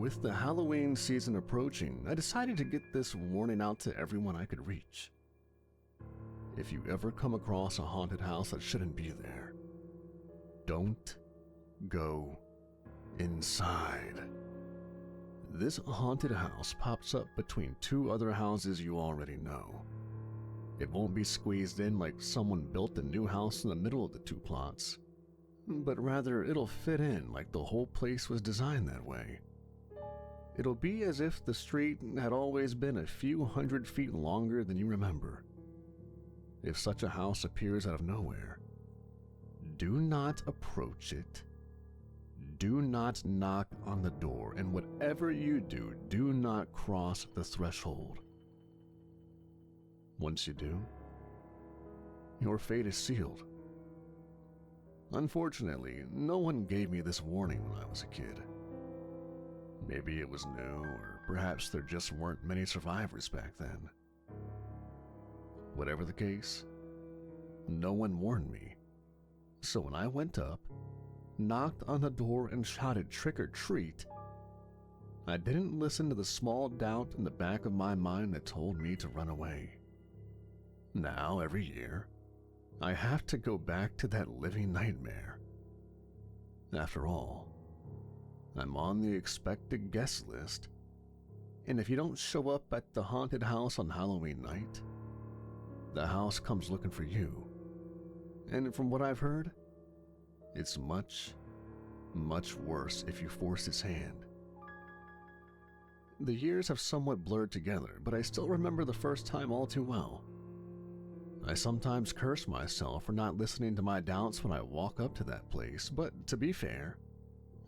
With the Halloween season approaching, I decided to get this warning out to everyone I could reach. If you ever come across a haunted house that shouldn't be there, don't go inside. This haunted house pops up between two other houses you already know. It won't be squeezed in like someone built a new house in the middle of the two plots, but rather it'll fit in like the whole place was designed that way. It'll be as if the street had always been a few hundred feet longer than you remember. If such a house appears out of nowhere, do not approach it. Do not knock on the door, and whatever you do, do not cross the threshold. Once you do, your fate is sealed. Unfortunately, no one gave me this warning when I was a kid. Maybe it was new, or perhaps there just weren't many survivors back then. Whatever the case, no one warned me. So when I went up, knocked on the door, and shouted trick or treat, I didn't listen to the small doubt in the back of my mind that told me to run away. Now, every year, I have to go back to that living nightmare. After all, I'm on the expected guest list, and if you don't show up at the haunted house on Halloween night, the house comes looking for you. And from what I've heard, it's much, much worse if you force its hand. The years have somewhat blurred together, but I still remember the first time all too well. I sometimes curse myself for not listening to my doubts when I walk up to that place, but to be fair,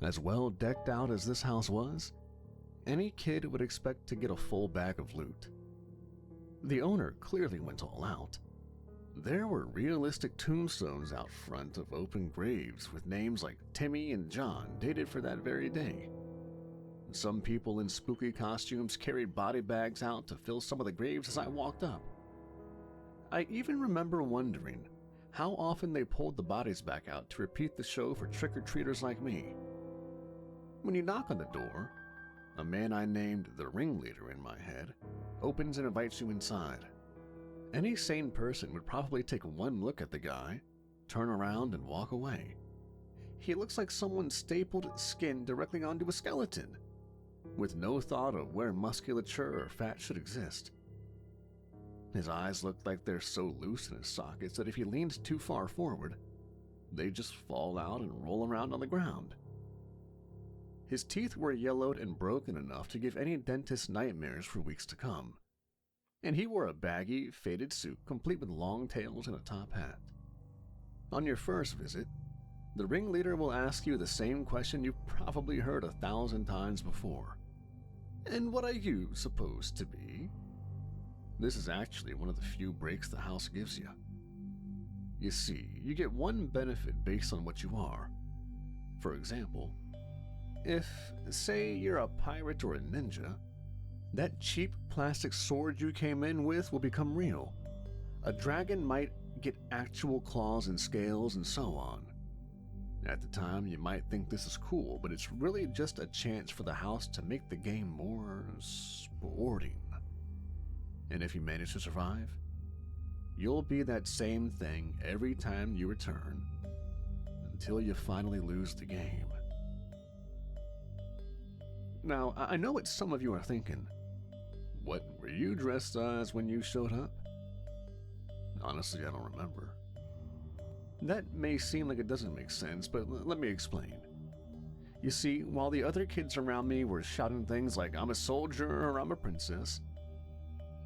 as well decked out as this house was, any kid would expect to get a full bag of loot. The owner clearly went all out. There were realistic tombstones out front of open graves with names like Timmy and John dated for that very day. Some people in spooky costumes carried body bags out to fill some of the graves as I walked up. I even remember wondering how often they pulled the bodies back out to repeat the show for trick-or-treaters like me. When you knock on the door, a man I named the ringleader in my head opens and invites you inside. Any sane person would probably take one look at the guy, turn around, and walk away. He looks like someone stapled skin directly onto a skeleton, with no thought of where musculature or fat should exist. His eyes look like they're so loose in his sockets that if he leans too far forward, they just fall out and roll around on the ground. His teeth were yellowed and broken enough to give any dentist nightmares for weeks to come, and he wore a baggy, faded suit complete with long tails and a top hat. On your first visit, the ringleader will ask you the same question you've probably heard 1,000 times before. And what are you supposed to be? This is actually one of the few breaks the house gives you. You see, you get one benefit based on what you are. For example, if, say, you're a pirate or a ninja, that cheap plastic sword you came in with will become real. A dragon might get actual claws and scales and so on. At the time, you might think this is cool, but it's really just a chance for the house to make the game more sporting. And if you manage to survive, you'll be that same thing every time you return, until you finally lose the game. Now, I know what some of you are thinking. What were you dressed as when you showed up? Honestly, I don't remember. That may seem like it doesn't make sense, but let me explain. You see, while the other kids around me were shouting things like, "I'm a soldier" or "I'm a princess,"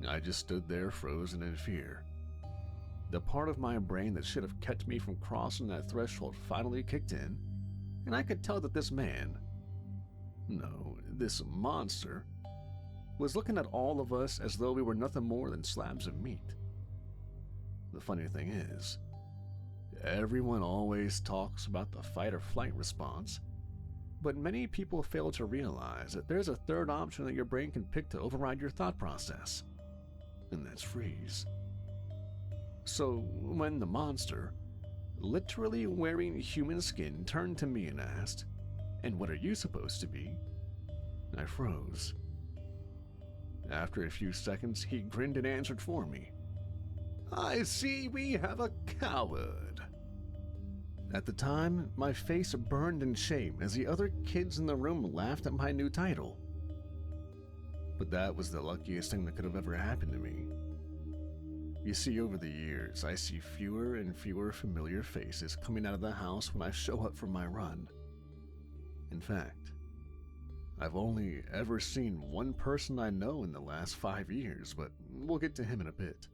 I just stood there frozen in fear. The part of my brain that should have kept me from crossing that threshold finally kicked in, and I could tell that this monster, was looking at all of us as though we were nothing more than slabs of meat. The funny thing is, everyone always talks about the fight or flight response, but many people fail to realize that there's a third option that your brain can pick to override your thought process, and that's freeze. So when the monster, literally wearing human skin, turned to me and asked, "And what are you supposed to be?" I froze. After a few seconds, he grinned and answered for me. "I see we have a coward." At the time, my face burned in shame as the other kids in the room laughed at my new title. But that was the luckiest thing that could have ever happened to me. You see, over the years, I see fewer and fewer familiar faces coming out of the house when I show up for my run. In fact, I've only ever seen one person I know in the last 5 years, but we'll get to him in a bit.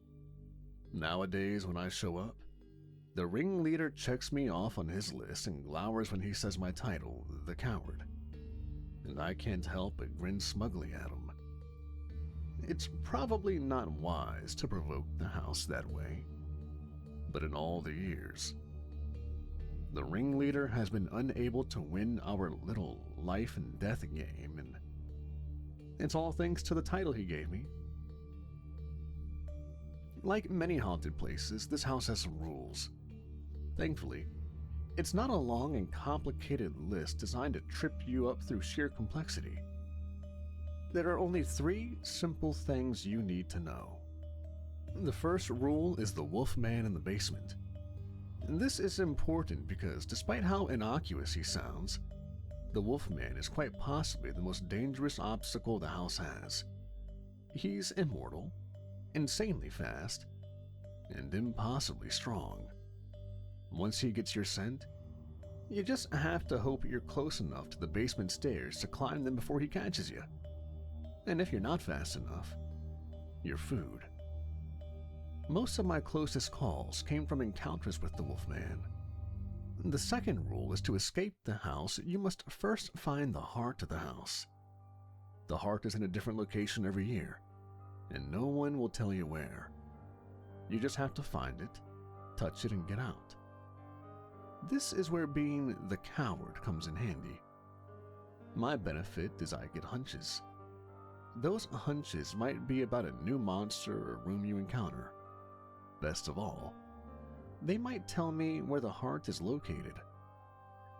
Nowadays, when I show up, the ringleader checks me off on his list and glowers when he says my title, the coward. And I can't help but grin smugly at him. It's probably not wise to provoke the house that way, but in all the years, the ringleader has been unable to win our little life and death game, and it's all thanks to the title he gave me. Like many haunted places, this house has some rules. Thankfully, it's not a long and complicated list designed to trip you up through sheer complexity. There are only 3 simple things you need to know. The first rule is the Wolfman in the basement. And this is important because despite how innocuous he sounds, the Wolfman is quite possibly the most dangerous obstacle the house has. He's immortal, insanely fast, and impossibly strong. Once he gets your scent, you just have to hope you're close enough to the basement stairs to climb them before he catches you. And if you're not fast enough, you're food. Most of my closest calls came from encounters with the Wolfman. The second rule is to escape the house, you must first find the heart of the house. The heart is in a different location every year, and no one will tell you where. You just have to find it, touch it, and get out. This is where being the coward comes in handy. My benefit is I get hunches. Those hunches might be about a new monster or room you encounter. Best of all, they might tell me where the heart is located.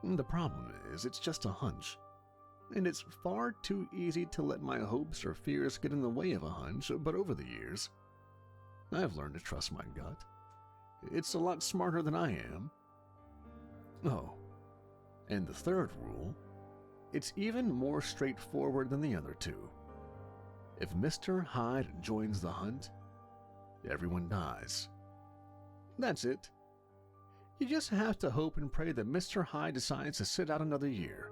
The problem is, it's just a hunch, and it's far too easy to let my hopes or fears get in the way of a hunch, but over the years, I've learned to trust my gut. It's a lot smarter than I am. Oh, and the third rule, it's even more straightforward than the other 2. If Mr. Hyde joins the hunt, everyone dies. That's it. You just have to hope and pray that Mr. Hyde decides to sit out another year.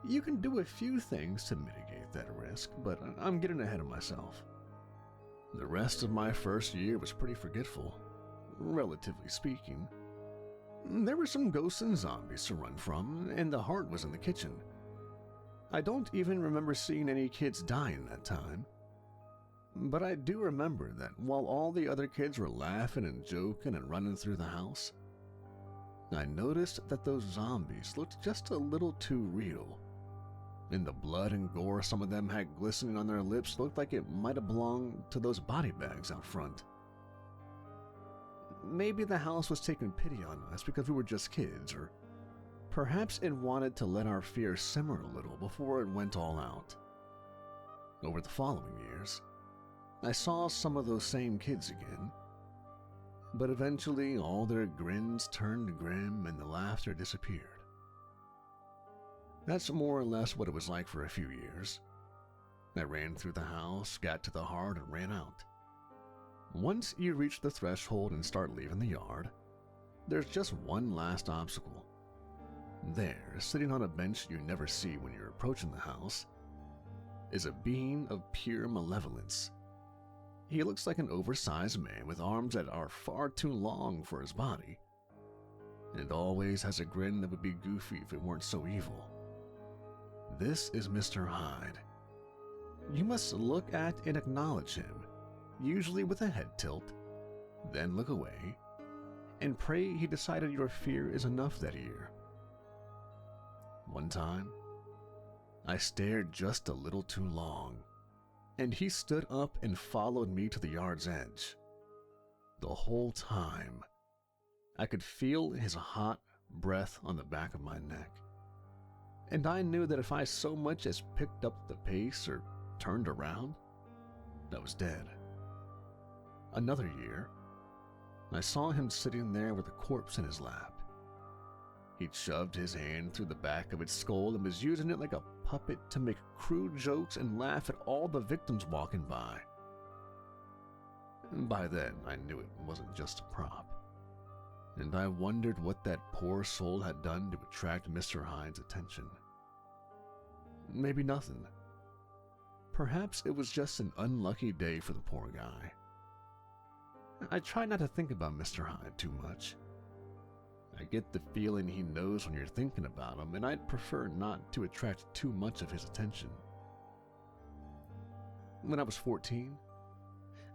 You can do a few things to mitigate that risk, but I'm getting ahead of myself. The rest of my first year was pretty forgetful, relatively speaking. There were some ghosts and zombies to run from, and the heart was in the kitchen. I don't even remember seeing any kids die in that time. But I do remember that while all the other kids were laughing and joking and running through the house, I noticed that those zombies looked just a little too real. And the blood and gore some of them had glistening on their lips looked like it might have belonged to those body bags out front. Maybe the house was taking pity on us because we were just kids, or perhaps it wanted to let our fear simmer a little before it went all out. Over the following years, I saw some of those same kids again, but eventually all their grins turned grim and the laughter disappeared. That's more or less what it was like for a few years. I ran through the house, got to the heart, and ran out. Once you reach the threshold and start leaving the yard, there's just one last obstacle. There, sitting on a bench you never see when you're approaching the house, is a being of pure malevolence. He looks like an oversized man with arms that are far too long for his body, and always has a grin that would be goofy if it weren't so evil. This is Mr. Hyde. You must look at and acknowledge him, usually with a head tilt, then look away, and pray he decided your fear is enough that year. One time, I stared just a little too long, and he stood up and followed me to the yard's edge. The whole time, I could feel his hot breath on the back of my neck. and I knew that if I so much as picked up the pace or turned around, I was dead. Another year, I saw him sitting there with a corpse in his lap. He'd shoved his hand through the back of its skull and was using it like a puppet to make crude jokes and laugh at all the victims walking by. By then, I knew it wasn't just a prop, and I wondered what that poor soul had done to attract Mr. Hyde's attention. Maybe nothing. Perhaps it was just an unlucky day for the poor guy. I try not to think about Mr. Hyde too much. I get the feeling he knows when you're thinking about him, and I'd prefer not to attract too much of his attention. When I was 14,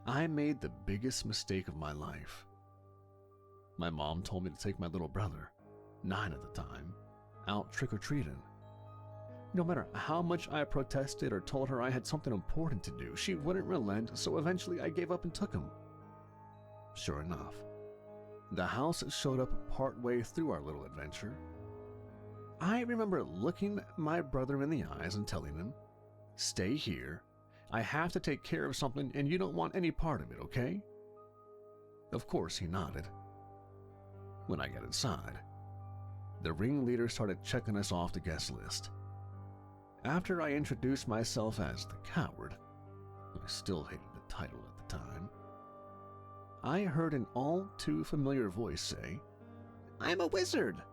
I made the biggest mistake of my life. My mom told me to take my little brother, 9 at the time, out trick-or-treating. No matter how much I protested or told her I had something important to do, she wouldn't relent, so eventually I gave up and took him. Sure enough, the house showed up partway through our little adventure. I remember looking my brother in the eyes and telling him, "Stay here. I have to take care of something and you don't want any part of it, okay?" Of course he nodded. When I got inside, the ringleader started checking us off the guest list. After I introduced myself as the coward, I still hated the title at the time, I heard an all too familiar voice say, "I'm a wizard."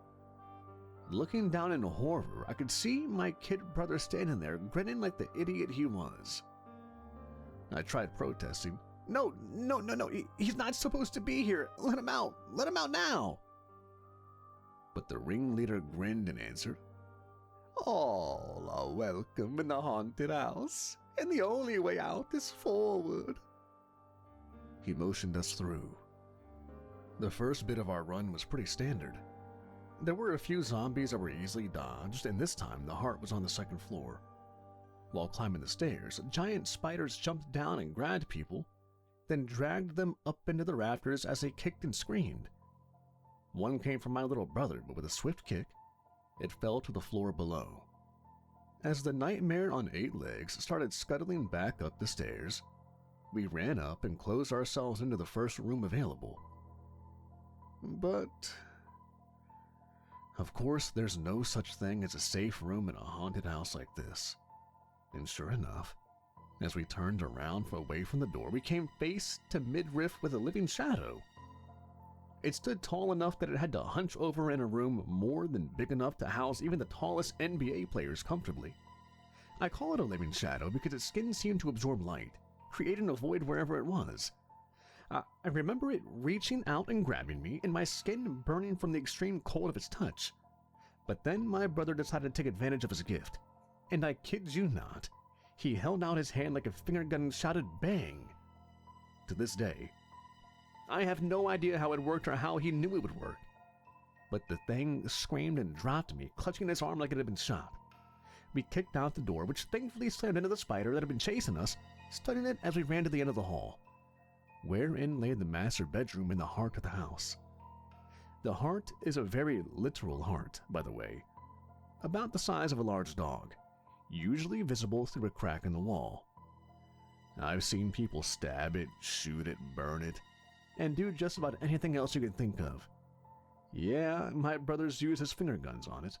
Looking down in horror, I could see my kid brother standing there, grinning like the idiot he was. I tried protesting. No, he's not supposed to be here. Let him out now." But the ringleader grinned and answered, "All are welcome in the haunted house, and the only way out is forward." He motioned us through. The first bit of our run was pretty standard. There were a few zombies that were easily dodged, and this time the heart was on the second floor. While climbing the stairs, giant spiders jumped down and grabbed people, then dragged them up into the rafters as they kicked and screamed. One came from my little brother, but with a swift kick, it fell to the floor below. As the nightmare on 8 legs started scuttling back up the stairs, we ran up and closed ourselves into the first room available. But, of course, there's no such thing as a safe room in a haunted house like this. And sure enough, as we turned around away from the door, we came face to midriff with a living shadow. It stood tall enough that it had to hunch over in a room more than big enough to house even the tallest NBA players comfortably. I call it a living shadow because its skin seemed to absorb light, creating a void wherever it was. I remember it reaching out and grabbing me, and my skin burning from the extreme cold of its touch. But then my brother decided to take advantage of his gift, and I kid you not, he held out his hand like a finger gun and shouted "bang." To this day, I have no idea how it worked or how he knew it would work. But the thing screamed and dropped me, clutching its arm like it had been shot. We kicked out the door, which thankfully slammed into the spider that had been chasing us, stunning it as we ran to the end of the hall, wherein lay the master bedroom in the heart of the house. The heart is a very literal heart, by the way, about the size of a large dog, usually visible through a crack in the wall. I've seen people stab it, shoot it, burn it, and do just about anything else you can think of. Yeah, my brothers use his finger guns on it,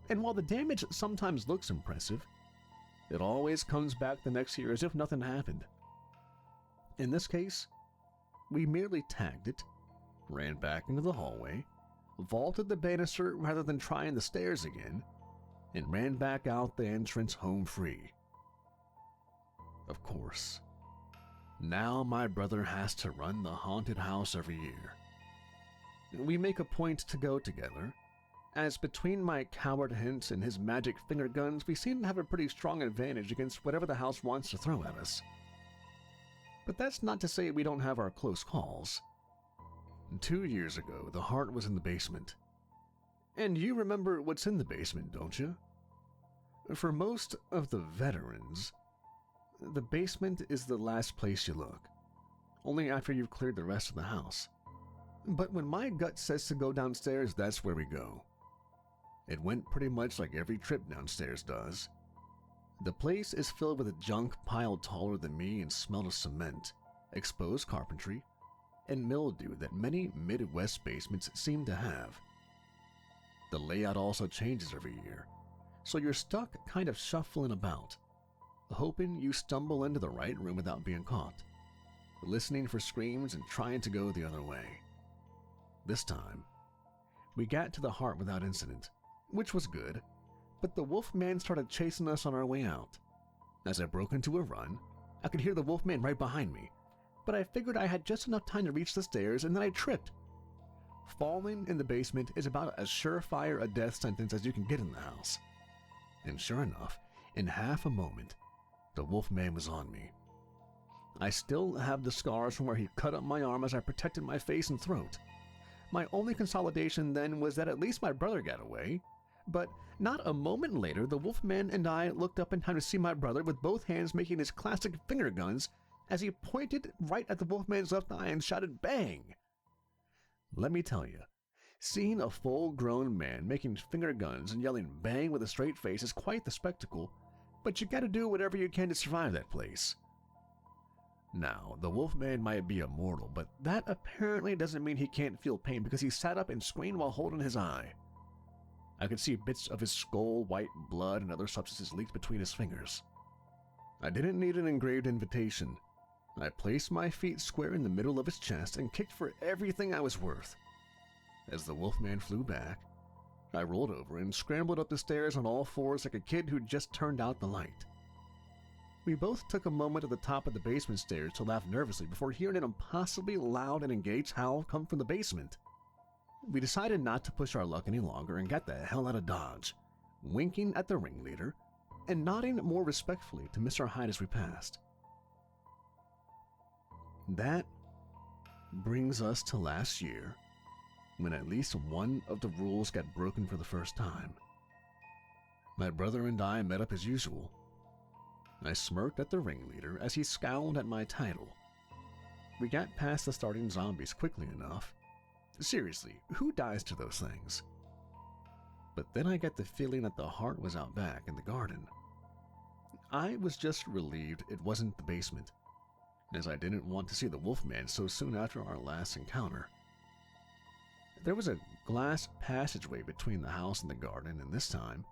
and while the damage sometimes looks impressive, it always comes back the next year as if nothing happened. In this case, we merely tagged it, ran back into the hallway, vaulted the banister rather than trying the stairs again, and ran back out the entrance home free. Of course, now my brother has to run the haunted house every year. We make a point to go together, as between my coward hints and his magic finger guns, we seem to have a pretty strong advantage against whatever the house wants to throw at us. But that's not to say we don't have our close calls. 2 years ago, the heart was in the basement. And you remember what's in the basement, don't you? For most of the veterans, the basement is the last place you look, only after you've cleared the rest of the house. But when my gut says to go downstairs, that's where we go. It went pretty much like every trip downstairs does. The place is filled with junk piled taller than me and smelled of cement, exposed carpentry, and mildew that many Midwest basements seem to have. The layout also changes every year, so you're stuck kind of shuffling about, hoping you stumble into the right room without being caught, listening for screams and trying to go the other way. This time, we got to the heart without incident, which was good, but the Wolfman started chasing us on our way out. As I broke into a run, I could hear the Wolfman right behind me, but I figured I had just enough time to reach the stairs and then I tripped. Falling in the basement is about as surefire a death sentence as you can get in the house. And sure enough, in half a moment, the Wolfman was on me. I still have the scars from where he cut up my arm as I protected my face and throat. My only consolidation then was that at least my brother got away. But not a moment later, the Wolfman and I looked up in time to see my brother with both hands making his classic finger guns as he pointed right at the Wolfman's left eye and shouted bang. Let me tell you, seeing a full-grown man making finger guns and yelling bang with a straight face is quite the spectacle, but you gotta do whatever you can to survive that place. Now, the Wolfman might be immortal, but that apparently doesn't mean he can't feel pain because he sat up and screamed while holding his eye. I could see bits of his skull, white blood, and other substances leaked between his fingers. I didn't need an engraved invitation. I placed my feet square in the middle of his chest and kicked for everything I was worth. As the Wolfman flew back, I rolled over and scrambled up the stairs on all fours like a kid who just turned out the light. We both took a moment at the top of the basement stairs to laugh nervously before hearing an impossibly loud and engaged howl come from the basement. We decided not to push our luck any longer and got the hell out of Dodge, winking at the ringleader and nodding more respectfully to Mr. Hyde as we passed. That brings us to last year, when at least one of the rules got broken for the first time. My brother and I met up as usual. I smirked at the ringleader as he scowled at my title. We got past the starting zombies quickly enough. Seriously, who dies to those things? But then I got the feeling that the heart was out back in the garden. I was just relieved it wasn't the basement, as I didn't want to see the Wolfman so soon after our last encounter. There was a glass passageway between the house and the garden, and this time,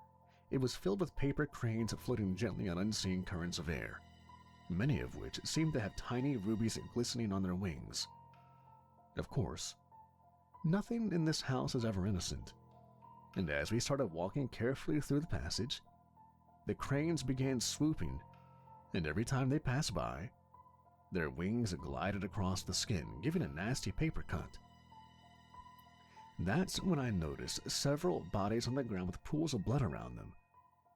it was filled with paper cranes floating gently on unseen currents of air, many of which seemed to have tiny rubies glistening on their wings. Of course, nothing in this house is ever innocent, and as we started walking carefully through the passage, the cranes began swooping, and every time they passed by, their wings glided across the skin, giving a nasty paper cut. That's when I noticed several bodies on the ground with pools of blood around them,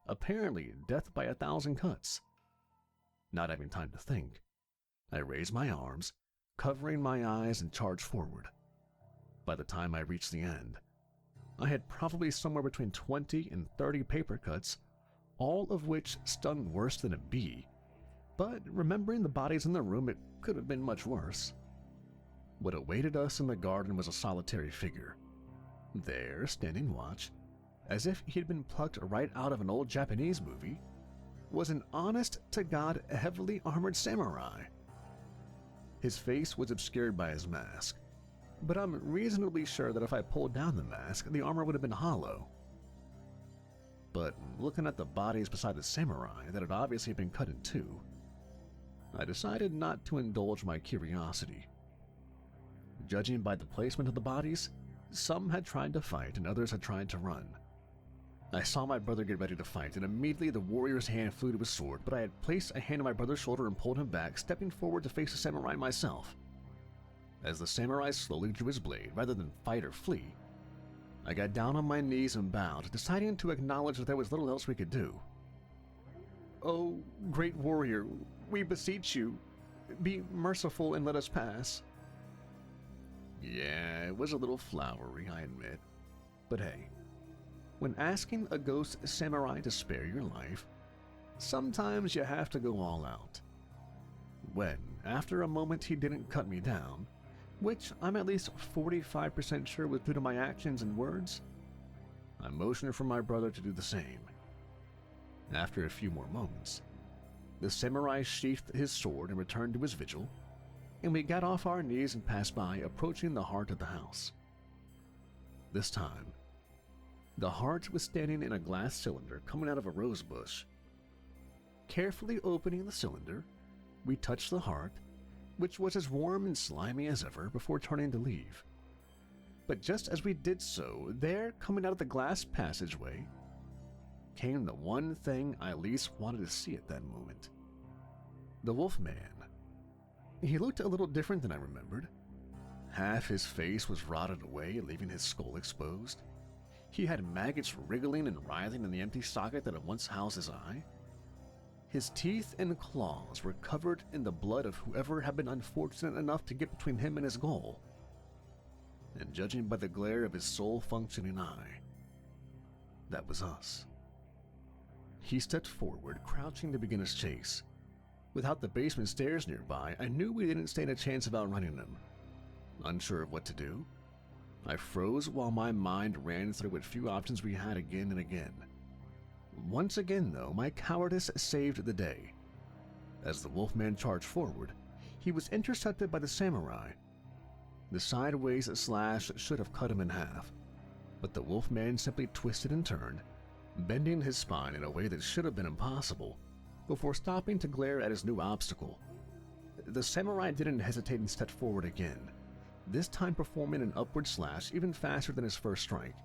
apparently death by 1,000 cuts. Not having time to think, I raised my arms, covering my eyes, and charged forward. By the time I reached the end, I had probably somewhere between 20 and 30 paper cuts, all of which stung worse than a bee. But remembering the bodies in the room, it could have been much worse. What awaited us in the garden was a solitary figure. There, standing watch, as if he had been plucked right out of an old Japanese movie, was an honest-to-God heavily armored samurai. His face was obscured by his mask, but I'm reasonably sure that if I pulled down the mask, the armor would have been hollow. But looking at the bodies beside the samurai that had obviously been cut in two, I decided not to indulge my curiosity. Judging by the placement of the bodies, some had tried to fight and others had tried to run. I saw my brother get ready to fight, and immediately the warrior's hand flew to his sword, but I had placed a hand on my brother's shoulder and pulled him back, stepping forward to face the samurai myself. As the samurai slowly drew his blade, rather than fight or flee, I got down on my knees and bowed, deciding to acknowledge that there was little else we could do. "Oh, great warrior, we beseech you, be merciful and let us pass." Yeah, it was a little flowery, I admit. But hey, when asking a ghost samurai to spare your life, sometimes you have to go all out. When, after a moment, he didn't cut me down, which I'm at least 45% sure was due to my actions and words, I motioned for my brother to do the same. After a few more moments, the samurai sheathed his sword and returned to his vigil, and we got off our knees and passed by, approaching the heart of the house. This time, the heart was standing in a glass cylinder coming out of a rose bush. Carefully opening the cylinder, we touched the heart, which was as warm and slimy as ever, before turning to leave. But just as we did so, there, coming out of the glass passageway, came the one thing I least wanted to see at that moment. The Wolfman. He looked a little different than I remembered. Half his face was rotted away, leaving his skull exposed. He had maggots wriggling and writhing in the empty socket that had once housed his eye. His teeth and claws were covered in the blood of whoever had been unfortunate enough to get between him and his goal. And judging by the glare of his sole-functioning eye, that was us. He stepped forward, crouching to begin his chase. Without the basement stairs nearby, I knew we didn't stand a chance of outrunning him. Unsure of what to do, I froze while my mind ran through what few options we had again and again. Once again, though, my cowardice saved the day. As the Wolfman charged forward, he was intercepted by the samurai. The sideways slash should have cut him in half, but the Wolfman simply twisted and turned, bending his spine in a way that should have been impossible, before stopping to glare at his new obstacle. The samurai didn't hesitate and stepped forward again, this time performing an upward slash even faster than his first strike.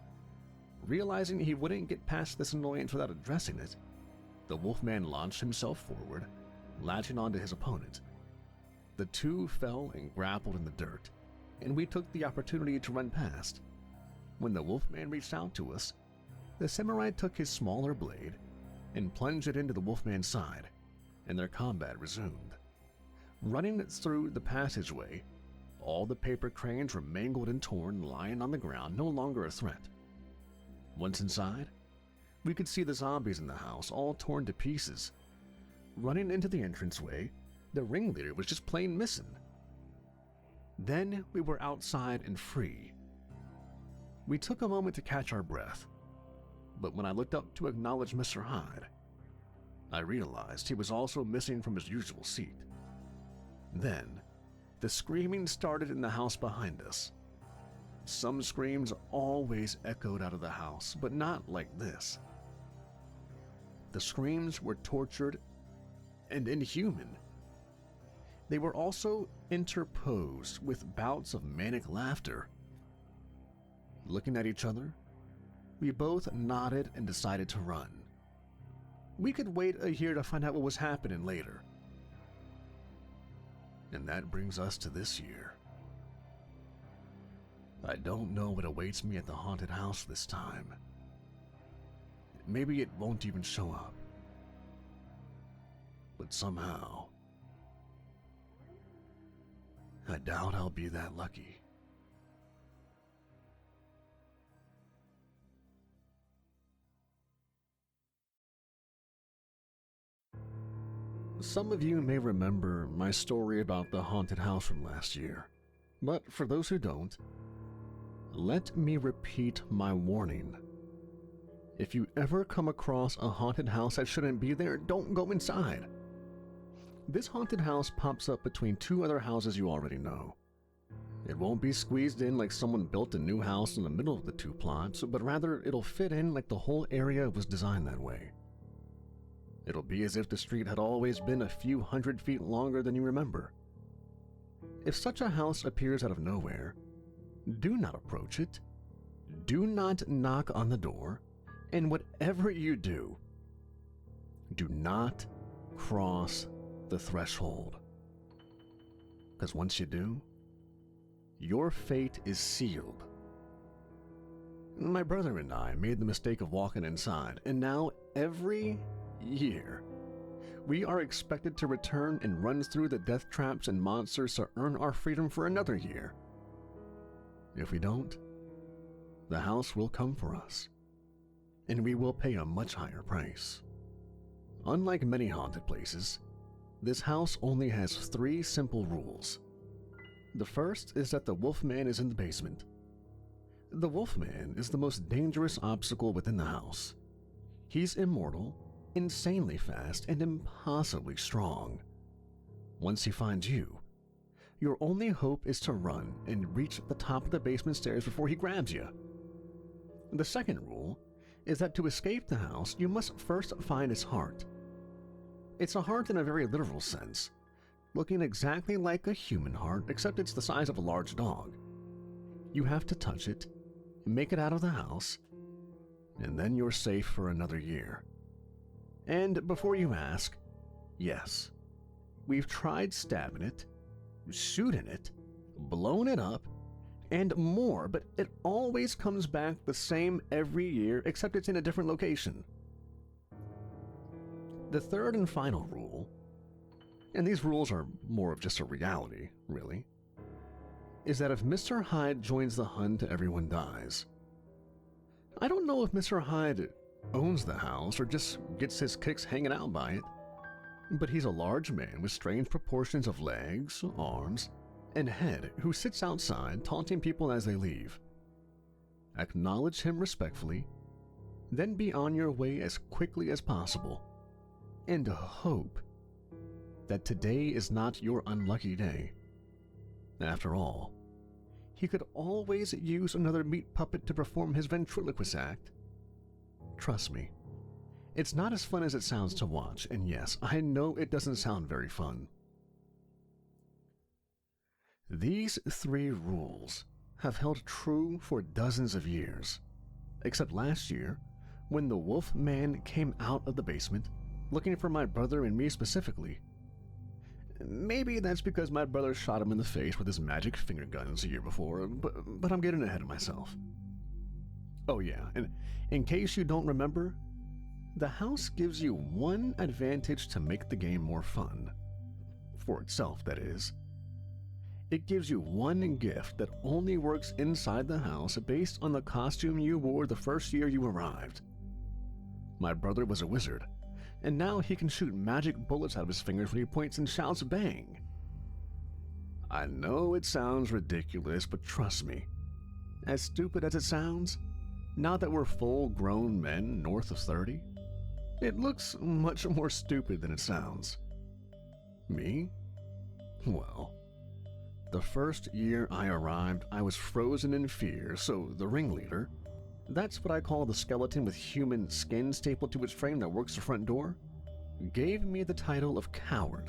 Realizing he wouldn't get past this annoyance without addressing it, the Wolfman launched himself forward, latching onto his opponent. The two fell and grappled in the dirt, and we took the opportunity to run past. When the Wolfman reached out to us, the samurai took his smaller blade and plunged it into the Wolfman's side, and their combat resumed. Running through the passageway, all the paper cranes were mangled and torn, lying on the ground, no longer a threat. Once inside, we could see the zombies in the house, all torn to pieces. Running into the entranceway, the ringleader was just plain missing. Then we were outside and free. We took a moment to catch our breath, but when I looked up to acknowledge Mr. Hyde, I realized he was also missing from his usual seat. Then, the screaming started in the house behind us. Some screams always echoed out of the house, but not like this. The screams were tortured and inhuman. They were also interposed with bouts of manic laughter. Looking at each other, we both nodded and decided to run. We could wait a year to find out what was happening later. And that brings us to this year. I don't know what awaits me at the haunted house this time. Maybe it won't even show up. But somehow, I doubt I'll be that lucky. Some of you may remember my story about the haunted house from last year, but for those who don't, let me repeat my warning. If you ever come across a haunted house that shouldn't be there, don't go inside. This haunted house pops up between two other houses you already know. It won't be squeezed in like someone built a new house in the middle of the two plots, but rather it'll fit in like the whole area was designed that way. It'll be as if the street had always been a few hundred feet longer than you remember. If such a house appears out of nowhere, do not approach it, do not knock on the door, and whatever you do not cross the threshold. Because once you do, your fate is sealed. My brother and I made the mistake of walking inside, and now every year, we are expected to return and run through the death traps and monsters to earn our freedom for another year. If we don't, the house will come for us, and we will pay a much higher price. Unlike many haunted places, this house only has 3 simple rules. The first is that the Wolfman is in the basement. The Wolfman is the most dangerous obstacle within the house. He's immortal, insanely fast, and impossibly strong. Once he finds you, your only hope is to run and reach the top of the basement stairs before he grabs you. The second rule is that to escape the house, you must first find its heart. It's a heart in a very literal sense, looking exactly like a human heart, except it's the size of a large dog. You have to touch it, make it out of the house, and then you're safe for another year. And before you ask, yes, we've tried stabbing it, shooting it, blown it up, and more, but it always comes back the same every year, except it's in a different location. The third and final rule, and these rules are more of just a reality, really, is that if Mr. Hyde joins the hunt, everyone dies. I don't know if Mr. Hyde owns the house or just gets his kicks hanging out by it, but he's a large man with strange proportions of legs, arms, and head who sits outside taunting people as they leave. Acknowledge him respectfully, then be on your way as quickly as possible, and hope that today is not your unlucky day. After all, he could always use another meat puppet to perform his ventriloquist act. Trust me, it's not as fun as it sounds to watch, and yes, I know it doesn't sound very fun. These 3 rules have held true for dozens of years, except last year, when the Wolf Man came out of the basement, looking for my brother and me specifically. Maybe that's because my brother shot him in the face with his magic finger guns the year before, but I'm getting ahead of myself. Oh yeah, and in case you don't remember, the house gives you one advantage to make the game more fun. For itself, that is. It gives you one gift that only works inside the house based on the costume you wore the first year you arrived. My brother was a wizard, and now he can shoot magic bullets out of his fingers when he points and shouts bang. I know it sounds ridiculous, but trust me, as stupid as it sounds, now that we're full-grown men north of 30, it looks much more stupid than it sounds. Me? Well, the first year I arrived, I was frozen in fear, so the ringleader, that's what I call the skeleton with human skin stapled to its frame that works the front door, gave me the title of coward.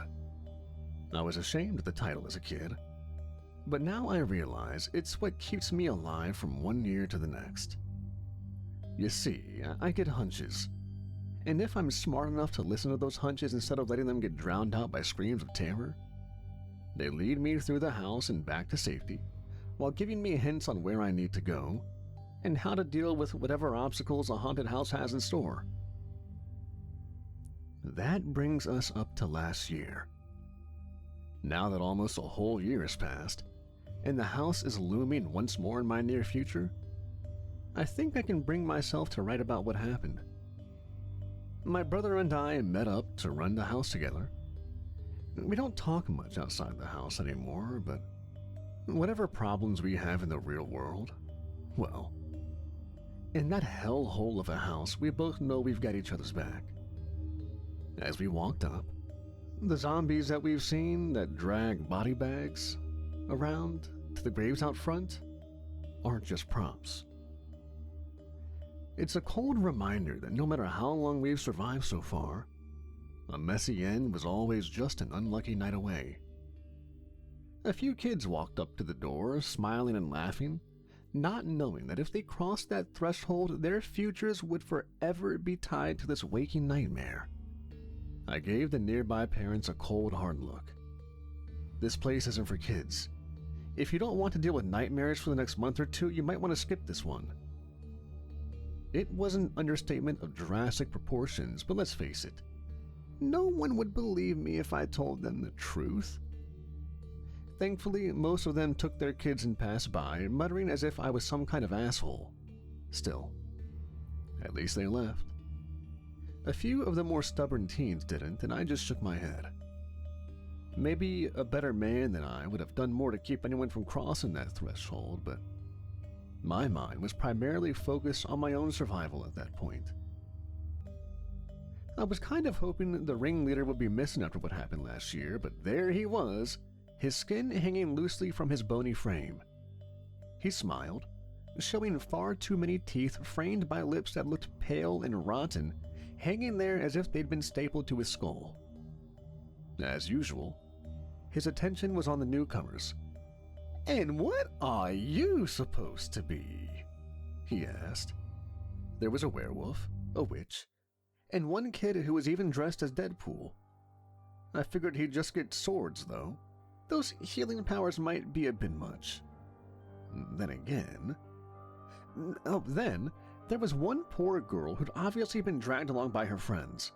I was ashamed of the title as a kid, but now I realize it's what keeps me alive from one year to the next. You see, I get hunches, and if I'm smart enough to listen to those hunches instead of letting them get drowned out by screams of terror, they lead me through the house and back to safety, while giving me hints on where I need to go, and how to deal with whatever obstacles a haunted house has in store. That brings us up to last year. Now that almost a whole year has passed, and the house is looming once more in my near future, I think I can bring myself to write about what happened. My brother and I met up to run the house together. We don't talk much outside the house anymore, but whatever problems we have in the real world, well, in that hellhole of a house, we both know we've got each other's back. As we walked up, the zombies that we've seen that drag body bags around to the graves out front aren't just props. It's a cold reminder that no matter how long we've survived so far, a messy end was always just an unlucky night away. A few kids walked up to the door, smiling and laughing, not knowing that if they crossed that threshold, their futures would forever be tied to this waking nightmare. I gave the nearby parents a cold, hard look. This place isn't for kids. If you don't want to deal with nightmares for the next month or 2, you might want to skip this one. It was an understatement of drastic proportions, but let's face it, no one would believe me if I told them the truth. Thankfully, most of them took their kids and passed by, muttering as if I was some kind of asshole. Still, at least they left. A few of the more stubborn teens didn't, and I just shook my head. Maybe a better man than I would have done more to keep anyone from crossing that threshold, but My mind was primarily focused on my own survival at that point. I was kind of hoping the ringleader would be missing after what happened last year, but there he was, his skin hanging loosely from his bony frame. He smiled, showing far too many teeth framed by lips that looked pale and rotten, hanging there as if they'd been stapled to his skull. As usual, his attention was on the newcomers. "And what are you supposed to be?" he asked. There was a werewolf, a witch, and one kid who was even dressed as Deadpool. I figured he'd just get swords, though. Those healing powers might be a bit much. Then again... Then there was one poor girl who'd obviously been dragged along by her friends.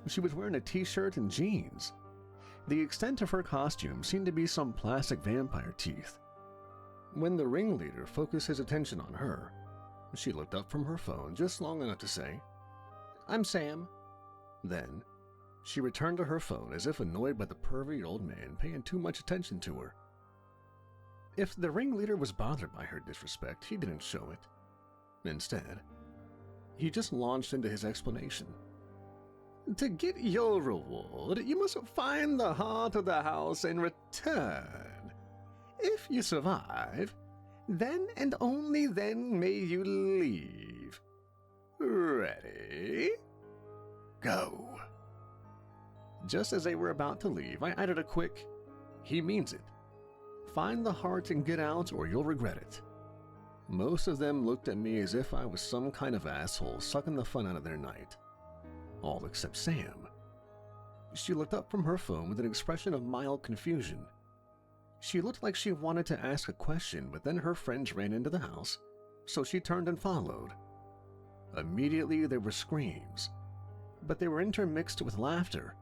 She was wearing a t-shirt and jeans. The extent of her costume seemed to be some plastic vampire teeth. When the ringleader focused his attention on her, she looked up from her phone just long enough to say, "I'm Sam." Then, she returned to her phone as if annoyed by the pervy old man paying too much attention to her. If the ringleader was bothered by her disrespect, he didn't show it. Instead, he just launched into his explanation. "To get your reward, you must find the heart of the house and return. If you survive, then and only then may you leave. Ready? Go." Just as they were about to leave, I added a quick, "He means it. Find the heart and get out or you'll regret it." Most of them looked at me as if I was some kind of asshole sucking the fun out of their night. All except Sam. She looked up from her phone with an expression of mild confusion. She looked like she wanted to ask a question, but then her friends ran into the house, so she turned and followed. Immediately there were screams, but they were intermixed with laughter.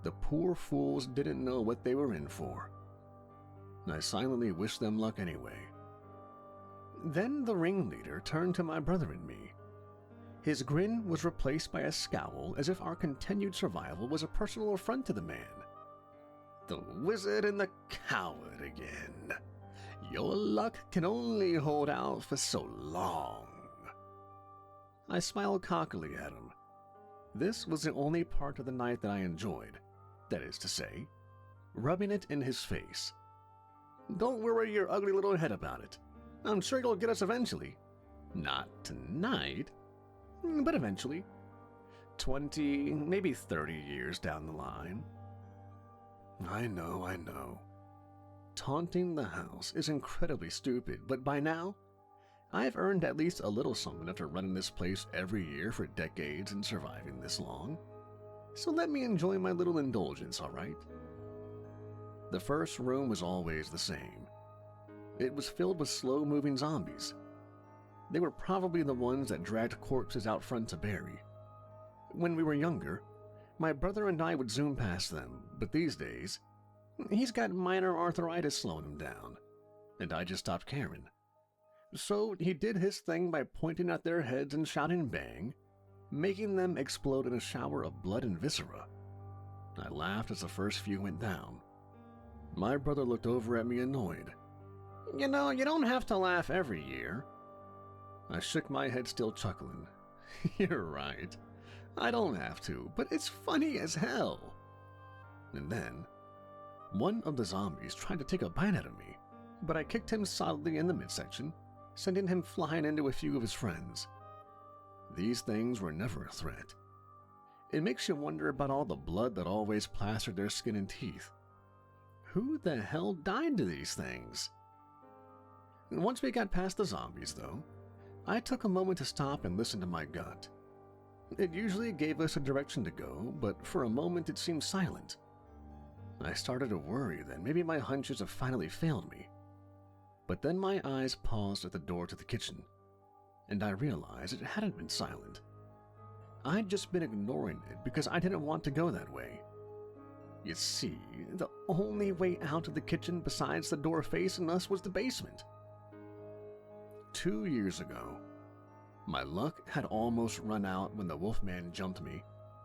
The poor fools didn't know what they were in for. I silently wished them luck anyway. Then the ringleader turned to my brother and me. His grin was replaced by a scowl as if our continued survival was a personal affront to the man. "The wizard and the coward again. Your luck can only hold out for so long." I smiled cockily at him. This was the only part of the night that I enjoyed, that is to say, rubbing it in his face. "Don't worry your ugly little head about it. I'm sure you'll get us eventually. Not tonight, but eventually. 20, maybe 30 years down the line." I know. Taunting the house is incredibly stupid, but by now, I've earned at least a little something after running this place every year for decades and surviving this long. So let me enjoy my little indulgence, alright? The first room was always the same. It was filled with slow-moving zombies. They were probably the ones that dragged corpses out front to bury. When we were younger, my brother and I would zoom past them, but these days, he's got minor arthritis slowing him down, and I just stopped caring. So he did his thing by pointing at their heads and shouting bang, making them explode in a shower of blood and viscera. I laughed as the first few went down. My brother looked over at me annoyed. "You know, you don't have to laugh every year." I shook my head, still chuckling. "You're right. I don't have to, but it's funny as hell." And then, one of the zombies tried to take a bite out of me, but I kicked him solidly in the midsection, sending him flying into a few of his friends. These things were never a threat. It makes you wonder about all the blood that always plastered their skin and teeth. Who the hell died to these things? Once we got past the zombies, though, I took a moment to stop and listen to my gut. It usually gave us a direction to go, but for a moment it seemed silent. I started to worry that maybe my hunches have finally failed me. But then my eyes paused at the door to the kitchen, and I realized it hadn't been silent. I'd just been ignoring it because I didn't want to go that way. You see, the only way out of the kitchen besides the door facing us was the basement. 2 years ago, my luck had almost run out when the wolfman jumped me,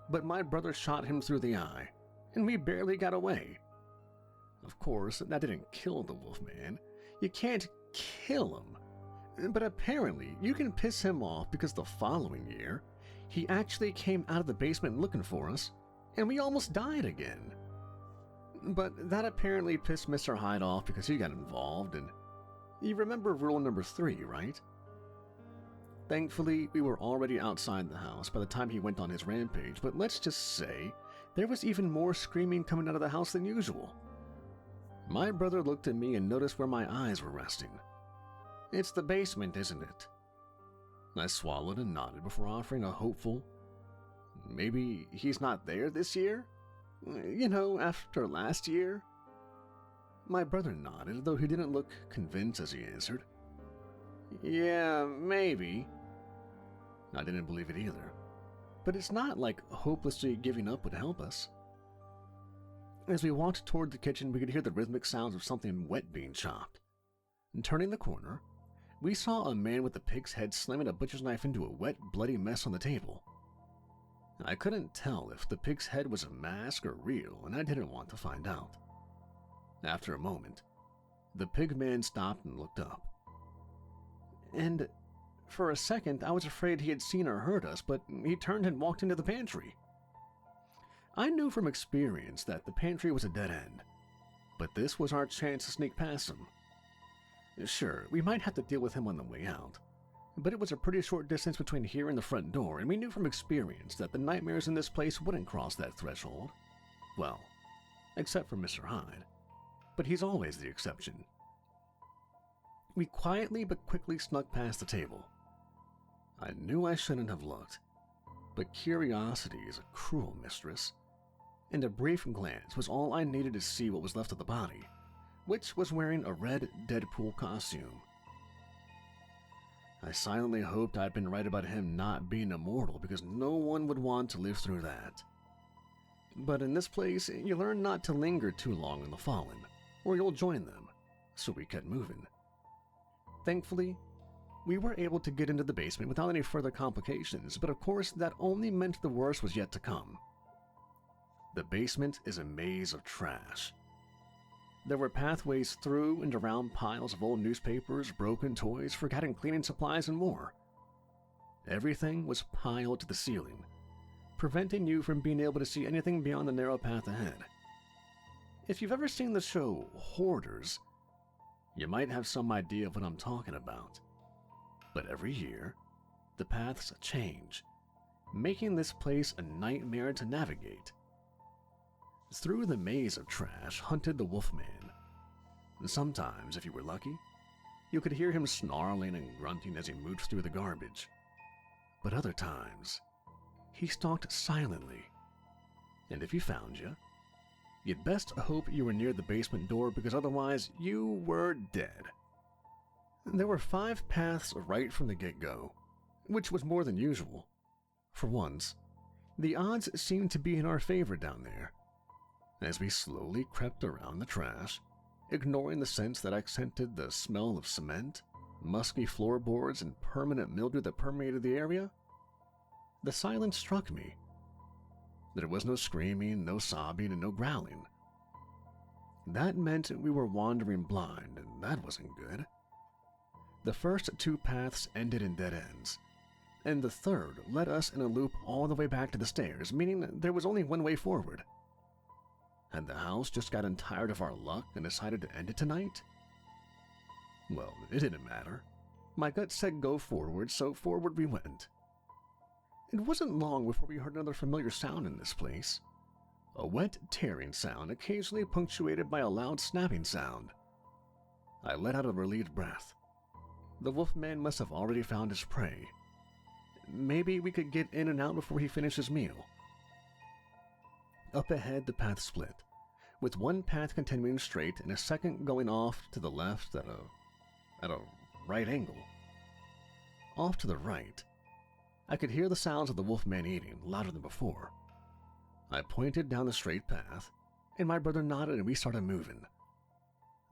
but my brother shot him through the eye, and we barely got away. Of course, that didn't kill the wolfman. You can't kill him. But apparently, you can piss him off because the following year, he actually came out of the basement looking for us, and we almost died again. But that apparently pissed Mr. Hyde off because he got involved, and you remember rule number 3, right? Thankfully, we were already outside the house by the time he went on his rampage, but let's just say there was even more screaming coming out of the house than usual. My brother looked at me and noticed where my eyes were resting. It's the basement, isn't it? I swallowed and nodded before offering a hopeful, maybe he's not there this year? You know, after last year? My brother nodded, though he didn't look convinced as he answered. Yeah, maybe. I didn't believe it either, but it's not like hopelessly giving up would help us. As we walked toward the kitchen, we could hear the rhythmic sounds of something wet being chopped. And turning the corner, we saw a man with a pig's head slamming a butcher's knife into a wet, bloody mess on the table. I couldn't tell if the pig's head was a mask or real, and I didn't want to find out. After a moment, the pig man stopped and looked up. And for a second, I was afraid he had seen or heard us, but he turned and walked into the pantry. I knew from experience that the pantry was a dead end, but this was our chance to sneak past him. Sure, we might have to deal with him on the way out, but it was a pretty short distance between here and the front door, and we knew from experience that the nightmares in this place wouldn't cross that threshold. Well, except for Mr. Hyde, but he's always the exception. We quietly but quickly snuck past the table. I knew I shouldn't have looked, but curiosity is a cruel mistress, and a brief glance was all I needed to see what was left of the body, which was wearing a red Deadpool costume. I silently hoped I'd been right about him not being immortal, because no one would want to live through that. But in this place, you learn not to linger too long on the fallen, or you'll join them, so we kept moving. Thankfully, we were able to get into the basement without any further complications, but of course that only meant the worst was yet to come. The basement is a maze of trash. There were pathways through and around piles of old newspapers, broken toys, forgotten cleaning supplies, and more. Everything was piled to the ceiling, preventing you from being able to see anything beyond the narrow path ahead. If you've ever seen the show Hoarders, you might have some idea of what I'm talking about. But every year, the paths change, making this place a nightmare to navigate. Through the maze of trash hunted the Wolfman. Sometimes, if you were lucky, you could hear him snarling and grunting as he moved through the garbage. But other times, he stalked silently, and if he found you, you'd best hope you were near the basement door, because otherwise you were dead. There were 5 paths right from the get-go, which was more than usual. For once, the odds seemed to be in our favor down there. As we slowly crept around the trash, ignoring the scents that accented the smell of cement, musky floorboards, and permanent mildew that permeated the area, the silence struck me. There was no screaming, no sobbing, and no growling. That meant we were wandering blind, and that wasn't good. The first 2 paths ended in dead ends, and the third led us in a loop all the way back to the stairs, meaning there was only one way forward. Had the house just gotten tired of our luck and decided to end it tonight? Well, it didn't matter. My gut said go forward, so forward we went. It wasn't long before we heard another familiar sound in this place. A wet, tearing sound, occasionally punctuated by a loud snapping sound. I let out a relieved breath. The Wolfman must have already found his prey. Maybe we could get in and out before he finished his meal. Up ahead, the path split, with one path continuing straight and a second going off to the left at a right angle. Off to the right, I could hear the sounds of the Wolfman eating, louder than before. I pointed down the straight path, and my brother nodded and we started moving.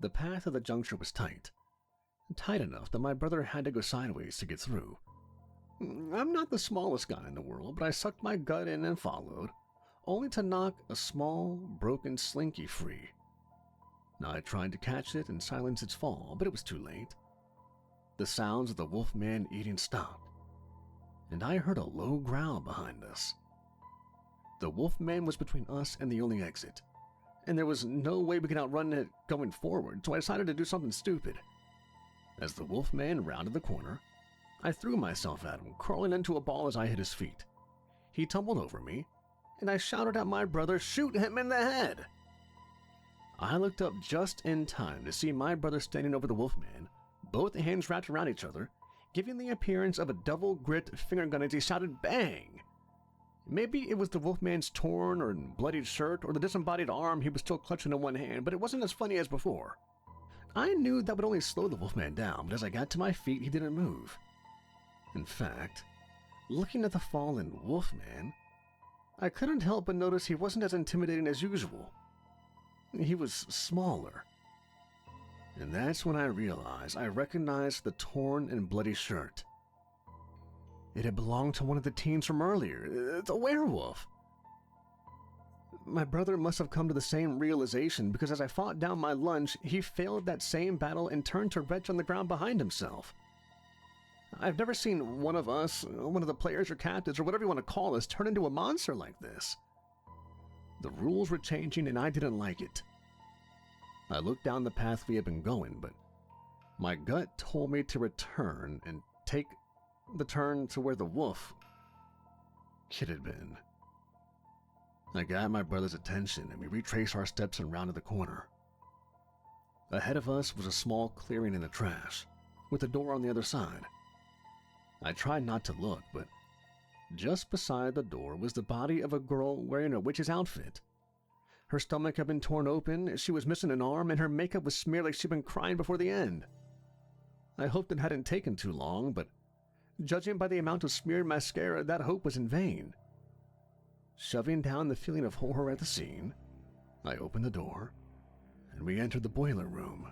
The path at the juncture was tight enough that my brother had to go sideways to get through. I'm not the smallest guy in the world, but I sucked my gut in and followed, only to knock a small, broken slinky free. I tried to catch it and silence its fall, but it was too late. the sounds of the wolfman eating stopped, and I heard a low growl behind us. The wolfman was between us and the only exit, and there was no way we could outrun it going forward, so I decided to do something stupid. As the wolfman rounded the corner, I threw myself at him, crawling into a ball as I hit his feet. He tumbled over me, and I shouted at my brother, "Shoot him in the head!" I looked up just in time to see my brother standing over the wolfman, both hands wrapped around each other, giving the appearance of a double-gripped finger gun as he shouted, "Bang!" Maybe it was the wolfman's torn or bloodied shirt or the disembodied arm he was still clutching in one hand, but it wasn't as funny as before. I knew that would only slow the wolfman down, but as I got to my feet, he didn't move. In fact, looking at the fallen wolfman, I couldn't help but notice he wasn't as intimidating as usual. He was smaller. And that's when I realized I recognized the torn and bloody shirt. It had belonged to one of the teens from earlier, the werewolf. My brother must have come to the same realization because as I fought down my lunge, he failed that same battle and turned to retch on the ground behind himself. I've never seen one of us, one of the players or captains or whatever you want to call us, turn into a monster like this. The rules were changing and I didn't like it. I looked down the path we had been going, but my gut told me to return and take the turn to where the wolf kid had been. I got my brother's attention and we retraced our steps and rounded the corner. Ahead of us was a small clearing in the trash, with a door on the other side. I tried not to look, but just beside the door was the body of a girl wearing a witch's outfit. Her stomach had been torn open, she was missing an arm, and her makeup was smeared like she'd been crying before the end. I hoped it hadn't taken too long, but judging by the amount of smeared mascara, that hope was in vain. Shoving down the feeling of horror at the scene, I opened the door, and we entered the boiler room.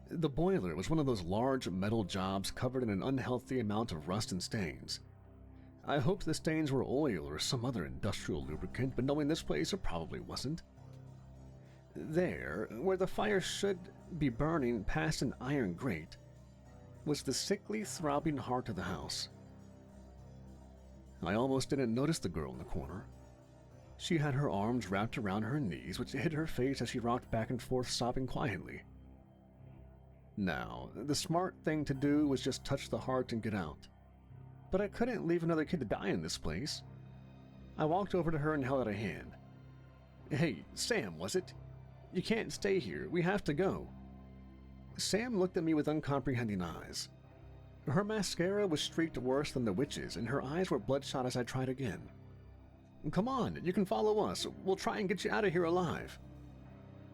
The boiler was one of those large metal jobs covered in an unhealthy amount of rust and stains. I hoped the stains were oil or some other industrial lubricant, but knowing this place, it probably wasn't. There, where the fire should be burning past an iron grate, was the sickly, throbbing heart of the house. I almost didn't notice the girl in the corner. She had her arms wrapped around her knees, which hid her face as she rocked back and forth, sobbing quietly. Now, the smart thing to do was just touch the heart and get out. But I couldn't leave another kid to die in this place. I walked over to her and held out a hand. "Hey, Sam, was it? You can't stay here. We have to go." Sam looked at me with uncomprehending eyes. Her mascara was streaked worse than the witch's, and her eyes were bloodshot as I tried again. "Come on, you can follow us. We'll try and get you out of here alive."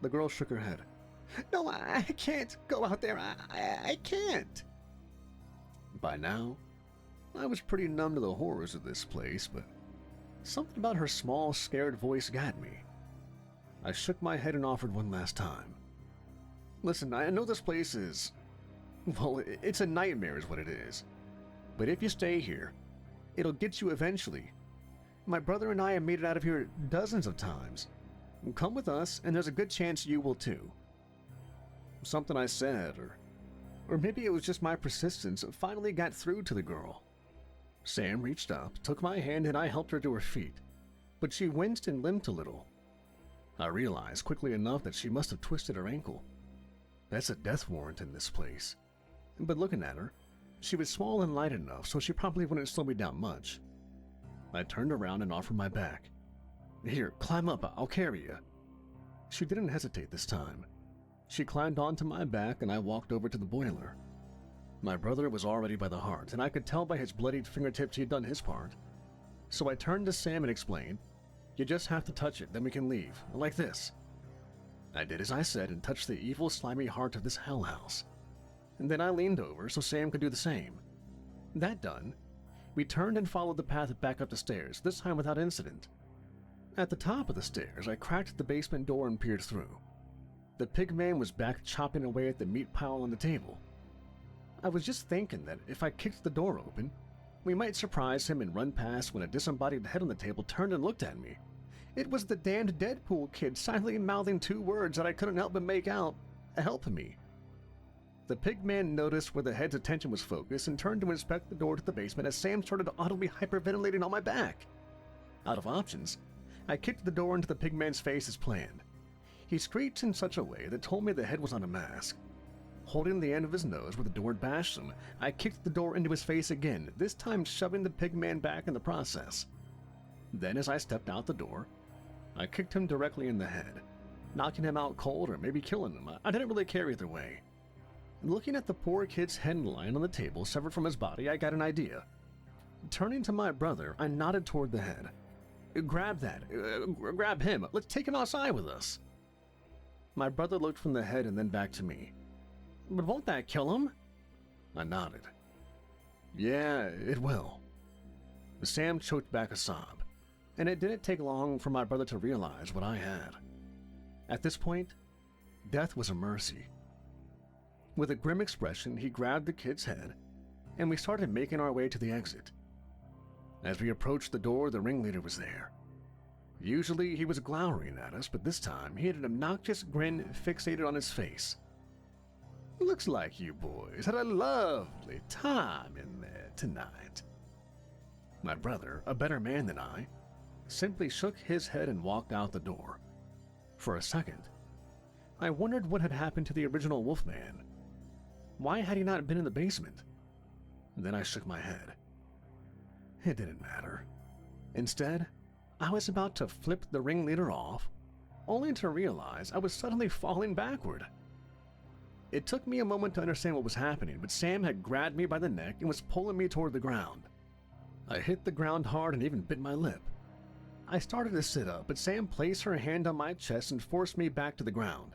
The girl shook her head. "No, I can't go out there. I can't." By now, I was pretty numb to the horrors of this place, but something about her small, scared voice got me. I shook my head and offered one last time. "Listen, I know this place is... well, it's a nightmare is what it is. But if you stay here, it'll get you eventually. My brother and I have made it out of here dozens of times. Come with us, and there's a good chance you will too." Something I said, or maybe it was just my persistence, finally got through to the girl. Sam reached up, took my hand, and I helped her to her feet, but she winced and limped a little. I realized quickly enough that she must have twisted her ankle. That's a death warrant in this place. But looking at her, she was small and light enough, so she probably wouldn't slow me down much. I turned around and offered my back. "Here, climb up, I'll carry you." She didn't hesitate this time. She climbed onto my back and I walked over to the boiler. My brother was already by the heart, and I could tell by his bloodied fingertips he had done his part. So I turned to Sam and explained, "You just have to touch it, then we can leave, like this." I did as I said and touched the evil, slimy heart of this hell house. And then I leaned over so Sam could do the same. That done, we turned and followed the path back up the stairs, this time without incident. At the top of the stairs, I cracked the basement door and peered through. The pig man was back chopping away at the meat pile on the table. I was just thinking that if I kicked the door open, we might surprise him and run past when a disembodied head on the table turned and looked at me. It was the damned Deadpool kid silently mouthing two words that I couldn't help but make out, "Help me." The pig man noticed where the head's attention was focused and turned to inspect the door to the basement as Sam started audibly hyperventilating on my back. Out of options, I kicked the door into the pig man's face as planned. He screeched in such a way that told me the head was on a mask. Holding the end of his nose where the door had bashed him, I kicked the door into his face again, this time shoving the pig man back in the process. Then as I stepped out the door, I kicked him directly in the head, knocking him out cold or maybe killing him. I didn't really care either way. Looking at the poor kid's head lying on the table severed from his body, I got an idea. Turning to my brother, I nodded toward the head. Grab that. Grab him. Let's take him outside with us. My brother looked from the head and then back to me. But won't that kill him? I nodded. Yeah, it will. Sam choked back a sob, and it didn't take long for my brother to realize what I had. At this point, death was a mercy. With a grim expression, he grabbed the kid's head, and we started making our way to the exit. As we approached the door, the ringleader was there. Usually he was glowering at us, but this time he had an obnoxious grin fixated on his face. Looks like you boys had a lovely time in there tonight. My brother, a better man than I, simply shook his head and walked out the door. For a second, I wondered what had happened to the original Wolfman. Why had he not been in the basement? Then I shook my head. It didn't matter. Instead, I was about to flip the ringleader off, only to realize I was suddenly falling backward. It took me a moment to understand what was happening, but Sam had grabbed me by the neck and was pulling me toward the ground. I hit the ground hard and even bit my lip. I started to sit up, but Sam placed her hand on my chest and forced me back to the ground.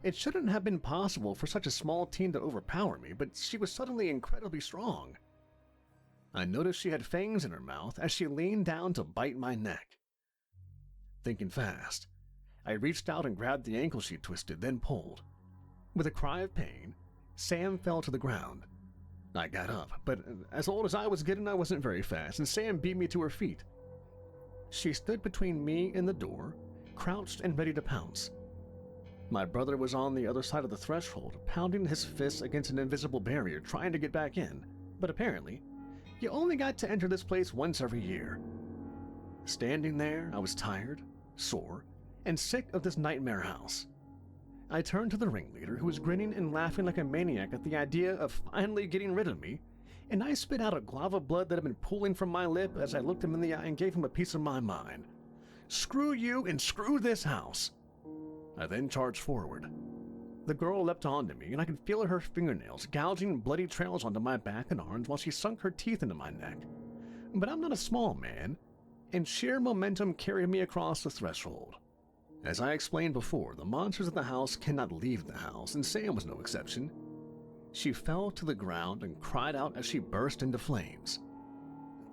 It shouldn't have been possible for such a small teen to overpower me, but she was suddenly incredibly strong. I noticed she had fangs in her mouth as she leaned down to bite my neck. Thinking fast, I reached out and grabbed the ankle she twisted, then pulled. With a cry of pain, Sam fell to the ground. I got up, but as old as I was getting, I wasn't very fast, and Sam beat me to her feet. She stood between me and the door, crouched and ready to pounce. My brother was on the other side of the threshold, pounding his fists against an invisible barrier, trying to get back in, but apparently, you only got to enter this place once every year. Standing there, I was tired, sore, and sick of this nightmare house. I turned to the ringleader, who was grinning and laughing like a maniac at the idea of finally getting rid of me, and I spit out a glob of blood that had been pooling from my lip as I looked him in the eye and gave him a piece of my mind. Screw you and screw this house. I then charged forward. The girl leapt onto me, and I could feel her fingernails gouging bloody trails onto my back and arms while she sunk her teeth into my neck. But I'm not a small man, and sheer momentum carried me across the threshold. As I explained before, the monsters of the house cannot leave the house, and Sam was no exception. She fell to the ground and cried out as she burst into flames.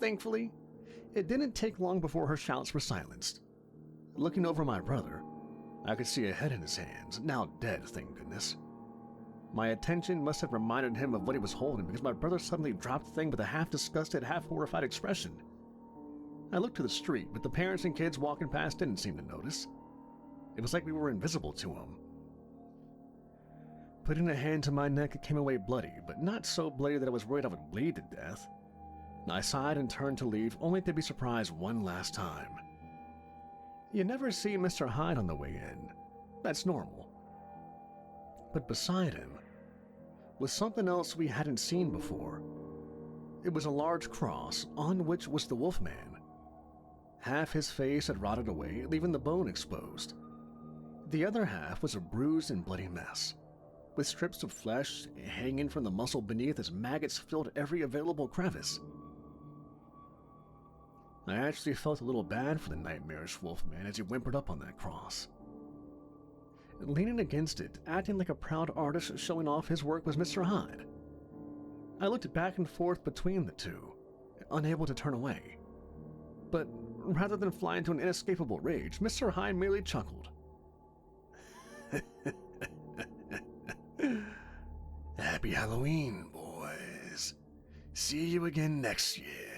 Thankfully, it didn't take long before her shouts were silenced. Looking over my brother, I could see a head in his hands, now dead, thank goodness. My attention must have reminded him of what he was holding because my brother suddenly dropped the thing with a half-disgusted, half-horrified expression. I looked to the street, but the parents and kids walking past didn't seem to notice. It was like we were invisible to him. Putting a hand to my neck, it came away bloody, but not so bloody that I was worried I would bleed to death. I sighed and turned to leave, only to be surprised one last time. You never see Mr. Hyde on the way in. That's normal. But beside him was something else we hadn't seen before. It was a large cross on which was the Wolfman. Half his face had rotted away, leaving the bone exposed. The other half was a bruised and bloody mess, with strips of flesh hanging from the muscle beneath as maggots filled every available crevice. I actually felt a little bad for the nightmarish Wolfman as he whimpered up on that cross. Leaning against it, acting like a proud artist showing off his work, was Mr. Hyde. I looked back and forth between the two, unable to turn away. But rather than fly into an inescapable rage, Mr. Hyde merely chuckled. Happy Halloween, boys. See you again next year.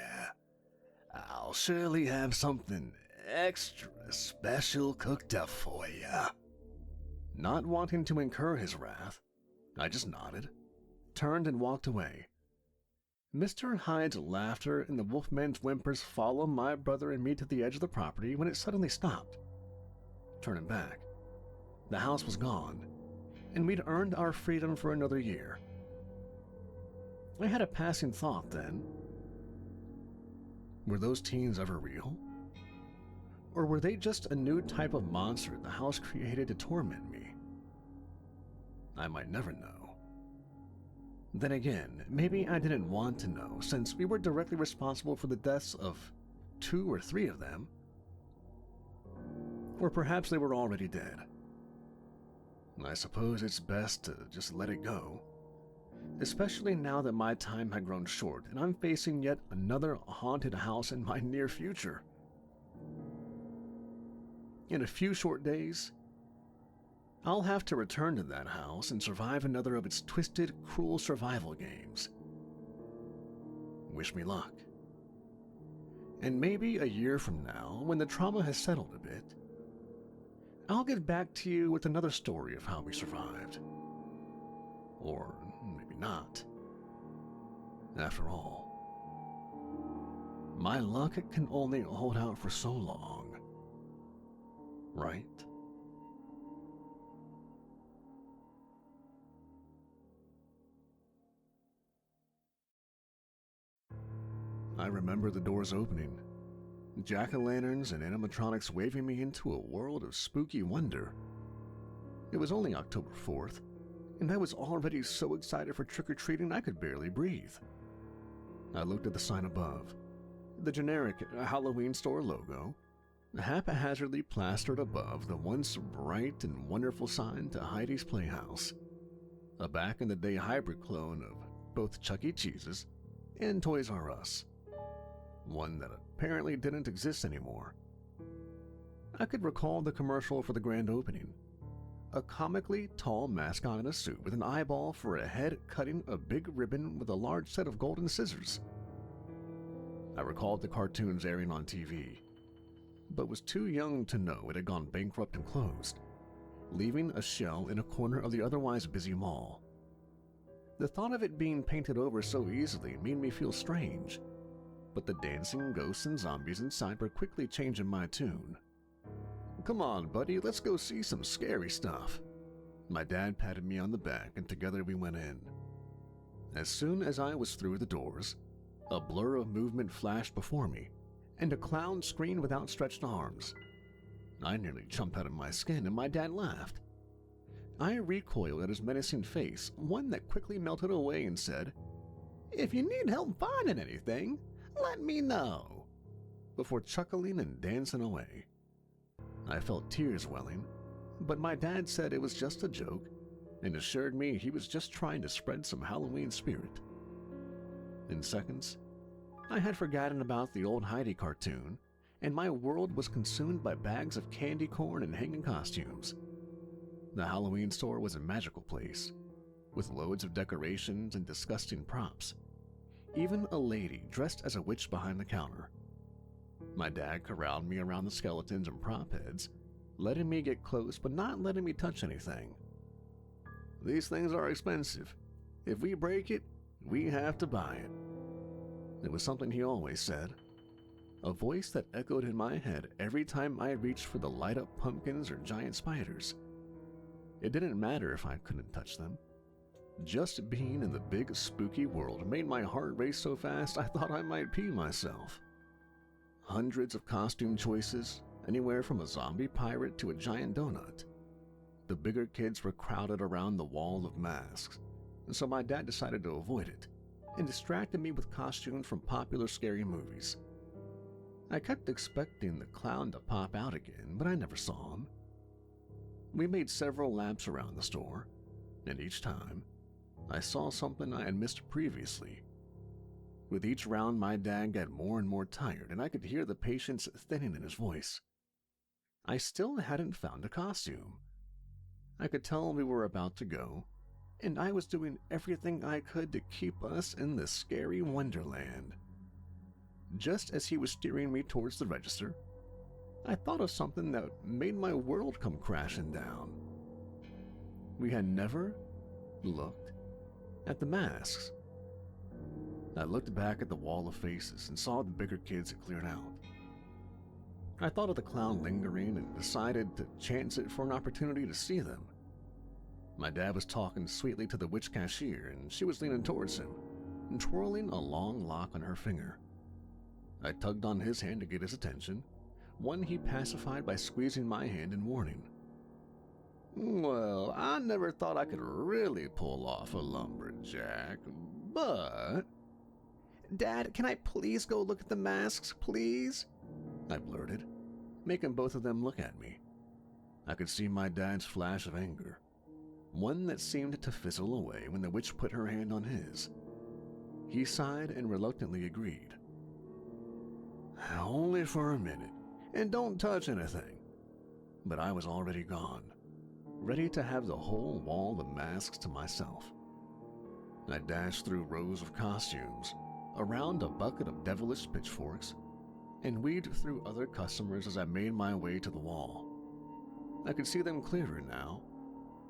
I'll surely have something extra special cooked up for ya. Not wanting to incur his wrath, I just nodded, turned and walked away. Mr. Hyde's laughter and the wolfman's whimpers followed my brother and me to the edge of the property when it suddenly stopped. Turning back, the house was gone, and we'd earned our freedom for another year. I had a passing thought then. Were those teens ever real? Or were they just a new type of monster the house created to torment me? I might never know. Then again, maybe I didn't want to know, since we were directly responsible for the deaths of 2 or 3 of them. Or perhaps they were already dead. I suppose it's best to just let it go, especially now that my time had grown short and I'm facing yet another haunted house in my near future. In a few short days, I'll have to return to that house and survive another of its twisted, cruel survival games. Wish me luck. And maybe a year from now, when the trauma has settled a bit, I'll get back to you with another story of how we survived. Or maybe not. After all, my luck can only hold out for so long, right? I remember the doors opening, jack-o'-lanterns and animatronics waving me into a world of spooky wonder. It was only October 4th, and I was already so excited for trick-or-treating I could barely breathe. I looked at the sign above, the generic Halloween store logo, haphazardly plastered above the once bright and wonderful sign to Heidi's Playhouse, a back-in-the-day hybrid clone of both Chuck E. Cheese's and Toys R Us, one that apparently didn't exist anymore. I could recall the commercial for the grand opening, a comically tall mascot in a suit with an eyeball for a head cutting a big ribbon with a large set of golden scissors. I recalled the cartoons airing on TV, but was too young to know it had gone bankrupt and closed, leaving a shell in a corner of the otherwise busy mall. The thought of it being painted over so easily made me feel strange, but the dancing ghosts and zombies inside were quickly changing my tune. "Come on, buddy, let's go see some scary stuff." My dad patted me on the back and together we went in. As soon as I was through the doors, a blur of movement flashed before me, and a clown screamed with outstretched arms. I nearly jumped out of my skin and my dad laughed. I recoiled at his menacing face, one that quickly melted away and said, "If you need help finding anything, let me know," before chuckling and dancing away. I felt tears welling, but my dad said it was just a joke and assured me he was just trying to spread some Halloween spirit. In seconds, I had forgotten about the old Heidi cartoon, and my world was consumed by bags of candy corn and hanging costumes. The Halloween store was a magical place, with loads of decorations and disgusting props. Even a lady dressed as a witch behind the counter. My dad corralled me around the skeletons and prop heads, letting me get close but not letting me touch anything. "These things are expensive. If we break it, we have to buy it." It was something he always said, a voice that echoed in my head every time I reached for the light-up pumpkins or giant spiders. It didn't matter if I couldn't touch them. Just being in the big, spooky world made my heart race so fast I thought I might pee myself. Hundreds of costume choices, anywhere from a zombie pirate to a giant donut. The bigger kids were crowded around the wall of masks, and so my dad decided to avoid it, and distracted me with costumes from popular scary movies. I kept expecting the clown to pop out again, but I never saw him. We made several laps around the store, and each time, I saw something I had missed previously. With each round, my dad got more and more tired, and I could hear the patience thinning in his voice. I still hadn't found a costume. I could tell we were about to go, and I was doing everything I could to keep us in this scary wonderland. Just as he was steering me towards the register, I thought of something that made my world come crashing down. We had never, looked at the masks. I looked back at the wall of faces and saw the bigger kids had cleared out. I thought of the clown lingering and decided to chance it for an opportunity to see them. My dad was talking sweetly to the witch cashier, and she was leaning towards him and twirling a long lock on her finger. I tugged on his hand to get his attention, one he pacified by squeezing my hand in warning. "Well, I never thought I could really pull off a lumberjack, but..." "Dad, can I please go look at the masks, please?" I blurted, making both of them look at me. I could see my dad's flash of anger, one that seemed to fizzle away when the witch put her hand on his. He sighed and reluctantly agreed. "Only for a minute, and don't touch anything." But I was already gone, ready to have the whole wall of masks to myself. I dashed through rows of costumes, around a bucket of devilish pitchforks, and weaved through other customers as I made my way to the wall. I could see them clearer now,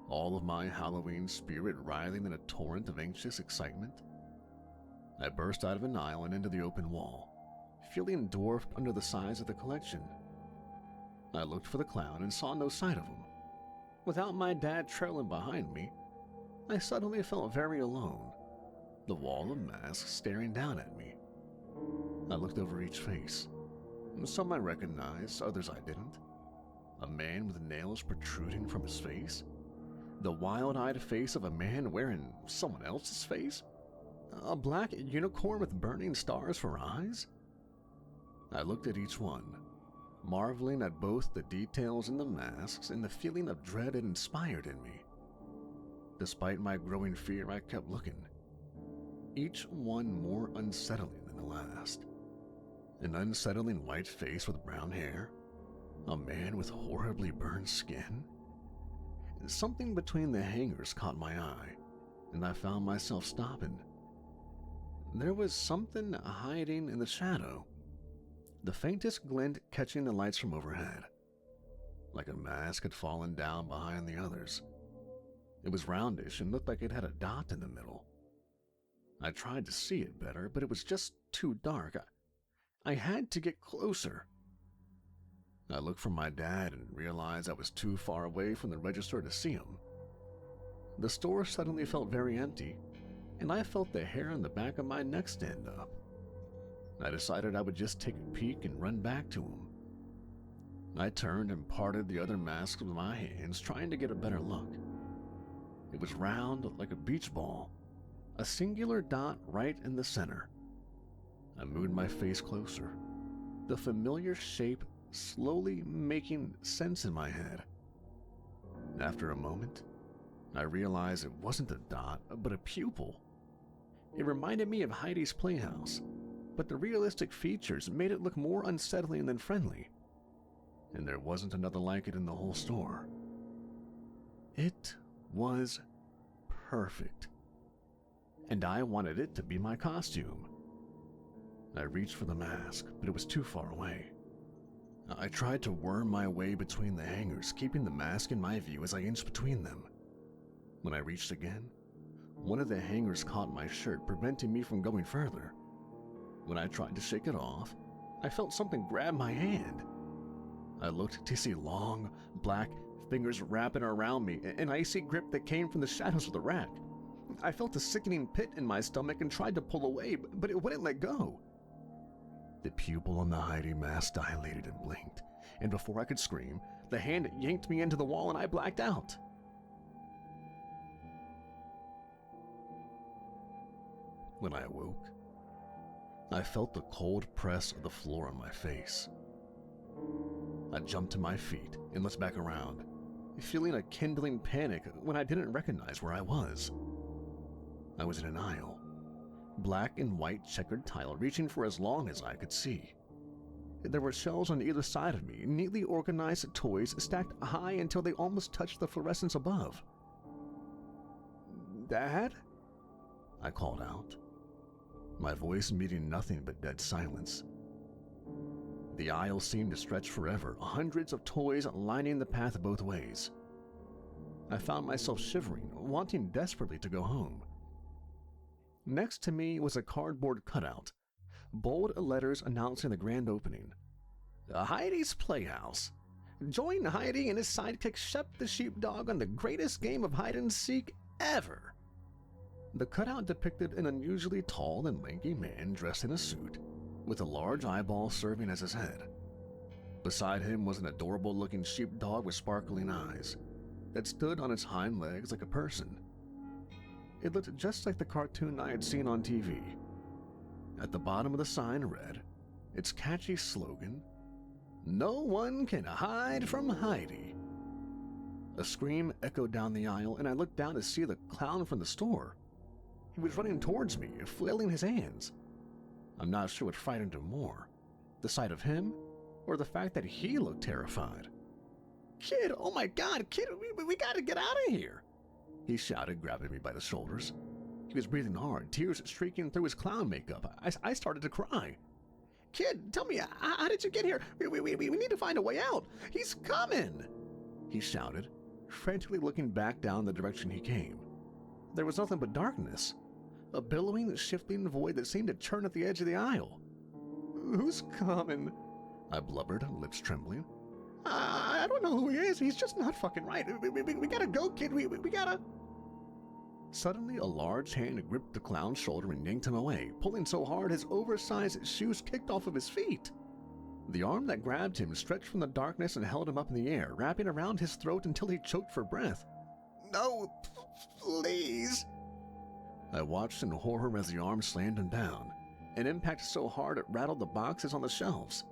all of my Halloween spirit writhing in a torrent of anxious excitement. I burst out of an aisle and into the open wall, feeling dwarfed under the size of the collection. I looked for the clown and saw no sight of him. Without my dad trailing behind me, I suddenly felt very alone, the wall of masks staring down at me. I looked over each face. Some I recognized, others I didn't. A man with nails protruding from his face? The wild-eyed face of a man wearing someone else's face? A black unicorn with burning stars for eyes? I looked at each one, marveling at both the details in the masks and the feeling of dread it inspired in me. Despite my growing fear, I kept looking, each one more unsettling than the last. An unsettling white face with brown hair, a man with horribly burned skin. Something between the hangers caught my eye, and I found myself stopping. There was something hiding in the shadow, the faintest glint catching the lights from overhead, like a mask had fallen down behind the others. It was roundish and looked like it had a dot in the middle. I tried to see it better, but it was just too dark. I had to get closer. I looked for my dad and realized I was too far away from the register to see him. The store suddenly felt very empty, and I felt the hair on the back of my neck stand up. I decided I would just take a peek and run back to him. I turned and parted the other masks with my hands, trying to get a better look. It was round like a beach ball, a singular dot right in the center. I moved my face closer, the familiar shape slowly making sense in my head. After a moment, I realized it wasn't a dot, but a pupil. It reminded me of Heidi's playhouse, but the realistic features made it look more unsettling than friendly. And there wasn't another like it in the whole store. It was perfect, and I wanted it to be my costume. I reached for the mask, but it was too far away. I tried to worm my way between the hangers, keeping the mask in my view as I inched between them. When I reached again, one of the hangers caught my shirt, preventing me from going further. When I tried to shake it off, I felt something grab my hand. I looked to see long, black fingers wrapping around me, an icy grip that came from the shadows of the rack. I felt a sickening pit in my stomach and tried to pull away, but it wouldn't let go. The pupil on the Heidi mask dilated and blinked, and before I could scream, the hand yanked me into the wall and I blacked out. When I awoke, I felt the cold press of the floor on my face. I jumped to my feet and looked back around, feeling a kindling panic when I didn't recognize where I was. I was in an aisle, black and white checkered tile reaching for as long as I could see. There were shelves on either side of me, neatly organized toys stacked high until they almost touched the fluorescence above. "Dad?" I called out, my voice meeting nothing but dead silence. The aisle seemed to stretch forever, hundreds of toys lining the path both ways. I found myself shivering, wanting desperately to go home. Next to me was a cardboard cutout, bold letters announcing the grand opening. Heidi's Playhouse. Join Heidi and his sidekick Shep the sheepdog on the greatest game of hide-and-seek ever. The cutout depicted an unusually tall and lanky man dressed in a suit, with a large eyeball serving as his head. Beside him was an adorable-looking sheepdog with sparkling eyes that stood on its hind legs like a person. It looked just like the cartoon I had seen on TV. At the bottom of the sign read its catchy slogan, "No one can hide from Heidi." A scream echoed down the aisle, and I looked down to see the clown from the store. He was running towards me, flailing his hands. I'm not sure what frightened him more, the sight of him or the fact that he looked terrified. "Kid, oh my God, kid, we gotta get out of here," he shouted, grabbing me by the shoulders. He was breathing hard, tears streaking through his clown makeup. I started to cry. "Kid, tell me, how did you get here? We need to find a way out. He's coming," he shouted, frantically looking back down the direction he came. There was nothing but darkness, a billowing, shifting void that seemed to churn at the edge of the aisle. "Who's coming?" I blubbered, lips trembling. I don't know who he is. He's just not fucking right. We gotta go, kid. We gotta..." Suddenly, a large hand gripped the clown's shoulder and yanked him away, pulling so hard his oversized shoes kicked off of his feet. The arm that grabbed him stretched from the darkness and held him up in the air, wrapping around his throat until he choked for breath. "No, please." I watched in horror as the arm slammed him down, an impact so hard it rattled the boxes on the shelves.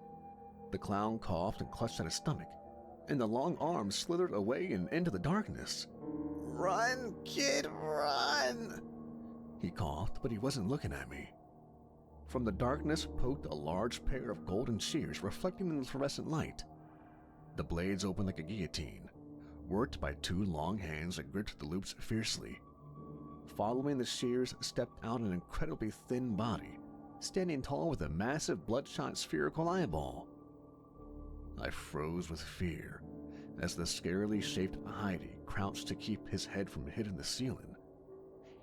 The clown coughed and clutched at his stomach, and the long arm slithered away and into the darkness. "Run, kid, run!" He coughed, but he wasn't looking at me. From the darkness poked a large pair of golden shears reflecting in the fluorescent light. The blades opened like a guillotine, worked by two long hands that gripped the loops fiercely. Following the shears stepped out an incredibly thin body, standing tall with a massive bloodshot spherical eyeball. I froze with fear as the scarily shaped Heidi crouched to keep his head from hitting the ceiling.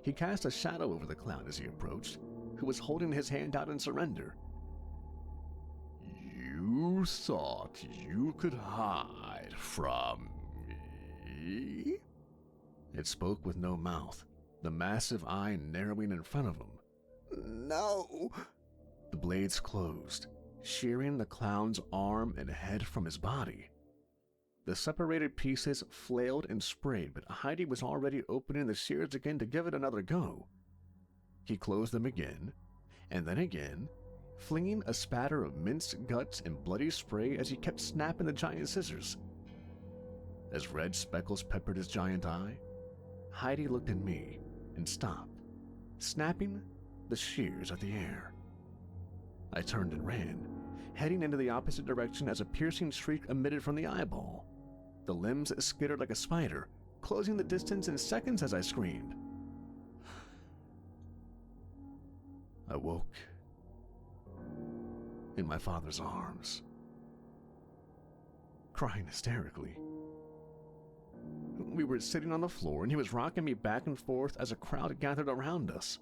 He cast a shadow over the clown as he approached, who was holding his hand out in surrender. "You thought you could hide from me?" It spoke with no mouth, the massive eye narrowing in front of him. "No." The blades closed, shearing the clown's arm and head from his body. The separated pieces flailed and sprayed, but Heidi was already opening the shears again to give it another go. He closed them again, and then again, flinging a spatter of minced guts and bloody spray as he kept snapping the giant scissors. As red speckles peppered his giant eye, Heidi looked at me and stopped, snapping the shears at the air. I turned and ran, heading into the opposite direction as a piercing shriek emitted from the eyeball. The limbs skittered like a spider, closing the distance in seconds as I screamed. I woke in my father's arms, crying hysterically. We were sitting on the floor and he was rocking me back and forth as a crowd gathered around us.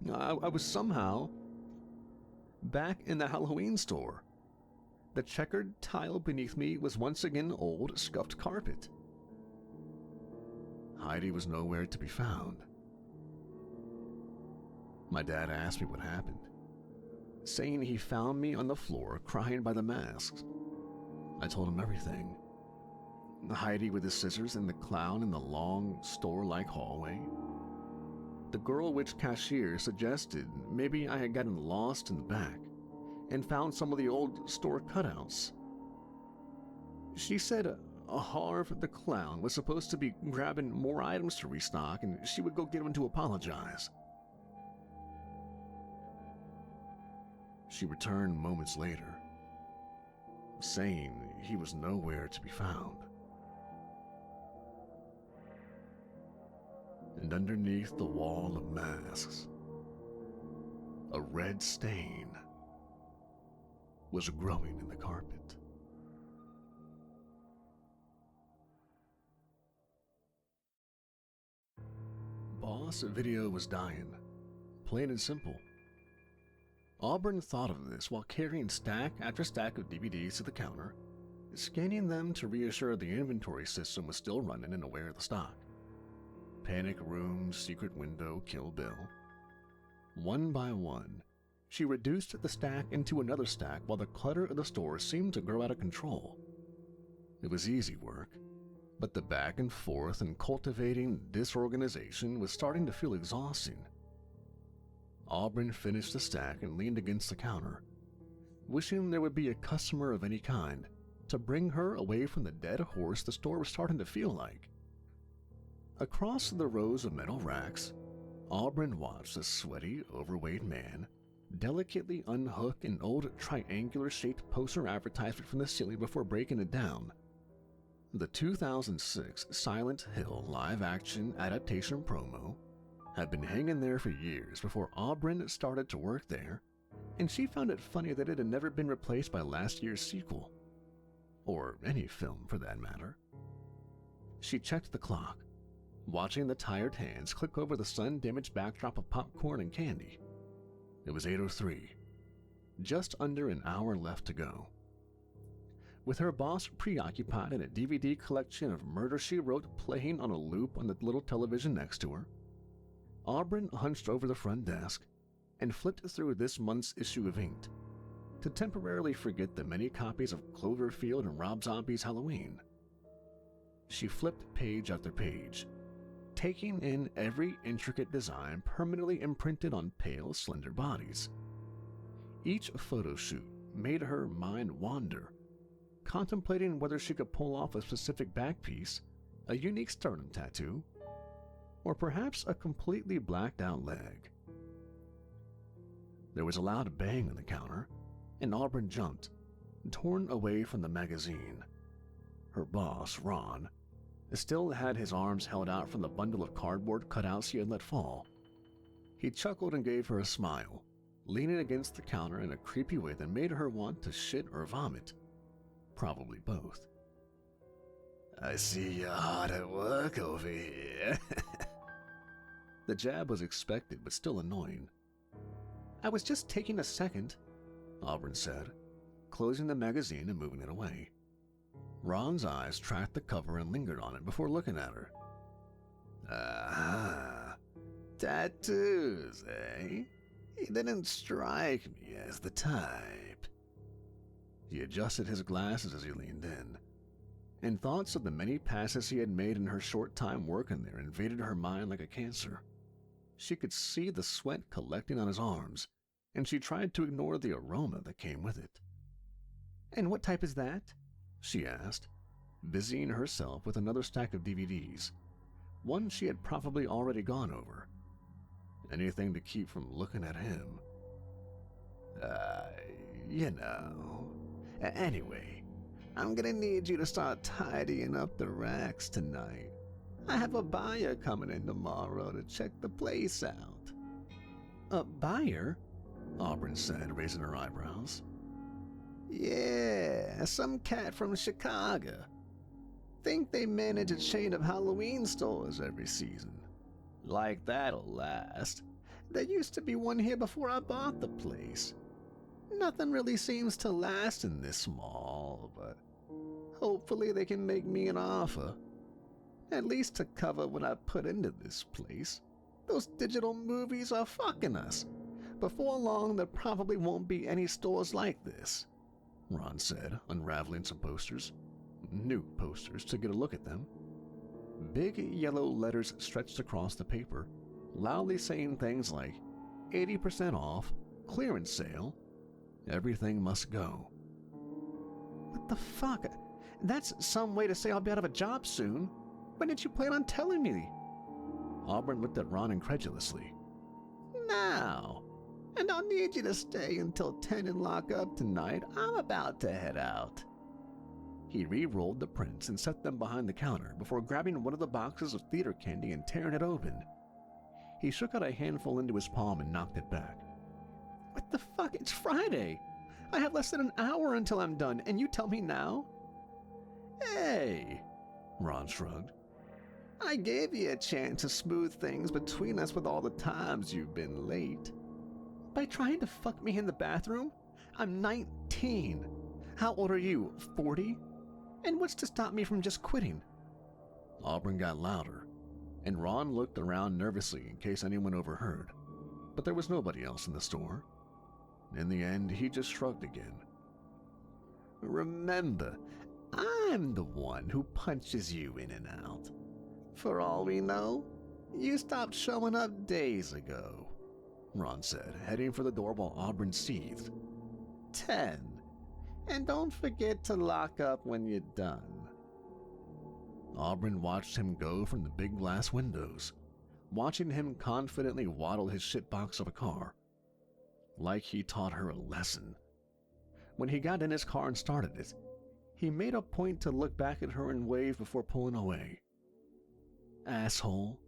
I was somehow back in the Halloween store. The checkered tile beneath me was once again old, scuffed carpet. Heidi was nowhere to be found. My dad asked me what happened, saying he found me on the floor crying by the masks. I told him everything. Heidi with the scissors and the clown in the long, store-like hallway. The girl witch cashier suggested maybe I had gotten lost in the back and found some of the old store cutouts. She said Harv the clown was supposed to be grabbing more items to restock and she would go get him to apologize. She returned moments later, saying he was nowhere to be found. And underneath the wall of masks, a red stain was growing in the carpet. boss video was dying. Plain and simple. Auburn thought of this while carrying stack after stack of DVDs to the counter, scanning them to reassure the inventory system was still running and aware of the stock. Panic Room, Secret Window, Kill Bill. One by one, she reduced the stack into another stack while the clutter of the store seemed to grow out of control. It was easy work, but the back and forth and cultivating disorganization was starting to feel exhausting. Auburn finished the stack and leaned against the counter, wishing there would be a customer of any kind to bring her away from the dead horse the store was starting to feel like. Across the rows of metal racks, Auburn watched a sweaty, overweight man delicately unhook an old triangular-shaped poster advertisement from the ceiling before breaking it down. The 2006 Silent Hill live-action adaptation promo had been hanging there for years before Auburn started to work there, and she found it funny that it had never been replaced by last year's sequel. Or any film, for that matter. She checked the clock, watching the tired hands click over the sun-damaged backdrop of popcorn and candy. It was 8:03, just under an hour left to go. With her boss preoccupied in a DVD collection of Murder, She Wrote playing on a loop on the little television next to her, Auburn hunched over the front desk and flipped through this month's issue of Inked to temporarily forget the many copies of Cloverfield and Rob Zombie's Halloween. She flipped page after page, taking in every intricate design permanently imprinted on pale, slender bodies. Each photo shoot made her mind wander, contemplating whether she could pull off a specific back piece, a unique sternum tattoo, or perhaps a completely blacked-out leg. There was a loud bang on the counter, and Auburn jumped, torn away from the magazine. Her boss, Ron, still had his arms held out from the bundle of cardboard cutouts he had let fall. He chuckled and gave her a smile, leaning against the counter in a creepy way that made her want to shit or vomit. Probably both. "I see you're hard at work over here." The jab was expected but still annoying. "I was just taking a second," Auburn said, closing the magazine and moving it away. Ron's eyes tracked the cover and lingered on it before looking at her. "Ah, tattoos, eh? He didn't strike me as the type." He adjusted his glasses as he leaned in, and thoughts of the many passes he had made in her short time working there invaded her mind like a cancer. She could see the sweat collecting on his arms, and she tried to ignore the aroma that came with it. "And what type is that?" she asked, busying herself with another stack of DVDs, one she had probably already gone over. Anything to keep from looking at him. You know. Anyway, I'm gonna need you to start tidying up the racks tonight. I have a buyer coming in tomorrow to check the place out." "A buyer?" Auburn said, raising her eyebrows. "Yeah, some cat from Chicago. Think they manage a chain of Halloween stores every season. Like that'll last. There used to be one here before I bought the place. Nothing really seems to last in this mall, but hopefully they can make me an offer. At least to cover what I put into this place. Those digital movies are fucking us. Before long, there probably won't be any stores like this," Ron said, unraveling some posters. New posters to get a look at them. Big yellow letters stretched across the paper, loudly saying things like 80% off, clearance sale, everything must go. "What the fuck? That's some way to say I'll be out of a job soon. When did you plan on telling me?" Auburn looked at Ron incredulously. "Now. And I'll need you to stay until 10 and lock up tonight. I'm about to head out." He re-rolled the prints and set them behind the counter before grabbing one of the boxes of theater candy and tearing it open. He shook out a handful into his palm and knocked it back. "What the fuck? It's Friday. I have less than an hour until I'm done, and you tell me now?" "Hey," Ron shrugged. I gave you a chance to smooth things between us with all the times you've been late. By trying to fuck me in the bathroom? I'm 19. How old are you, 40? And what's to stop me from just quitting? Auburn got louder, and Ron looked around nervously in case anyone overheard, but there was nobody else in the store. In the end, he just shrugged again. Remember, I'm the one who punches you in and out. For all we know, you stopped showing up days ago, Ron said, heading for the door while Auburn seethed. 10. And don't forget to lock up when you're done. Auburn watched him go from the big glass windows, watching him confidently waddle his shitbox of a car, like he taught her a lesson. When he got in his car and started it, he made a point to look back at her and wave before pulling away. Asshole,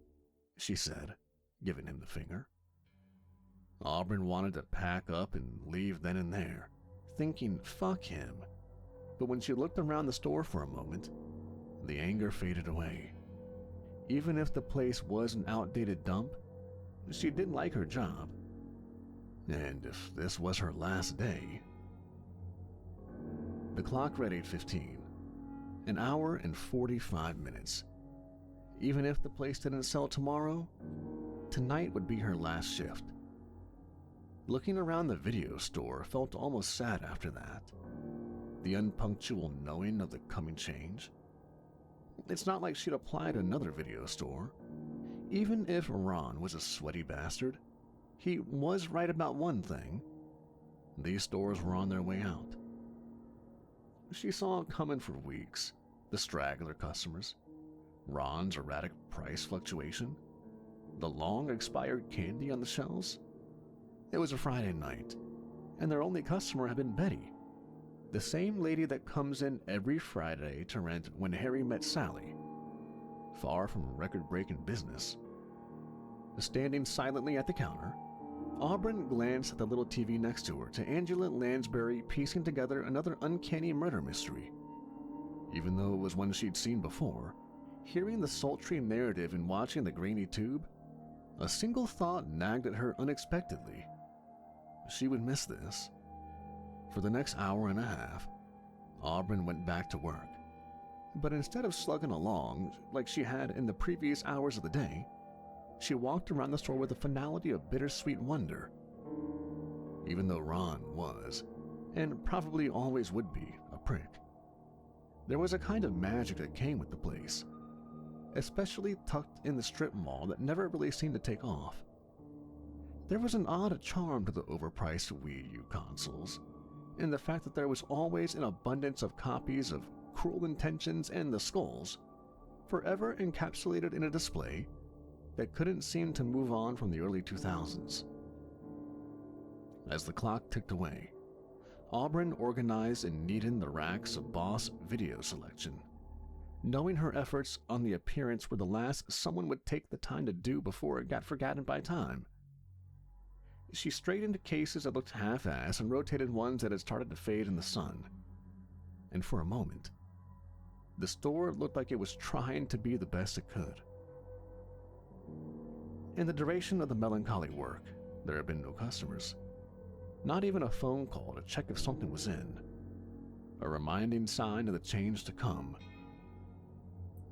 she said, giving him the finger. Auburn wanted to pack up and leave then and there, thinking fuck him. But when she looked around the store for a moment, the anger faded away. Even if the place was an outdated dump, she did like her job. And if this was her last day... The clock read 8:15, an hour and 45 minutes. Even if the place didn't sell tomorrow, tonight would be her last shift. Looking around the video store felt almost sad after that. The unpunctual knowing of the coming change. It's not like she'd apply to another video store. Even if Ron was a sweaty bastard, he was right about one thing. These stores were on their way out. She saw it coming for weeks. The straggler customers, Ron's erratic price fluctuation, the long expired candy on the shelves. It was a Friday night, and their only customer had been Betty, the same lady that comes in every Friday to rent When Harry Met Sally. Far from record-breaking business. Standing silently at the counter, Auburn glanced at the little TV next to her to Angela Lansbury piecing together another uncanny murder mystery. Even though it was one she'd seen before, hearing the sultry narrative and watching the grainy tube, a single thought nagged at her unexpectedly. She would miss this. For the next hour and a half, Auburn went back to work. But instead of slugging along like she had in the previous hours of the day, she walked around the store with a finality of bittersweet wonder. Even though Ron was, and probably always would be, a prick, there was a kind of magic that came with the place, especially tucked in the strip mall that never really seemed to take off. There was an odd charm to the overpriced Wii U consoles, in the fact that there was always an abundance of copies of Cruel Intentions and The Skulls, forever encapsulated in a display that couldn't seem to move on from the early 2000s. As the clock ticked away, Auburn organized and neatened the racks of Boss video selection, knowing her efforts on the appearance were the last someone would take the time to do before it got forgotten by time. She straightened cases that looked half-assed and rotated ones that had started to fade in the sun. And for a moment, the store looked like it was trying to be the best it could. In the duration of the melancholy work, there had been no customers. Not even a phone call to check if something was in. A reminding sign of the change to come.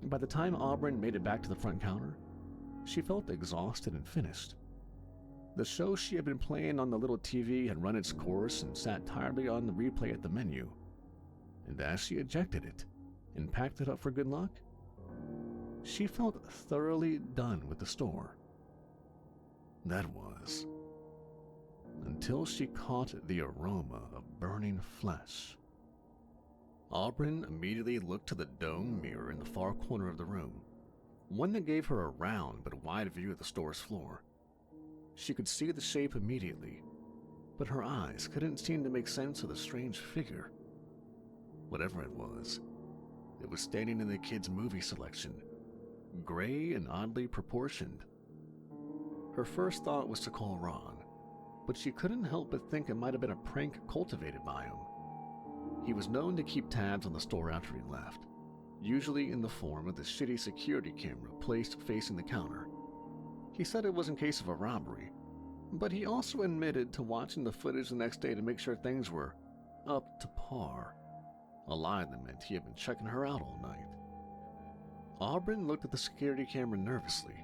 By the time Auburn made it back to the front counter, she felt exhausted and finished. The show she had been playing on the little TV had run its course and sat tiredly on the replay at the menu. And as she ejected it and packed it up for good luck, she felt thoroughly done with the store. That was, until she caught the aroma of burning flesh. Auburn immediately looked to the dome mirror in the far corner of the room, one that gave her a round but wide view of the store's floor. She could see the shape immediately, but her eyes couldn't seem to make sense of the strange figure. Whatever it was standing in the kids' movie selection, gray and oddly proportioned. Her first thought was to call Ron, but she couldn't help but think it might have been a prank cultivated by him. He was known to keep tabs on the store after he left, usually in the form of the shitty security camera placed facing the counter. He said it was in case of a robbery, but he also admitted to watching the footage the next day to make sure things were up to par, a lie that meant he had been checking her out all night. Auburn looked at the security camera nervously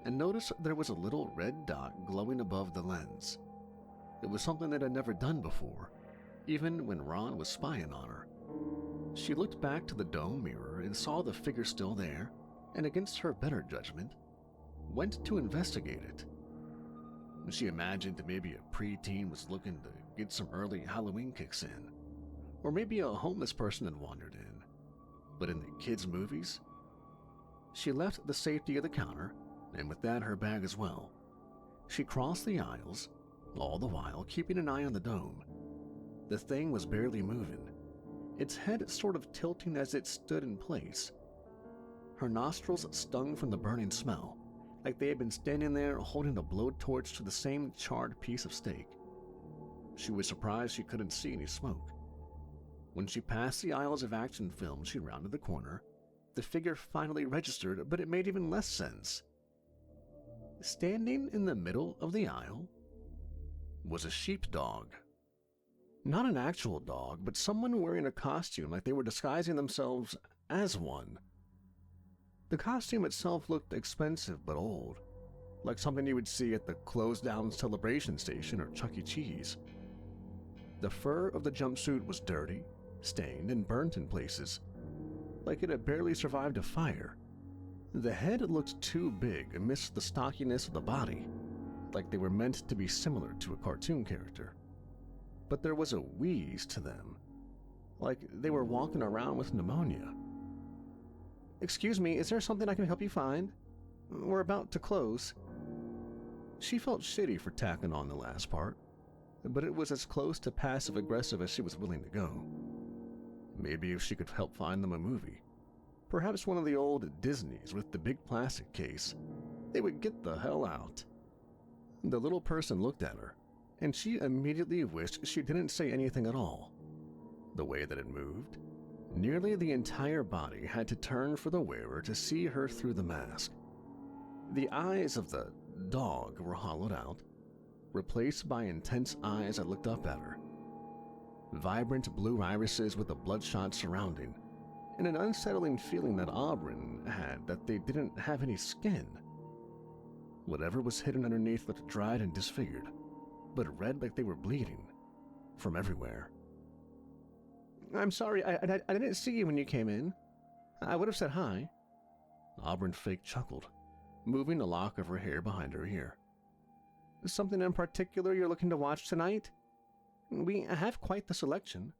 and noticed there was a little red dot glowing above the lens. It was something that had never done before, even when Ron was spying on her. She looked back to the dome mirror and saw the figure still there, and against her better judgment, went to investigate it. She imagined maybe a preteen was looking to get some early Halloween kicks in, or maybe a homeless person had wandered in. But in the kids' movies, she left the safety of the counter, and with that her bag as well. She crossed the aisles, all the while keeping an eye on the dome. The thing was barely moving, its head sort of tilting as it stood in place. Her nostrils stung from the burning smell, like they had been standing there holding a blowtorch to the same charred piece of steak. She was surprised she couldn't see any smoke. When she passed the aisles of action films, she rounded the corner. The figure finally registered, but it made even less sense. Standing in the middle of the aisle was a sheepdog. Not an actual dog, but someone wearing a costume like they were disguising themselves as one. The costume itself looked expensive but old, like something you would see at the closed-down Celebration Station or Chuck E. Cheese. The fur of the jumpsuit was dirty, stained, and burnt in places, like it had barely survived a fire. The head looked too big amidst the stockiness of the body, like they were meant to be similar to a cartoon character. But there was a wheeze to them, like they were walking around with pneumonia. "Excuse me, is there something I can help you find? We're about to close." She felt shitty for tacking on the last part, but it was as close to passive-aggressive as she was willing to go. Maybe if she could help find them a movie, perhaps one of the old Disneys with the big plastic case, they would get the hell out. The little person looked at her, and she immediately wished she didn't say anything at all. The way that it moved, nearly the entire body had to turn for the wearer to see her through the mask. The eyes of the dog were hollowed out, replaced by intense eyes that looked up at her. Vibrant blue irises with a bloodshot surrounding, and an unsettling feeling that Auburn had that they didn't have any skin. Whatever was hidden underneath looked dried and disfigured, but red like they were bleeding from everywhere. "I'm sorry, I didn't see you when you came in. I would have said hi." Auburn fake chuckled, moving a lock of her hair behind her ear. "Something in particular you're looking to watch tonight? We have quite the selection."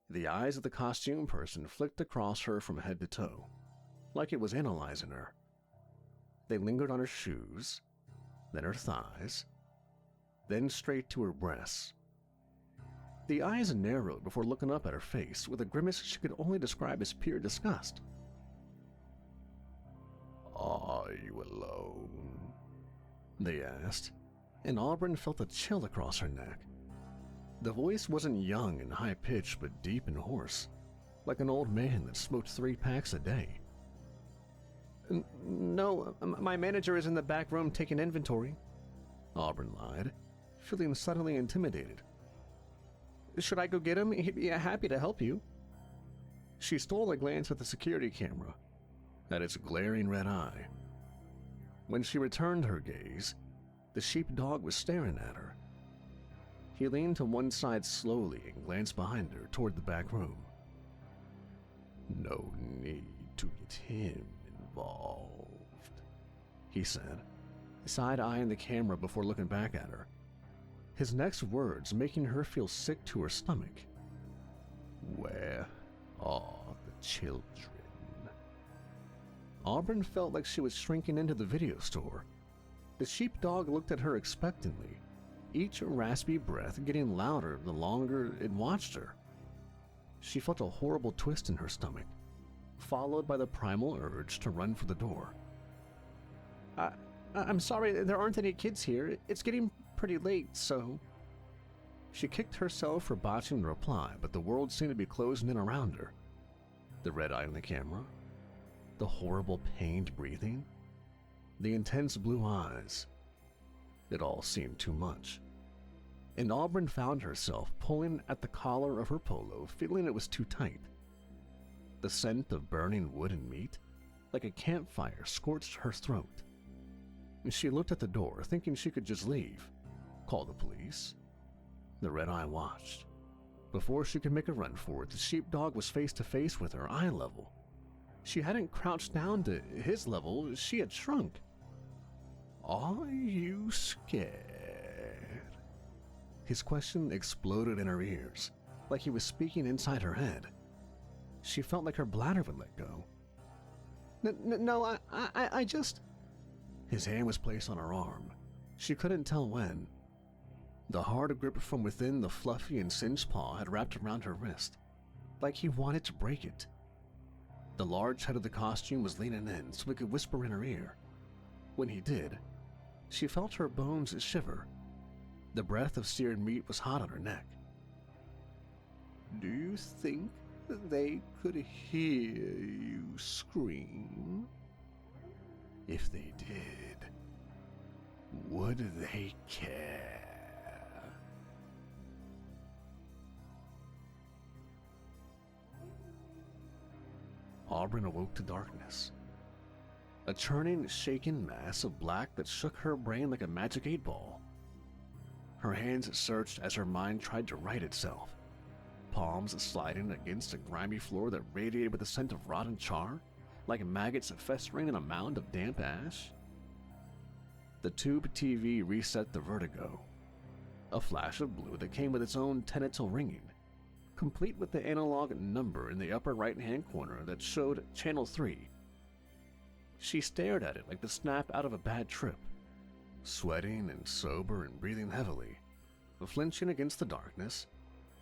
The eyes of the costume person flicked across her from head to toe, like it was analyzing her. They lingered on her shoes, then her thighs, then straight to her breasts. The eyes narrowed before looking up at her face with a grimace she could only describe as pure disgust. "Are you alone?" they asked, and Auburn felt a chill across her neck. The voice wasn't young and high-pitched, but deep and hoarse, like an old man that smoked 3 packs a day. "No, my manager is in the back room taking inventory," Auburn lied, feeling suddenly intimidated. "Should I go get him? He'd be happy to help you." She stole a glance at the security camera, at its glaring red eye. When she returned her gaze, the sheepdog was staring at her. He leaned to one side slowly and glanced behind her toward the back room. "No need to get him involved," he said, side-eyeing the camera before looking back at her. His next words making her feel sick to her stomach. "Where are the children?" Auburn felt like she was shrinking into the video store. The sheepdog looked at her expectantly, each raspy breath getting louder the longer it watched her. She felt a horrible twist in her stomach, followed by the primal urge to run for the door. I'm sorry, there aren't any kids here. It's getting pretty late, so..." She kicked herself for botching the reply, but the world seemed to be closing in around her. The red eye on the camera, the horrible pained breathing, the intense blue eyes. It all seemed too much. And Auburn found herself pulling at the collar of her polo, feeling it was too tight. The scent of burning wood and meat, like a campfire, scorched her throat. She looked at the door, thinking she could just leave, call the police. The red eye watched. Before she could make a run for it, the sheepdog was face to face with her, eye level. She hadn't crouched down to his level, she had shrunk. "Are you scared?" His question exploded in her ears, like he was speaking inside her head. She felt like her bladder would let go. No, I just... His hand was placed on her arm. She couldn't tell when. The hard grip from within the fluffy and singed paw had wrapped around her wrist, like he wanted to break it. The large head of the costume was leaning in so he could whisper in her ear. When he did, she felt her bones shiver. The breath of seared meat was hot on her neck. "Do you think they could hear you scream? If they did, would they care?" Auburn awoke to darkness. A churning, shaken mass of black that shook her brain like a magic 8-ball. Her hands searched as her mind tried to right itself, palms sliding against a grimy floor that radiated with the scent of rotten char, like maggots festering in a mound of damp ash. The tube TV reset the vertigo, a flash of blue that came with its own tentacle ringing, complete with the analog number in the upper right-hand corner that showed Channel 3. She stared at it like the snap out of a bad trip, sweating and sober and breathing heavily, flinching against the darkness.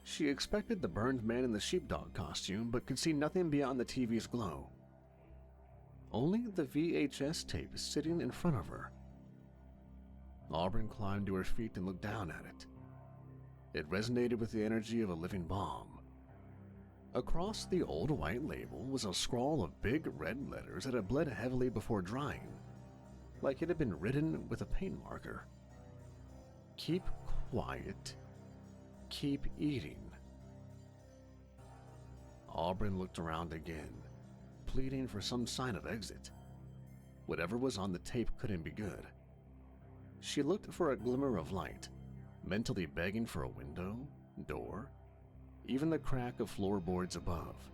She expected the burned man in the sheepdog costume, but could see nothing beyond the TV's glow. Only the VHS tape sitting in front of her. Auburn climbed to her feet and looked down at it. It resonated with the energy of a living bomb. Across the old white label was a scrawl of big red letters that had bled heavily before drying, like it had been written with a paint marker. "Keep quiet. Keep eating." Auburn looked around again, pleading for some sign of exit. Whatever was on the tape couldn't be good. She looked for a glimmer of light, mentally begging for a window, door, even the crack of floorboards above.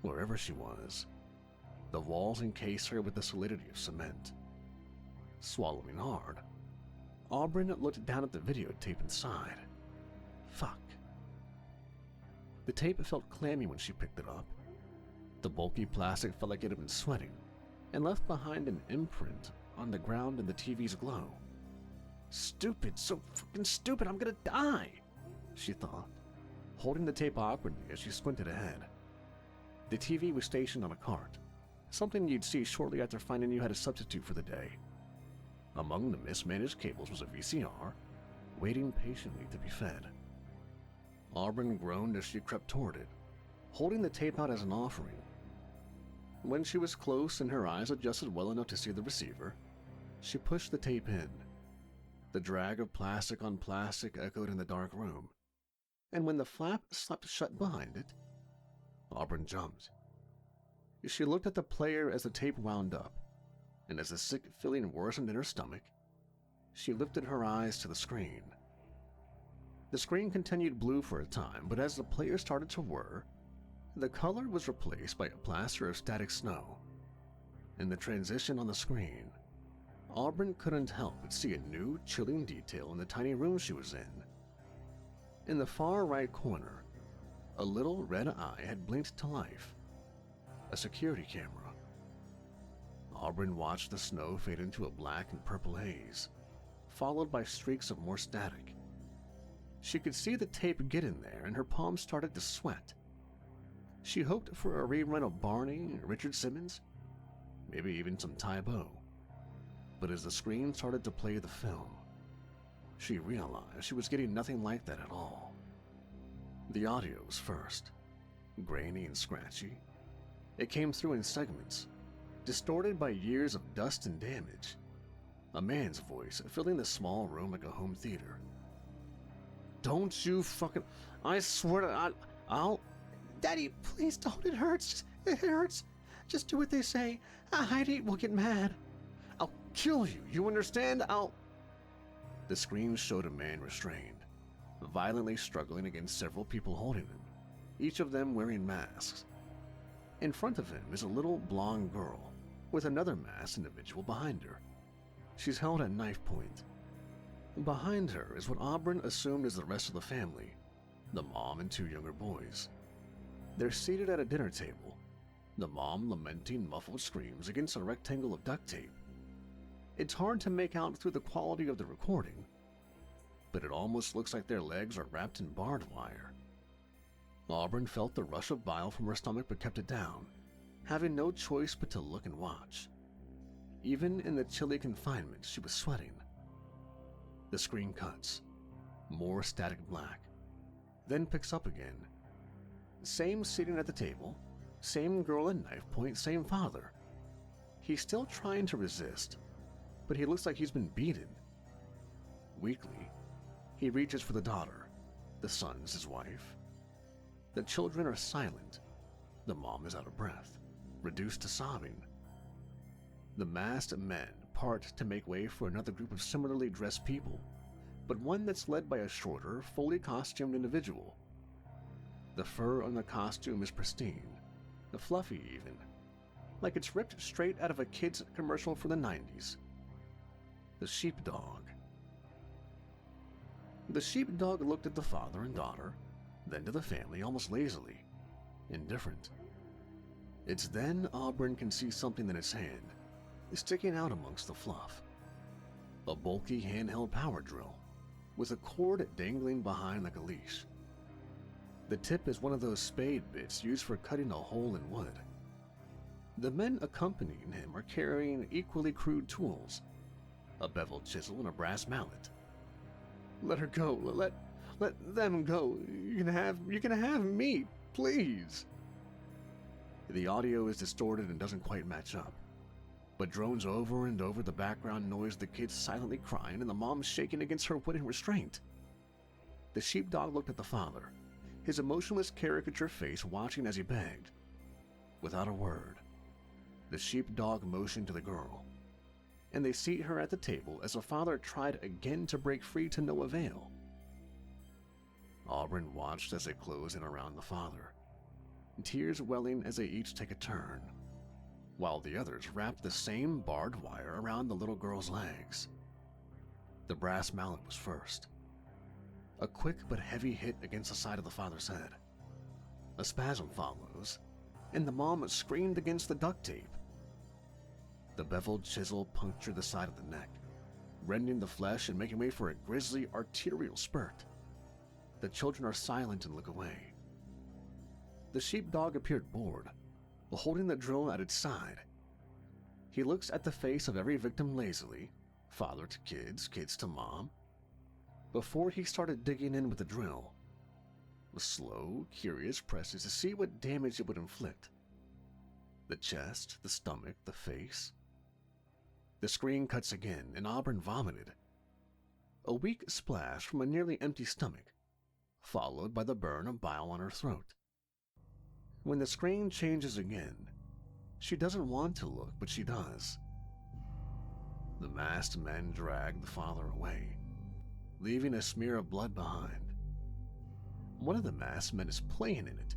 Wherever she was, the walls encased her with the solidity of cement. Swallowing hard, Auburn looked down at the videotape inside. Fuck. The tape felt clammy when she picked it up. The bulky plastic felt like it had been sweating, and left behind an imprint on the ground in the TV's glow. Stupid, so fucking stupid, I'm gonna die, she thought, holding the tape awkwardly as she squinted ahead. The TV was stationed on a cart, something you'd see shortly after finding you had a substitute for the day. Among the mismanaged cables was a VCR, waiting patiently to be fed. Auburn groaned as she crept toward it, holding the tape out as an offering. When she was close and her eyes adjusted well enough to see the receiver, she pushed the tape in. The drag of plastic on plastic echoed in the dark room, and when the flap slapped shut behind it, Auburn jumped. She looked at the player as the tape wound up, and as the sick feeling worsened in her stomach, she lifted her eyes to the screen. The screen continued blue for a time, but as the player started to whir, the color was replaced by a plaster of static snow. In the transition on the screen, Auburn couldn't help but see a new, chilling detail in the tiny room she was in. In the far right corner, a little red eye had blinked to life. A security camera. Auburn watched the snow fade into a black and purple haze, followed by streaks of more static. She could see the tape get in there, and her palms started to sweat. She hoped for a rerun of Barney, Richard Simmons, maybe even some Tybo. But as the screen started to play the film, she realized she was getting nothing like that at all. The audio was first, grainy and scratchy, It came through in segments, distorted by years of dust and damage. A man's voice filling the small room like a home theater. Don't you fucking... I swear to... I'll... Daddy, please don't. It hurts. It hurts. Just do what they say. Heidi will get mad. I'll kill you. You understand? The screen showed a man restrained, violently struggling against several people holding him, each of them wearing masks. In front of him is a little blonde girl, with another masked individual behind her. She's held at knife point. Behind her is what Auburn assumed is the rest of the family, the mom and 2 younger boys. They're seated at a dinner table, the mom lamenting muffled screams against a rectangle of duct tape. It's hard to make out through the quality of the recording, but it almost looks like their legs are wrapped in barbed wire. Auburn felt the rush of bile from her stomach but kept it down, having no choice but to look and watch. Even in the chilly confinement, she was sweating. The screen cuts. More static black. Then picks up again. Same sitting at the table. Same girl at knife point, same father. He's still trying to resist, but he looks like he's been beaten. Weakly, he reaches for the daughter. The son's his wife. The children are silent. The mom is out of breath, reduced to sobbing. The masked men part to make way for another group of similarly dressed people, but one that's led by a shorter, fully costumed individual. The fur on the costume is pristine, fluffy even, like it's ripped straight out of a kid's commercial from the 90s. The sheepdog. The sheepdog looked at the father and daughter, then to the family almost lazily, indifferent. It's then Auburn can see something in his hand, sticking out amongst the fluff. A bulky handheld power drill, with a cord dangling behind like a leash. The tip is one of those spade bits used for cutting a hole in wood. The men accompanying him are carrying equally crude tools, a beveled chisel and a brass mallet. Let her go. Let them go. You can have me, please. The audio is distorted and doesn't quite match up, but drones over and over the background noise, the kids silently crying and the mom shaking against her wooden restraint. The sheepdog looked at the father, his emotionless caricature face watching as he begged. Without a word, the sheepdog motioned to the girl, and they seat her at the table as the father tried again to break free to no avail. Auburn watched as they closed in around the father, tears welling as they each take a turn, while the others wrapped the same barbed wire around the little girl's legs. The brass mallet was first. A quick but heavy hit against the side of the father's head. A spasm follows, and the mom screamed against the duct tape. The beveled chisel punctured the side of the neck, rending the flesh and making way for a grisly arterial spurt. The children are silent and look away. The sheepdog appeared bored, holding the drill at its side. He looks at the face of every victim lazily, father to kids, kids to mom, before he started digging in with the drill. With slow, curious presses to see what damage it would inflict. The chest, the stomach, the face. The screen cuts again, and Auburn vomited. A weak splash from a nearly empty stomach, followed by the burn of bile on her throat. When the screen changes again, she doesn't want to look, but she does. The masked men drag the father away, leaving a smear of blood behind. One of the masked men is playing in it,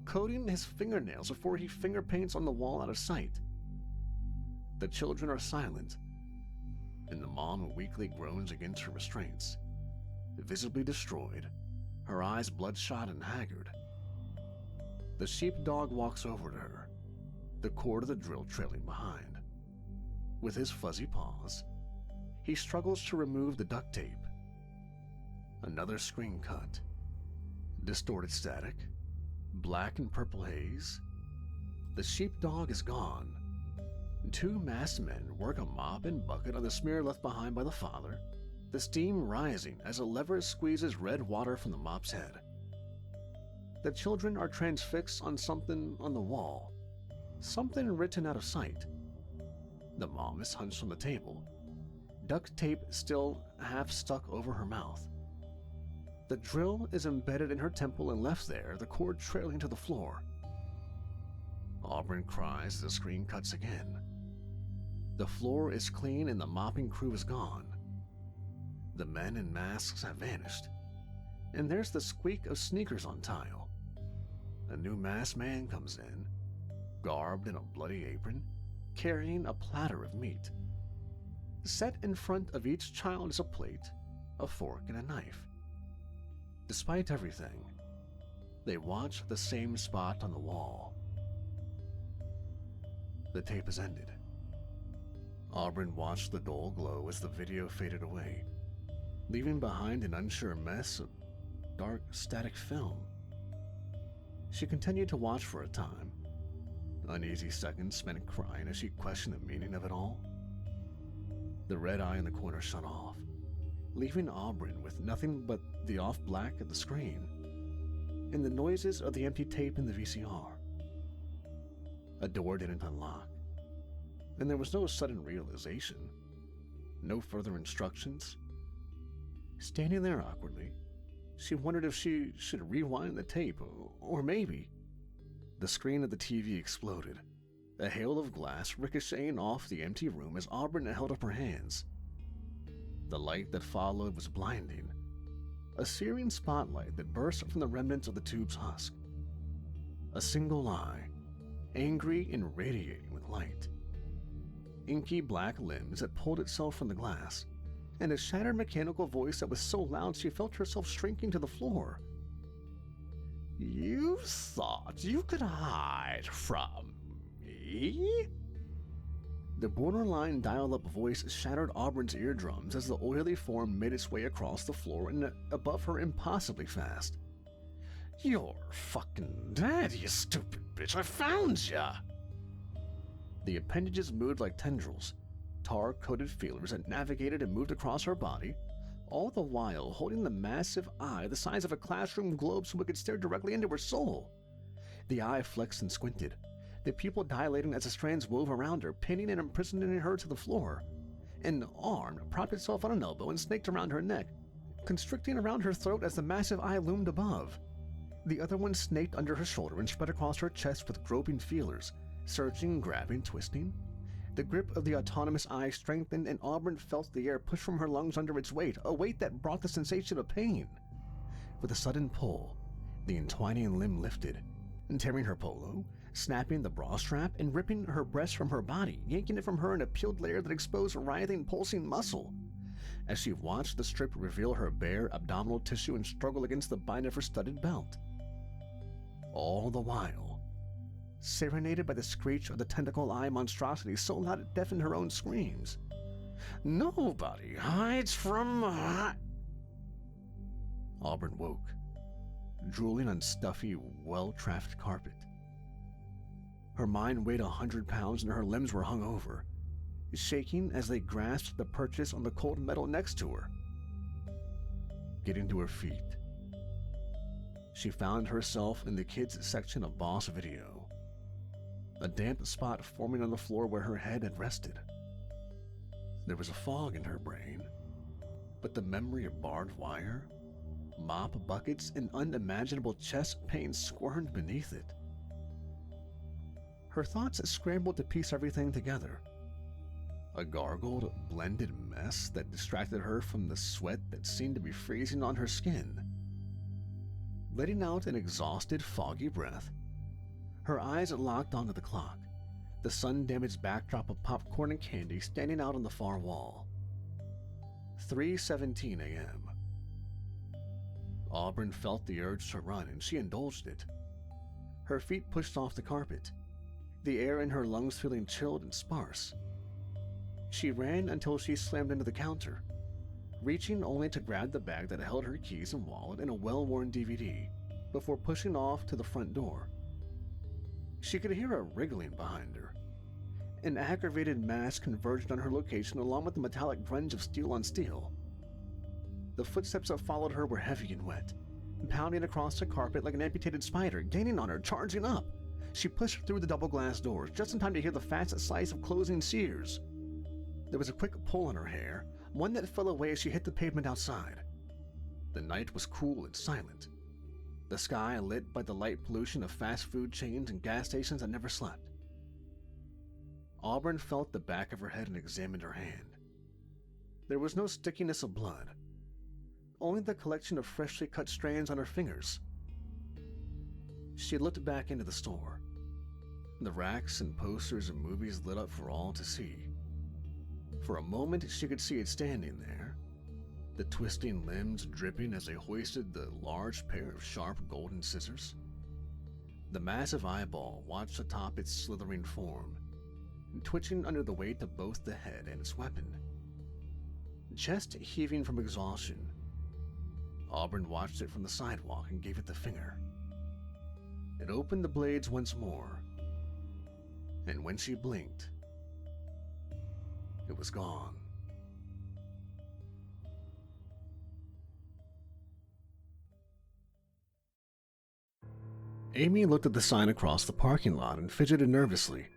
coating his fingernails before he finger paints on the wall out of sight. The children are silent, and the mom weakly groans against her restraints, visibly destroyed, her eyes bloodshot and haggard. The sheepdog walks over to her, the cord of the drill trailing behind. With his fuzzy paws, he struggles to remove the duct tape. Another screen cut. Distorted static, black and purple haze. The sheepdog is gone. 2 masked men work a mop and bucket on the smear left behind by the father, the steam rising as a lever squeezes red water from the mop's head. The children are transfixed on something on the wall, something written out of sight. The mom is hunched on the table, duct tape still half stuck over her mouth. The drill is embedded in her temple and left there, the cord trailing to the floor. Auburn cries as the screen cuts again. The floor is clean and the mopping crew is gone. The men in masks have vanished, and there's the squeak of sneakers on tile. A new masked man comes in, garbed in a bloody apron, carrying a platter of meat. Set in front of each child is a plate, a fork, and a knife. Despite everything, they watch the same spot on the wall. The tape has ended. Auburn watched the dull glow as the video faded away, leaving behind an unsure mess of dark, static film. She continued to watch for a time, uneasy seconds spent crying as she questioned the meaning of it all. The red eye in the corner shut off, leaving Auburn with nothing but the off black of the screen and the noises of the empty tape in the VCR. A door didn't unlock, and there was no sudden realization, no further instructions. Standing there awkwardly, she wondered if she should rewind the tape, or maybe. The screen of the TV exploded, a hail of glass ricocheting off the empty room as Auburn held up her hands. The light that followed was blinding, a searing spotlight that burst from the remnants of the tube's husk. A single eye, angry and radiating with light. Inky black limbs that pulled itself from the glass, and a shattered mechanical voice that was so loud she felt herself shrinking to the floor. "You thought you could hide from me?" The borderline dial-up voice shattered Auburn's eardrums as the oily form made its way across the floor and above her impossibly fast. "You're fucking dead, you stupid bitch! I found ya!" The appendages moved like tendrils, tar-coated feelers that navigated and moved across her body, all the while holding the massive eye the size of a classroom globe so it could stare directly into her soul. The eye flexed and squinted, the pupil dilating as the strands wove around her, pinning and imprisoning her to the floor. An arm propped itself on an elbow and snaked around her neck, constricting around her throat as the massive eye loomed above. The other one snaked under her shoulder and spread across her chest with groping feelers, searching, grabbing, twisting. The grip of the autonomous eye strengthened, and Auburn felt the air push from her lungs under its weight, a weight that brought the sensation of pain. With a sudden pull, the entwining limb lifted, tearing her polo, snapping the bra strap, and ripping her breast from her body, yanking it from her in a peeled layer that exposed writhing, pulsing muscle. As she watched the strip reveal her bare abdominal tissue and struggle against the bind of her studded belt. All the while, serenaded by the screech of the tentacle eye monstrosity so loud it deafened her own screams. "Nobody hides from..." Auburn woke, drooling on stuffy, well-trafficked carpet. Her mind weighed 100 pounds and her limbs were hung over, shaking as they grasped the purchase on the cold metal next to her. Getting to her feet, she found herself in the kids' section of Boss Video, a damp spot forming on the floor where her head had rested. There was a fog in her brain, but the memory of barbed wire, mop buckets, and unimaginable chest pain squirmed beneath it. Her thoughts scrambled to piece everything together. A gargled, blended mess that distracted her from the sweat that seemed to be freezing on her skin. Letting out an exhausted, foggy breath, her eyes locked onto the clock, the sun-damaged backdrop of popcorn and candy standing out on the far wall. 3:17 a.m. Auburn felt the urge to run, and she indulged it. Her feet pushed off the carpet, the air in her lungs feeling chilled and sparse. She ran until she slammed into the counter, reaching only to grab the bag that held her keys and wallet and a well-worn DVD, before pushing off to the front door. She could hear a wriggling behind her. An aggravated mass converged on her location along with the metallic grunge of steel on steel. The footsteps that followed her were heavy and wet, pounding across the carpet like an amputated spider, gaining on her, charging up. She pushed through the double glass doors just in time to hear the fast slice of closing shears. There was a quick pull on her hair, one that fell away as she hit the pavement outside. The night was cool and silent, the sky lit by the light pollution of fast food chains and gas stations that never slept. Auburn felt the back of her head and examined her hand. There was no stickiness of blood, only the collection of freshly cut strands on her fingers. She looked back into the store. The racks and posters and movies lit up for all to see. For a moment, she could see it standing there, the twisting limbs dripping as they hoisted the large pair of sharp golden scissors. The massive eyeball watched atop its slithering form, twitching under the weight of both the head and its weapon. Chest heaving from exhaustion, Auburn watched it from the sidewalk and gave it the finger. It opened the blades once more, and when she blinked, it was gone. Amy looked at the sign across the parking lot and fidgeted nervously.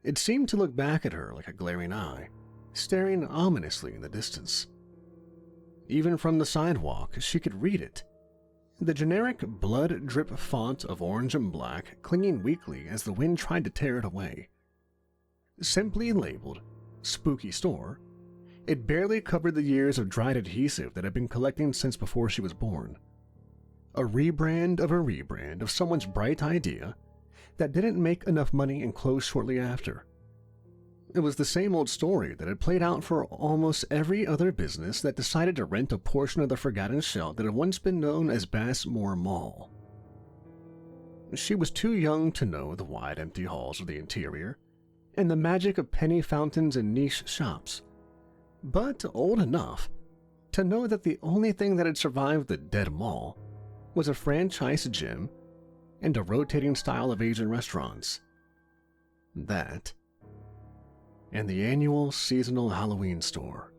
It seemed to look back at her like a glaring eye, staring ominously in the distance. Even from the sidewalk, she could read it. The generic blood-drip font of orange and black clinging weakly as the wind tried to tear it away. Simply labeled Spooky Store, it barely covered the years of dried adhesive that had been collecting since before she was born. A rebrand of someone's bright idea that didn't make enough money and closed shortly after. It was the same old story that had played out for almost every other business that decided to rent a portion of the forgotten shell that had once been known as Bassmore Mall. She was too young to know the wide empty halls of the interior and the magic of penny fountains and niche shops, but old enough to know that the only thing that had survived the dead mall was a franchise gym and a rotating style of Asian restaurants. That, and the annual seasonal Halloween store.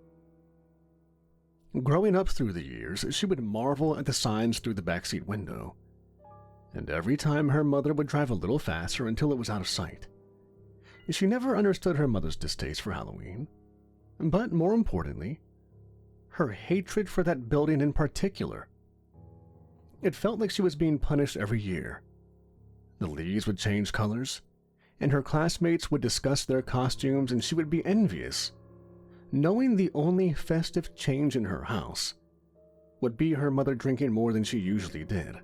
Growing up through the years, she would marvel at the signs through the backseat window, and every time her mother would drive a little faster until it was out of sight. She never understood her mother's distaste for Halloween, but more importantly, her hatred for that building in particular. It felt like she was being punished every year. The leaves would change colors, and her classmates would discuss their costumes, and she would be envious, knowing the only festive change in her house would be her mother drinking more than she usually did.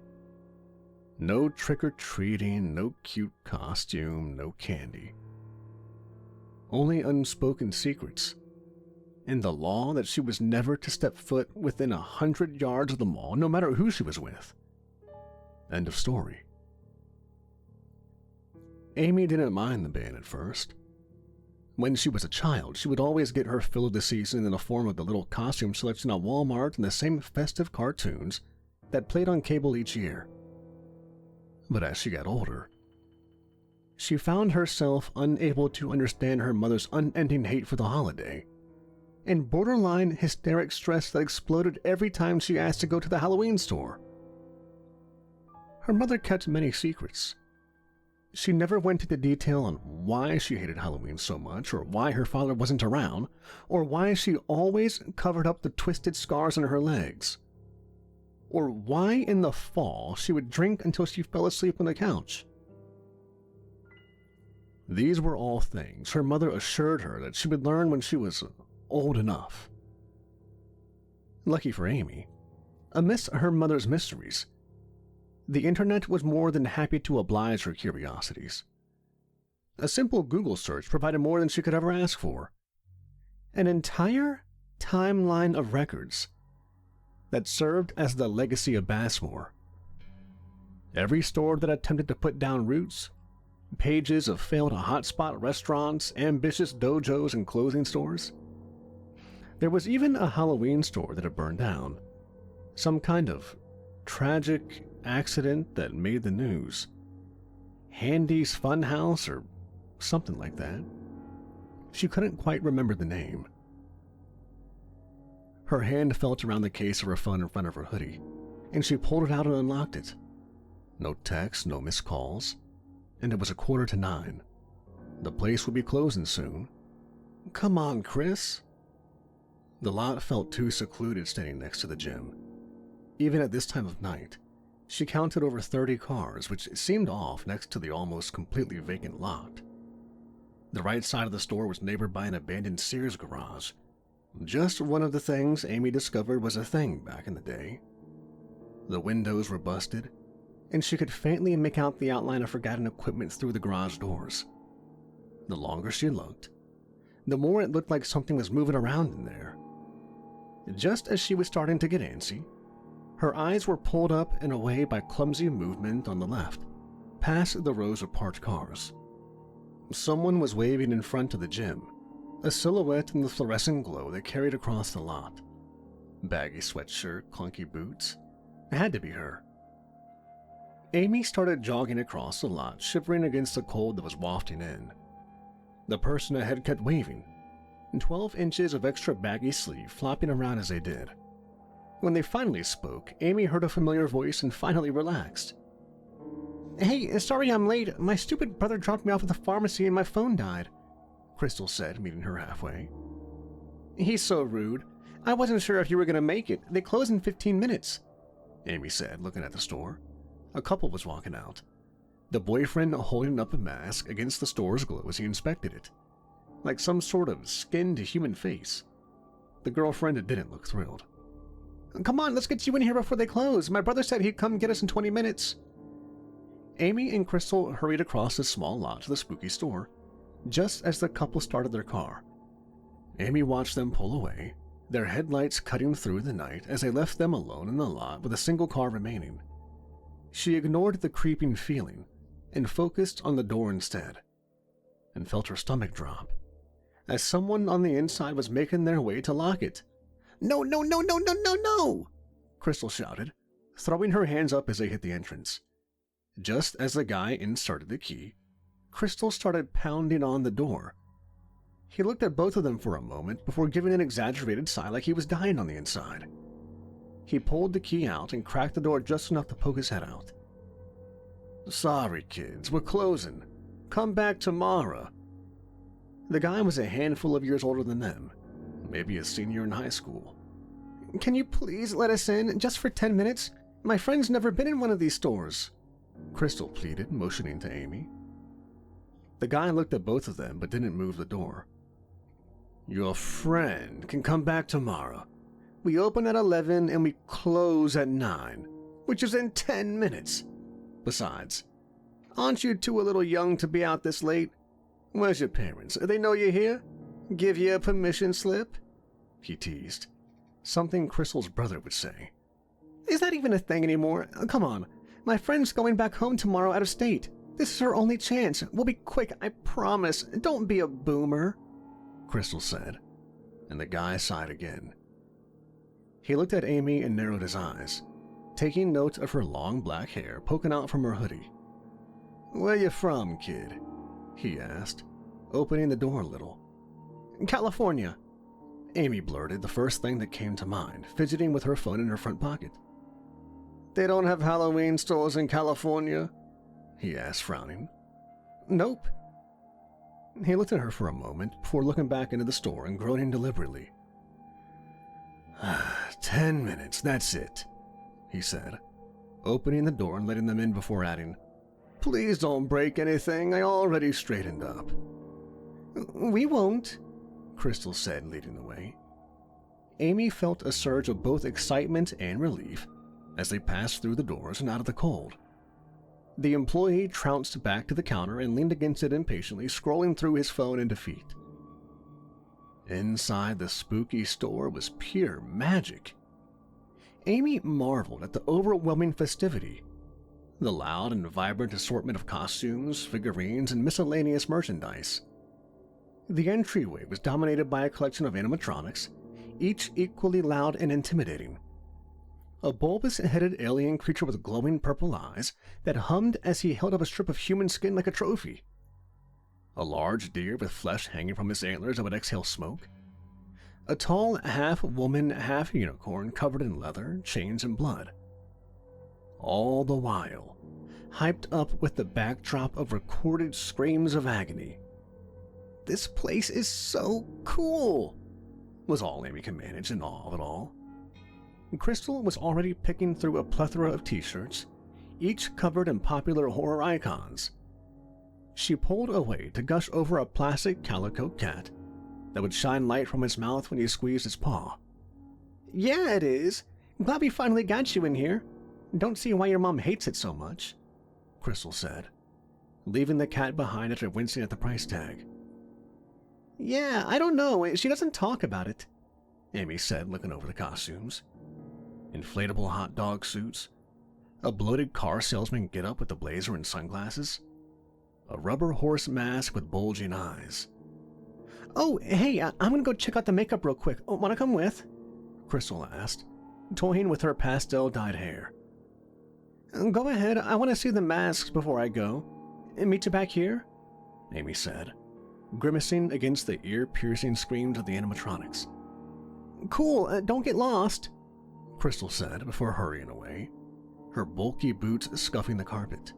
No trick-or-treating, no cute costume, no candy. Only unspoken secrets, and the law that she was never to step foot within 100 yards of the mall, no matter who she was with. End of story. Amy didn't mind the ban at first. When she was a child, she would always get her fill of the season in the form of the little costume selection at Walmart and the same festive cartoons that played on cable each year. But as she got older, she found herself unable to understand her mother's unending hate for the holiday, and borderline hysteric stress that exploded every time she asked to go to the Halloween store. Her mother kept many secrets. She never went into detail on why she hated Halloween so much, or why her father wasn't around, or why she always covered up the twisted scars on her legs, or why in the fall she would drink until she fell asleep on the couch. These were all things her mother assured her that she would learn when she was old enough. Lucky for Amy, amidst her mother's mysteries, the internet was more than happy to oblige her curiosities. A simple Google search provided more than she could ever ask for. An entire timeline of records that served as the legacy of Bassmore. Every store that attempted to put down roots, pages of failed hotspot restaurants, ambitious dojos, and clothing stores. There was even a Halloween store that had burned down. Some kind of tragic accident that made the news. Handy's Funhouse or something like that. She couldn't quite remember the name. Her hand felt around the case of her phone in front of her hoodie, and she pulled it out and unlocked it. No texts, no missed calls. and it was 8:45. The place would be closing soon. Come on, Chris. The lot felt too secluded standing next to the gym. Even at this time of night, she counted over 30 cars, which seemed off next to the almost completely vacant lot. The right side of the store was neighbored by an abandoned Sears garage. Just one of the things Amy discovered was a thing back in the day. The windows were busted, and she could faintly make out the outline of forgotten equipment through the garage doors. The longer she looked, the more it looked like something was moving around in there. Just as she was starting to get antsy, her eyes were pulled up and away by clumsy movement on the left, past the rows of parked cars. Someone was waving in front of the gym, a silhouette in the fluorescent glow that carried across the lot. Baggy sweatshirt, clunky boots. It had to be her. Amy started jogging across the lot, shivering against the cold that was wafting in. The person ahead kept waving, 12 inches of extra baggy sleeve flopping around as they did. When they finally spoke, Amy heard a familiar voice and finally relaxed. "Hey, sorry I'm late. My stupid brother dropped me off at the pharmacy and my phone died," Crystal said, meeting her halfway. "He's so rude. I wasn't sure if you were going to make it. They close in 15 minutes, Amy said, looking at the store. A couple was walking out, the boyfriend holding up a mask against the store's glow as he inspected it, like some sort of skinned human face. The girlfriend didn't look thrilled. "Come on, let's get you in here before they close. My brother said he'd come get us in 20 minutes. Amy and Crystal hurried across the small lot to the spooky store, just as the couple started their car. Amy watched them pull away, their headlights cutting through the night as they left them alone in the lot with a single car remaining. She ignored the creeping feeling and focused on the door instead, and felt her stomach drop, as someone on the inside was making their way to lock it. "No, no, no, no, no, no, no!" Crystal shouted, throwing her hands up as they hit the entrance. Just as the guy inserted the key, Crystal started pounding on the door. He looked at both of them for a moment before giving an exaggerated sigh like he was dying on the inside. He pulled the key out and cracked the door just enough to poke his head out. "Sorry, kids, we're closing. Come back tomorrow." The guy was a handful of years older than them, maybe a senior in high school. "Can you please let us in, just for 10 minutes? My friend's never been in one of these stores," Crystal pleaded, motioning to Amy. The guy looked at both of them but didn't move the door. "Your friend can come back tomorrow. We open at 11 and we close at 9, which is in 10 minutes. Besides, aren't you two a little young to be out this late? Where's your parents? They know you're here? Give you a permission slip?" he teased, something Crystal's brother would say. "Is that even a thing anymore? Come on. My friend's going back home tomorrow out of state. This is her only chance. We'll be quick, I promise. Don't be a boomer," Crystal said, and the guy sighed again. He looked at Amy and narrowed his eyes, taking note of her long black hair poking out from her hoodie. "Where you from, kid?" he asked, opening the door a little. "California," Amy blurted the first thing that came to mind, fidgeting with her phone in her front pocket. "They don't have Halloween stores in California?" he asked, frowning. "Nope." He looked at her for a moment before looking back into the store and groaning deliberately. 10 minutes, that's it," he said, opening the door and letting them in before adding, "Please don't break anything. I already straightened up." "We won't," Crystal said, leading the way. Amy felt a surge of both excitement and relief as they passed through the doors and out of the cold. The employee trounced back to the counter and leaned against it impatiently, scrolling through his phone in defeat. Inside the spooky store was pure magic. Amy marveled at the overwhelming festivity, the loud and vibrant assortment of costumes, figurines, and miscellaneous merchandise. The entryway was dominated by a collection of animatronics, each equally loud and intimidating. A bulbous-headed alien creature with glowing purple eyes that hummed as he held up a strip of human skin like a trophy. A large deer with flesh hanging from his antlers that would exhale smoke. A tall half-woman, half-unicorn covered in leather, chains, and blood. All the while, hyped up with the backdrop of recorded screams of agony. "This place is so cool," was all Amy could manage in awe of it all. Crystal was already picking through a plethora of t-shirts, each covered in popular horror icons. She pulled away to gush over a plastic calico cat that would shine light from its mouth when you squeezed its paw. "Yeah, it is. Glad we finally got you in here. Don't see why your mom hates it so much," Crystal said, leaving the cat behind after wincing at the price tag. "Yeah, I don't know. She doesn't talk about it," Amy said, looking over the costumes. Inflatable hot dog suits, a bloated car salesman getup with a blazer and sunglasses, a rubber horse mask with bulging eyes. "Oh, hey, I'm gonna go check out the makeup real quick. Oh, wanna come with?" Crystal asked, toying with her pastel-dyed hair. "Go ahead. I want to see the masks before I go. Meet you back here?" Amy said, grimacing against the ear-piercing screams of the animatronics. "Cool, don't get lost," Crystal said before hurrying away, her bulky boots scuffing the carpet.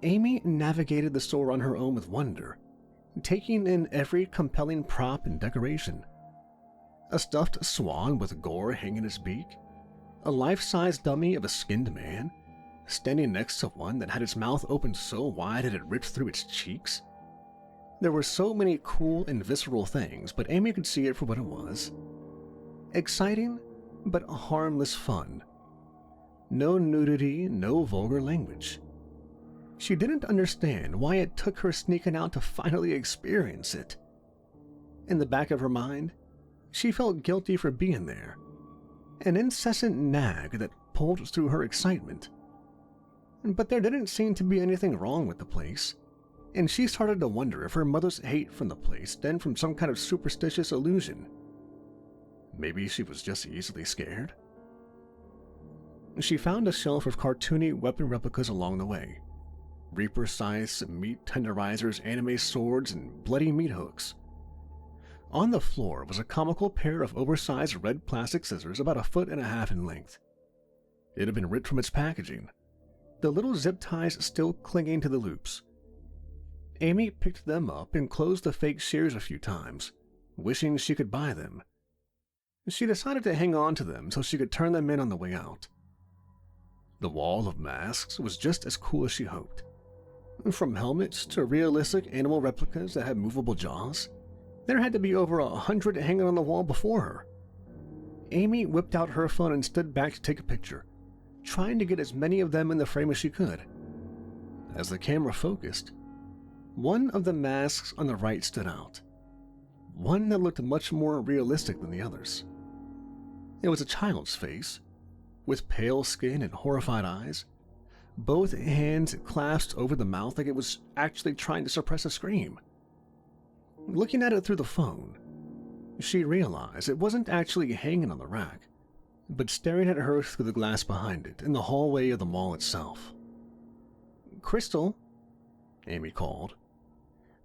Amy navigated the store on her own with wonder, taking in every compelling prop and decoration. A stuffed swan with gore hanging its beak, a life-size dummy of a skinned man, standing next to one that had its mouth opened so wide it had ripped through its cheeks. There were so many cool and visceral things, but Amy could see it for what it was. Exciting, but harmless fun. No nudity, no vulgar language. She didn't understand why it took her sneaking out to finally experience it. In the back of her mind, she felt guilty for being there, an incessant nag that pulled through her excitement. But there didn't seem to be anything wrong with the place, and she started to wonder if her mother's hate from the place stemmed from some kind of superstitious illusion. Maybe she was just easily scared. She found a shelf of cartoony weapon replicas along the way. Reaper-sized meat tenderizers, anime swords, and bloody meat hooks. On the floor was a comical pair of oversized red plastic scissors about 1.5 feet in length. It had been ripped from its packaging, the little zip ties still clinging to the loops. Amy picked them up and closed the fake shears a few times, wishing she could buy them. She decided to hang on to them so she could turn them in on the way out. The wall of masks was just as cool as she hoped. From helmets to realistic animal replicas that had movable jaws, there had to be over 100 hanging on the wall before her. Amy whipped out her phone and stood back to take a picture, trying to get as many of them in the frame as she could. As the camera focused, one of the masks on the right stood out, one that looked much more realistic than the others. It was a child's face, with pale skin and horrified eyes, both hands clasped over the mouth like it was actually trying to suppress a scream. Looking at it through the phone, she realized it wasn't actually hanging on the rack, but staring at her through the glass behind it in the hallway of the mall itself. "Crystal," Amy called,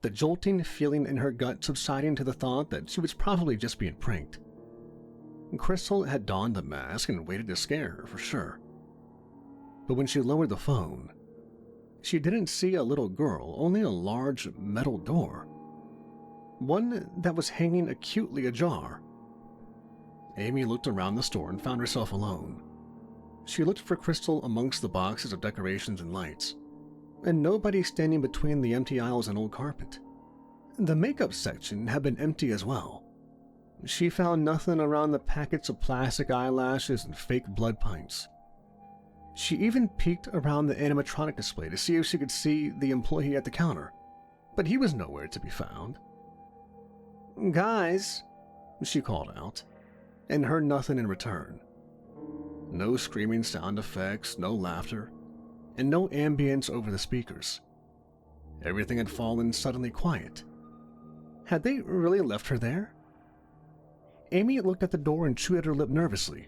the jolting feeling in her gut subsiding to the thought that she was probably just being pranked. Crystal had donned the mask and waited to scare her for sure. But when she lowered the phone, she didn't see a little girl, only a large metal door. One that was hanging acutely ajar. Amy looked around the store and found herself alone. She looked for Crystal amongst the boxes of decorations and lights, and nobody standing between the empty aisles and old carpet. The makeup section had been empty as well. She found nothing around the packets of plastic eyelashes and fake blood pints. She even peeked around the animatronic display to see if she could see the employee at the counter, but he was nowhere to be found. "Guys," she called out, and heard nothing in return. No screaming sound effects, no laughter, and no ambience over the speakers. Everything had fallen suddenly quiet. Had they really left her there? Amy looked at the door and chewed at her lip nervously.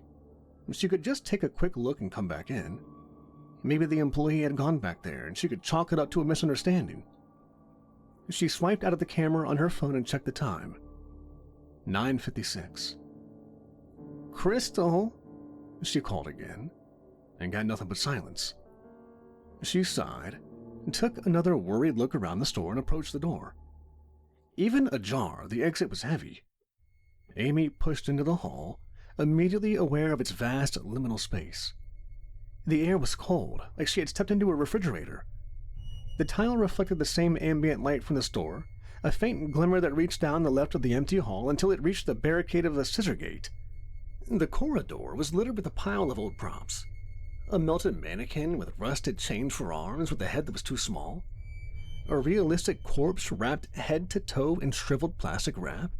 She could just take a quick look and come back in. Maybe the employee had gone back there and she could chalk it up to a misunderstanding. She swiped out of the camera on her phone and checked the time. 9:56. "Crystal," she called again, and got nothing but silence. She sighed, took another worried look around the store and approached the door. Even ajar, the exit was heavy. Amy pushed into the hall, immediately aware of its vast liminal space. The air was cold, like she had stepped into a refrigerator. The tile reflected the same ambient light from the store, a faint glimmer that reached down the left of the empty hall until it reached the barricade of a scissor gate. The corridor was littered with a pile of old props. A melted mannequin with rusted chains for arms with a head that was too small. A realistic corpse wrapped head to toe in shriveled plastic wrap.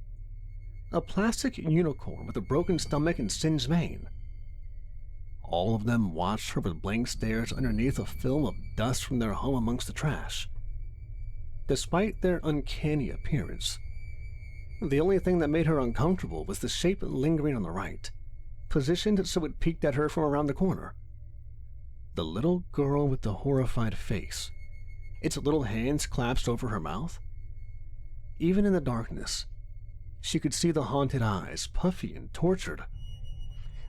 A plastic unicorn with a broken stomach and singed mane. All of them watched her with blank stares underneath a film of dust from their home amongst the trash. Despite their uncanny appearance, the only thing that made her uncomfortable was the shape lingering on the right, positioned so it peeked at her from around the corner. The little girl with the horrified face, its little hands clasped over her mouth. Even in the darkness, she could see the haunted eyes, puffy and tortured.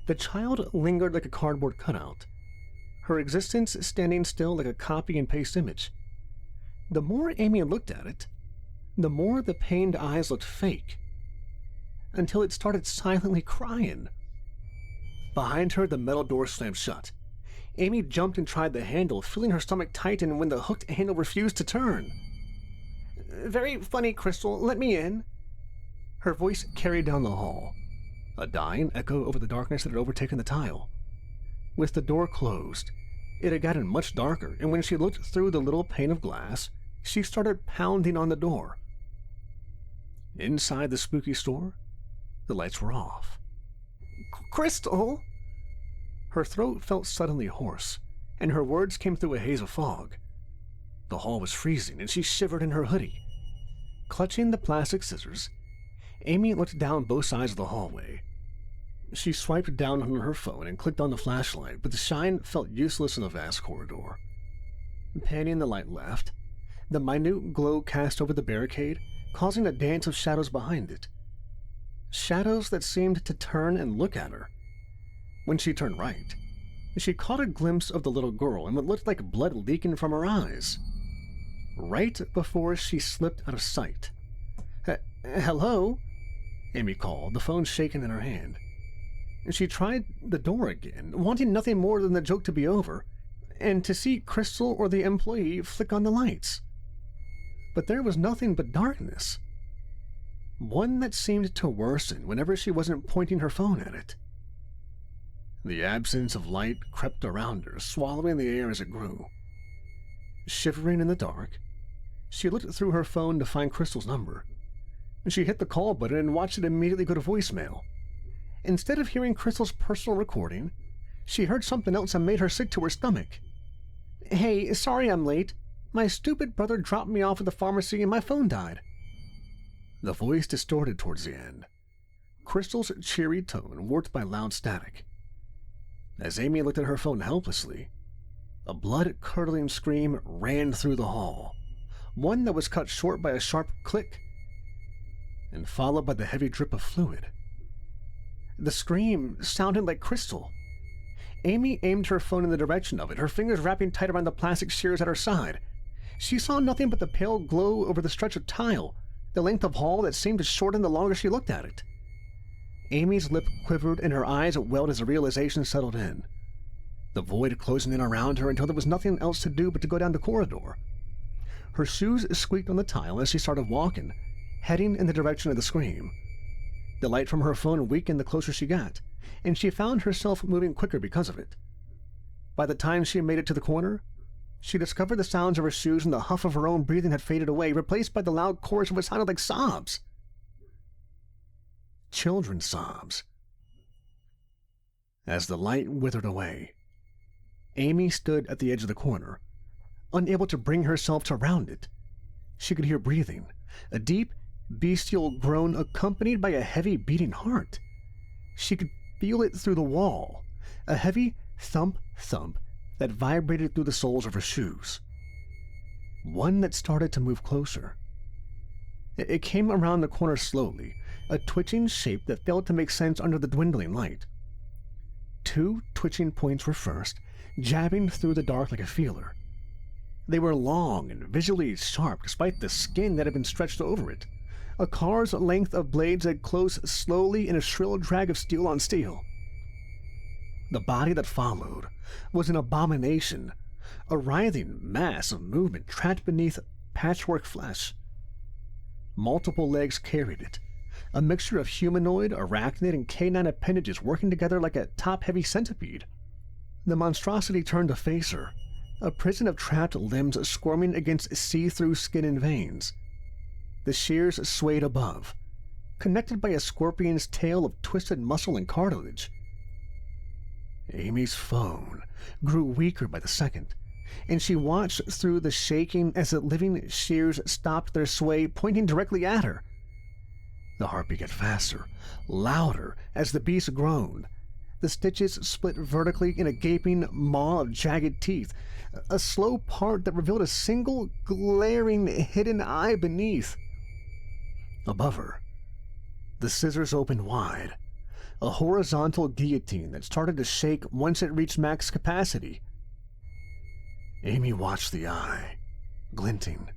The child lingered like a cardboard cutout, her existence standing still like a copy and paste image. The more Amy looked at it, the more the pained eyes looked fake, until it started silently crying. Behind her, the metal door slammed shut. Amy jumped and tried the handle, feeling her stomach tighten when the hooked handle refused to turn. "Very funny, Crystal. Let me in." Her voice carried down the hall, a dying echo over the darkness that had overtaken the tile. With the door closed, it had gotten much darker, and when she looked through the little pane of glass, she started pounding on the door. Inside the spooky store, the lights were off. "Crystal!" Her throat felt suddenly hoarse, and her words came through a haze of fog. The hall was freezing, and she shivered in her hoodie. Clutching the plastic scissors, Amy looked down both sides of the hallway. She swiped down on her phone and clicked on the flashlight, but the shine felt useless in the vast corridor. Panning the light left, the minute glow cast over the barricade, causing a dance of shadows behind it. Shadows that seemed to turn and look at her. When she turned right, she caught a glimpse of the little girl and what looked like blood leaking from her eyes. Right before she slipped out of sight. "Hello?" Amy called, the phone shaking in her hand. She tried the door again, wanting nothing more than the joke to be over, and to see Crystal or the employee flick on the lights. But there was nothing but darkness. One that seemed to worsen whenever she wasn't pointing her phone at it. The absence of light crept around her, swallowing the air as it grew. Shivering in the dark, she looked through her phone to find Crystal's number. She hit the call button and watched it immediately go to voicemail. Instead of hearing Crystal's personal recording, she heard something else that made her sick to her stomach. "Hey, sorry I'm late. My stupid brother dropped me off at the pharmacy and my phone died." The voice distorted towards the end, Crystal's cheery tone warped by loud static. As Amy looked at her phone helplessly, a blood-curdling scream ran through the hall, one that was cut short by a sharp click, and followed by the heavy drip of fluid. The scream sounded like Crystal. Amy aimed her phone in the direction of it, her fingers wrapping tight around the plastic shears at her side. She saw nothing but the pale glow over the stretch of tile, the length of hall that seemed to shorten the longer she looked at it. Amy's lip quivered and her eyes welled as the realization settled in. The void closing in around her until there was nothing else to do but to go down the corridor. Her shoes squeaked on the tile as she started walking, heading in the direction of the scream. The light from her phone weakened the closer she got, and she found herself moving quicker because of it. By the time she made it to the corner, she discovered the sounds of her shoes and the huff of her own breathing had faded away, replaced by the loud chorus of what sounded like sobs. Children's sobs. As the light withered away, Amy stood at the edge of the corner, unable to bring herself to round it. She could hear breathing, a deep, bestial groan accompanied by a heavy beating heart. She could feel it through the wall, a heavy thump-thump that vibrated through the soles of her shoes. One that started to move closer. It came around the corner slowly, a twitching shape that failed to make sense under the dwindling light. Two twitching points were first, jabbing through the dark like a feeler. They were long and visually sharp despite the skin that had been stretched over it. A car's length of blades that closed slowly in a shrill drag of steel on steel. The body that followed was an abomination, a writhing mass of movement trapped beneath patchwork flesh. Multiple legs carried it, a mixture of humanoid, arachnid, and canine appendages working together like a top-heavy centipede. The monstrosity turned to face her, a prison of trapped limbs squirming against see-through skin and veins. The shears swayed above, connected by a scorpion's tail of twisted muscle and cartilage. Amy's phone grew weaker by the second, and she watched through the shaking as the living shears stopped their sway, pointing directly at her. The heartbeat got faster, louder as the beast groaned. The stitches split vertically in a gaping maw of jagged teeth, a slow part that revealed a single glaring hidden eye beneath. Above her, the scissors opened wide, a horizontal guillotine that started to shake once it reached max capacity. Amy watched the eye, glinting,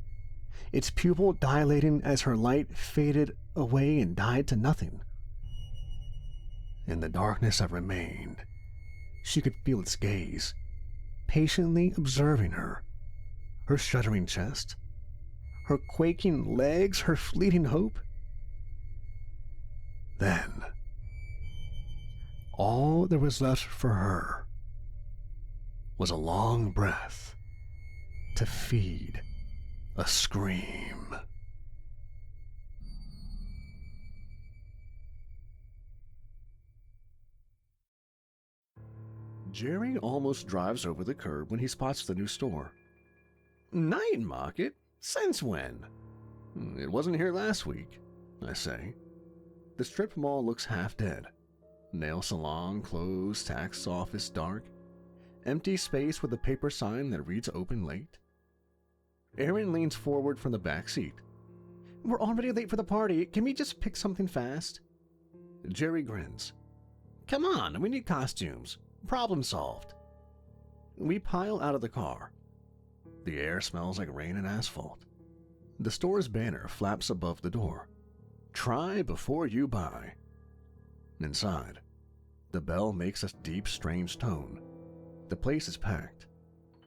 its pupil dilating as her light faded away and died to nothing. In the darkness that remained, she could feel its gaze, patiently observing her, her shuddering chest, her quaking legs, her fleeting hope. Then, all there was left for her was a long breath to feed a scream. Jerry almost drives over the curb when he spots the new store. Night market? Since when? It wasn't here last week, I say. The strip mall looks half dead. Nail salon closed, tax office dark. Empty space with a paper sign that reads open late. Aaron leans forward from the back seat. We're already late for the party. Can we just pick something fast? Jerry grins. Come on, we need costumes. Problem solved. We pile out of the car. The air smells like rain and asphalt. The store's banner flaps above the door. Try before you buy. Inside, the bell makes a deep, strange tone. The place is packed.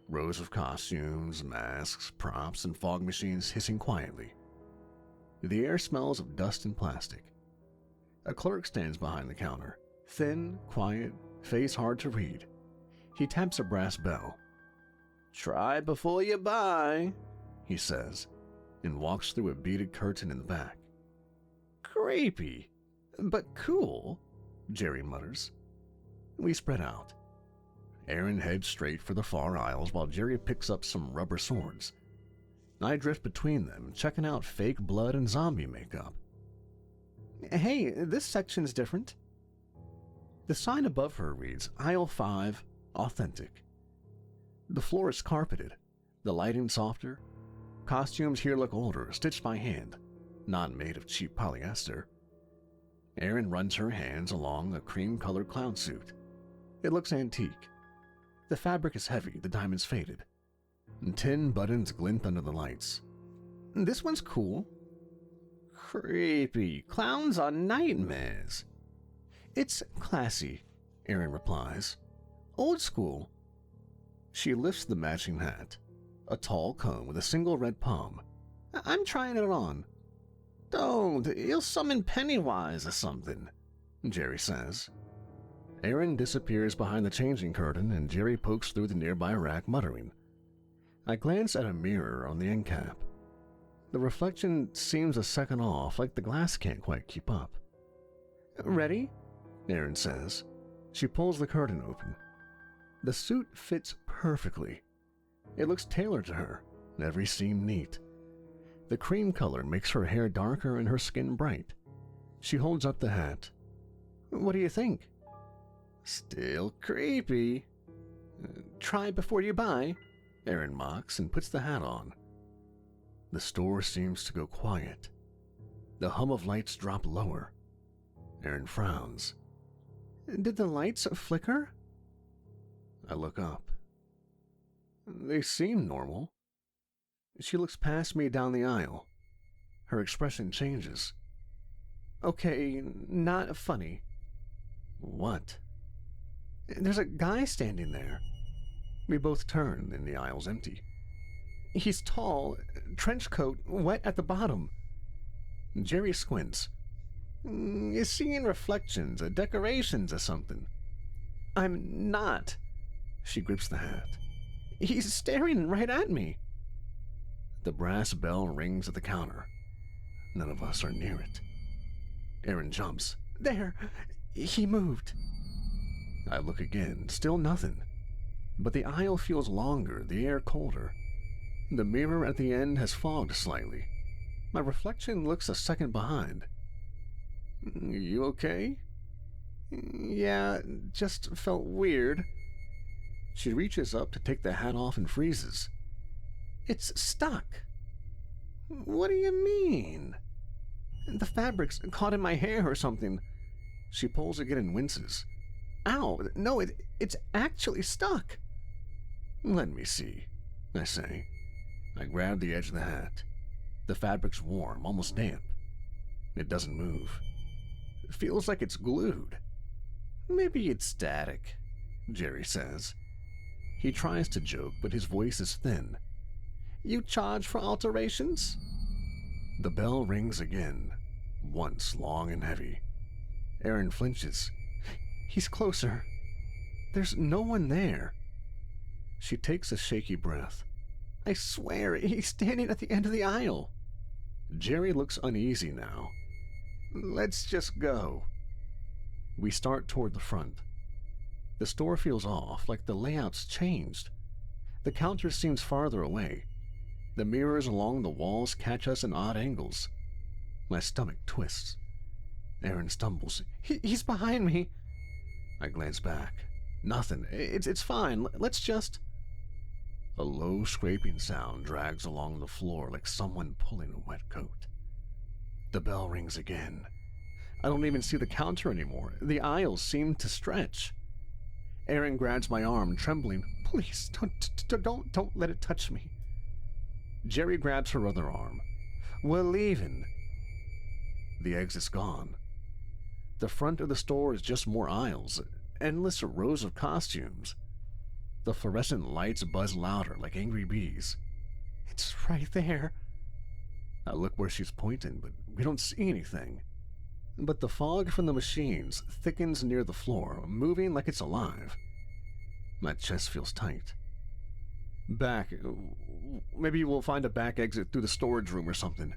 Rows of costumes, masks, props, and fog machines hissing quietly. The air smells of dust and plastic. A clerk stands behind the counter, thin, quiet, face hard to read. He taps a brass bell. Try before you buy, he says, and walks through a beaded curtain in the back. Creepy, but cool, Jerry mutters. We spread out. Aaron heads straight for the far aisles while Jerry picks up some rubber swords. I drift between them, checking out fake blood and zombie makeup. Hey, this section's different. The sign above her reads, Aisle 5, Authentic. The floor is carpeted, the lighting softer. Costumes here look older, stitched by hand, not made of cheap polyester. Erin runs her hands along a cream-colored clown suit. It looks antique. The fabric is heavy, the diamonds faded. Tin buttons glint under the lights. This one's cool. Creepy. Clowns are nightmares. It's classy, Erin replies. Old school. She lifts the matching hat, a tall comb with a single red palm. I'm trying it on. Don't, you'll summon Pennywise or something, Jerry says. Erin disappears behind the changing curtain and Jerry pokes through the nearby rack muttering. I glance at a mirror on the end cap. The reflection seems a second off, like the glass can't quite keep up. Ready? Erin says. She pulls the curtain open. The suit fits perfectly. It looks tailored to her, every seam neat. The cream color makes her hair darker and her skin bright. She holds up the hat. What do you think? Still creepy. Try before you buy, Erin mocks and puts the hat on. The store seems to go quiet. The hum of lights drop lower. Erin frowns. Did the lights flicker? I look up. They seem normal, She looks past me down the aisle. Her expression changes. Okay, not funny. What? There's a guy standing there. We both turn, and the aisle's empty. He's tall, trench coat, wet at the bottom. Jerry squints. Is seeing reflections, decorations or something? I'm not. She grips the hat. He's staring right at me. The brass bell rings at the counter. None of us are near it. Aaron jumps. There! He moved. I look again. Still nothing. But the aisle feels longer, the air colder. The mirror at the end has fogged slightly. My reflection looks a second behind. You okay? Yeah, just felt weird. She reaches up to take the hat off and freezes. It's stuck. What do you mean? The fabric's caught in my hair or something. She pulls again and winces. Ow, no, it's actually stuck. Let me see, I say. I grab the edge of the hat. The fabric's warm, almost damp. It doesn't move. It feels like it's glued. Maybe it's static, Jerry says. He tries to joke, but his voice is thin. You charge for alterations? The bell rings again, once long and heavy. Aaron flinches. He's closer. There's no one there. She takes a shaky breath. I swear, he's standing at the end of the aisle. Jerry looks uneasy now. Let's just go. We start toward the front. The store feels off, like the layout's changed. The counter seems farther away. The mirrors along the walls catch us in odd angles. My stomach twists. Aaron stumbles. He's behind me. I glance back. Nothing. It's fine. Let's just... A low scraping sound drags along the floor like someone pulling a wet coat. The bell rings again. I don't even see the counter anymore. The aisles seem to stretch. Aaron grabs my arm, trembling. Please, don't let it touch me. Jerry grabs her other arm. We're leaving. The exit's gone. The front of the store is just more aisles, endless rows of costumes. The fluorescent lights buzz louder like angry bees. It's right there. I look where she's pointing, but we don't see anything. But the fog from the machines thickens near the floor, moving like it's alive. My chest feels tight. Back. Maybe we'll find a back exit through the storage room or something.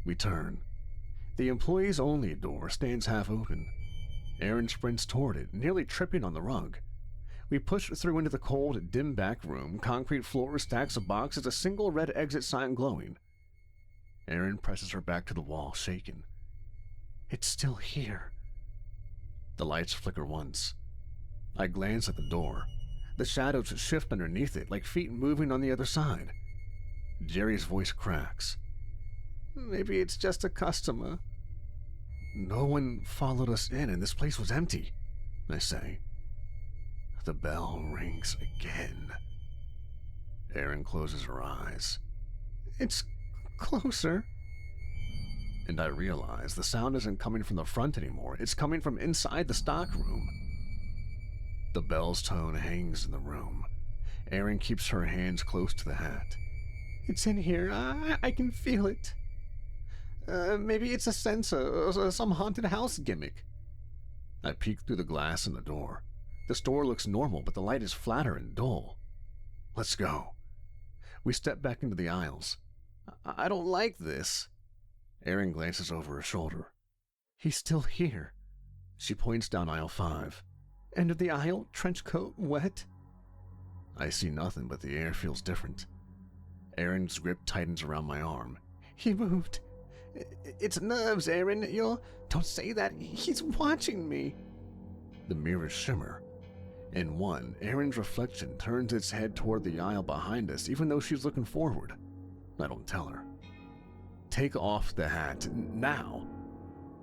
We turn. The employees-only door stands half open. Aaron sprints toward it, nearly tripping on the rug. We push through into the cold, dim back room, concrete floor, stacks of boxes, a single red exit sign glowing. Aaron presses her back to the wall, shaken. It's still here. The lights flicker once. I glance at the door. The shadows shift underneath it, like feet moving on the other side. Jerry's voice cracks. Maybe it's just a customer. No one followed us in, and this place was empty, I say. The bell rings again. Aaron closes her eyes. It's closer. And I realize the sound isn't coming from the front anymore. It's coming from inside the stock room. The bell's tone hangs in the room. Aaron keeps her hands close to the hat. It's in here. I can feel it. Maybe it's a sensor or some haunted house gimmick. I peek through the glass in the door. The store looks normal, but the light is flatter and dull. Let's go. We step back into the aisles. I don't like this. Aaron glances over her shoulder. He's still here. She points down aisle 5. End of the aisle, trench coat, wet. I see nothing, but the air feels different. Aaron's grip tightens around my arm. He moved. It's nerves, Aaron. Don't say that. He's watching me. The mirrors shimmer. In one, Aaron's reflection turns its head toward the aisle behind us, even though she's looking forward. I don't tell her. Take off the hat, now.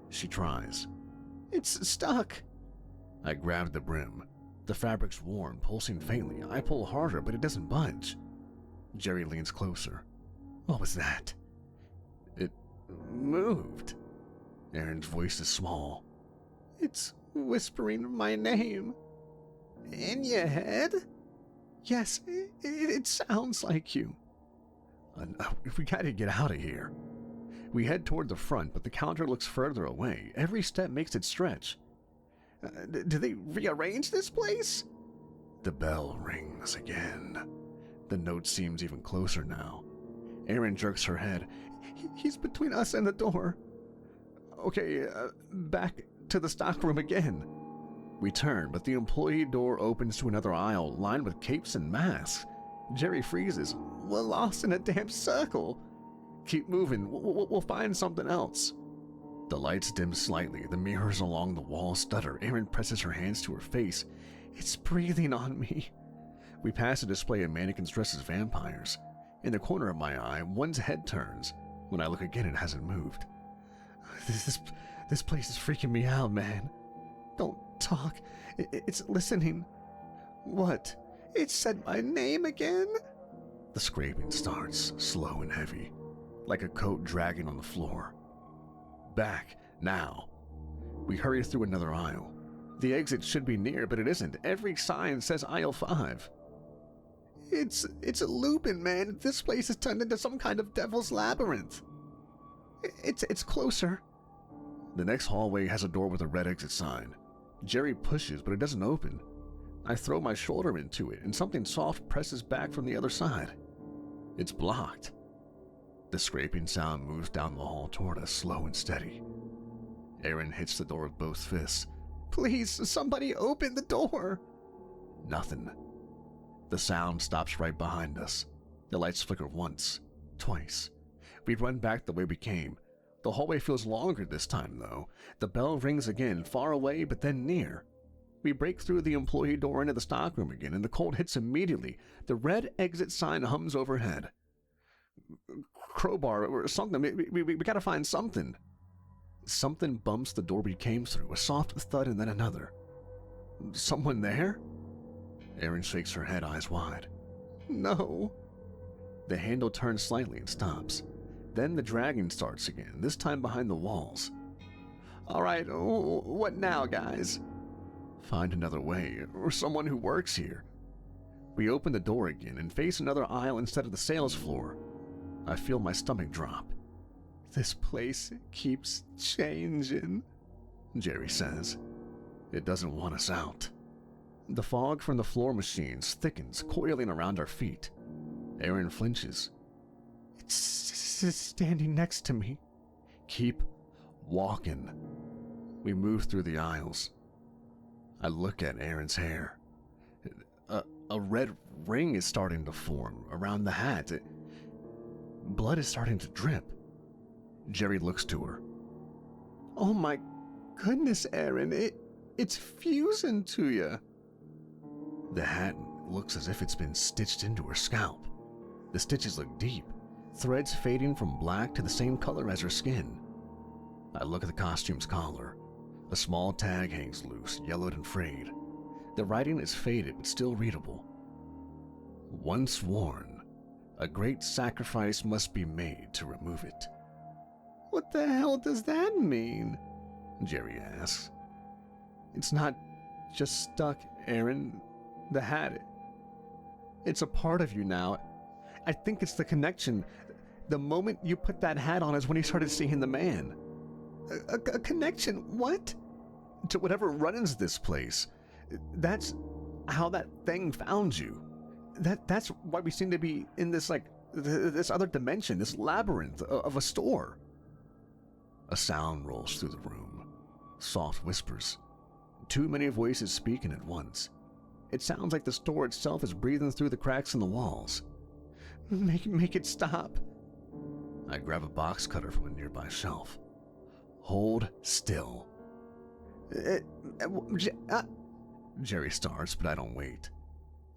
She tries. It's stuck. I grab the brim. The fabric's warm, pulsing faintly. I pull harder, but it doesn't budge. Jerry leans closer. What was that? It moved. Aaron's voice is small. It's whispering my name. In your head? Yes, it sounds like you. We gotta get out of here. We head toward the front, but the counter looks further away. Every step makes it stretch. Do they rearrange this place? The bell rings again. The note seems even closer now. Aaron jerks her head. He's between us and the door. Okay, back to the stockroom again. We turn, but the employee door opens to another aisle lined with capes and masks. Jerry freezes. We're lost in a damn circle. Keep moving. We'll find something else. The lights dim slightly. The mirrors along the wall stutter. Aaron presses her hands to her face. It's breathing on me. We pass a display of mannequins dressed as vampires. In the corner of my eye, one's head turns. When I look again, it hasn't moved. This place is freaking me out, man. Don't talk. It's listening. What? It said my name again? The scraping starts, slow and heavy, like a coat dragging on the floor. Back, now. We hurry through another aisle. The exit should be near, but it isn't. Every sign says aisle 5. It's a looping, man. This place has turned into some kind of devil's labyrinth. It's closer. The next hallway has a door with a red exit sign. Jerry pushes, but it doesn't open. I throw my shoulder into it, and something soft presses back from the other side. It's blocked. The scraping sound moves down the hall toward us, slow and steady. Aaron hits the door with both fists. Please, somebody open the door. Nothing. The sound stops right behind us. The lights flicker once, twice. We run back the way we came. The hallway feels longer this time, though. The bell rings again, far away but then near. We break through the employee door into the stockroom again, and the cold hits immediately. The red exit sign hums overhead. Crowbar or something. We gotta find something. Something bumps the door we came through, a soft thud and then another. Someone there? Erin shakes her head, eyes wide. No. The handle turns slightly and stops. Then the dragging starts again, this time behind the walls. All right, what now, guys? Find another way, or someone who works here. We open the door again and face another aisle instead of the sales floor. I feel my stomach drop. This place keeps changing, Jerry says. It doesn't want us out. The fog from the floor machines thickens, coiling around our feet. Aaron flinches. It's standing next to me. Keep walking. We move through the aisles. I look at Aaron's hair. A red ring is starting to form around the hat. Blood is starting to drip. Jerry looks to her. Oh my goodness, Aaron, it's fusing to you. The hat looks as if it's been stitched into her scalp. The stitches look deep, threads fading from black to the same color as her skin. I look at the costume's collar. A small tag hangs loose, yellowed and frayed. The writing is faded but still readable. Once worn, a great sacrifice must be made to remove it. What the hell does that mean? Jerry asks. It's not just stuck, Aaron. The hat. It's a part of you now. I think it's the connection. The moment you put that hat on is when you started seeing the man. A connection? What? To whatever runs this place. That's how that thing found you. That's why we seem to be in this, this other dimension, this labyrinth of a store. A sound rolls through the room. Soft whispers. Too many voices speaking at once. It sounds like the store itself is breathing through the cracks in the walls. Make it stop. I grab a box cutter from a nearby shelf. Hold still. Jerry starts, but I don't wait.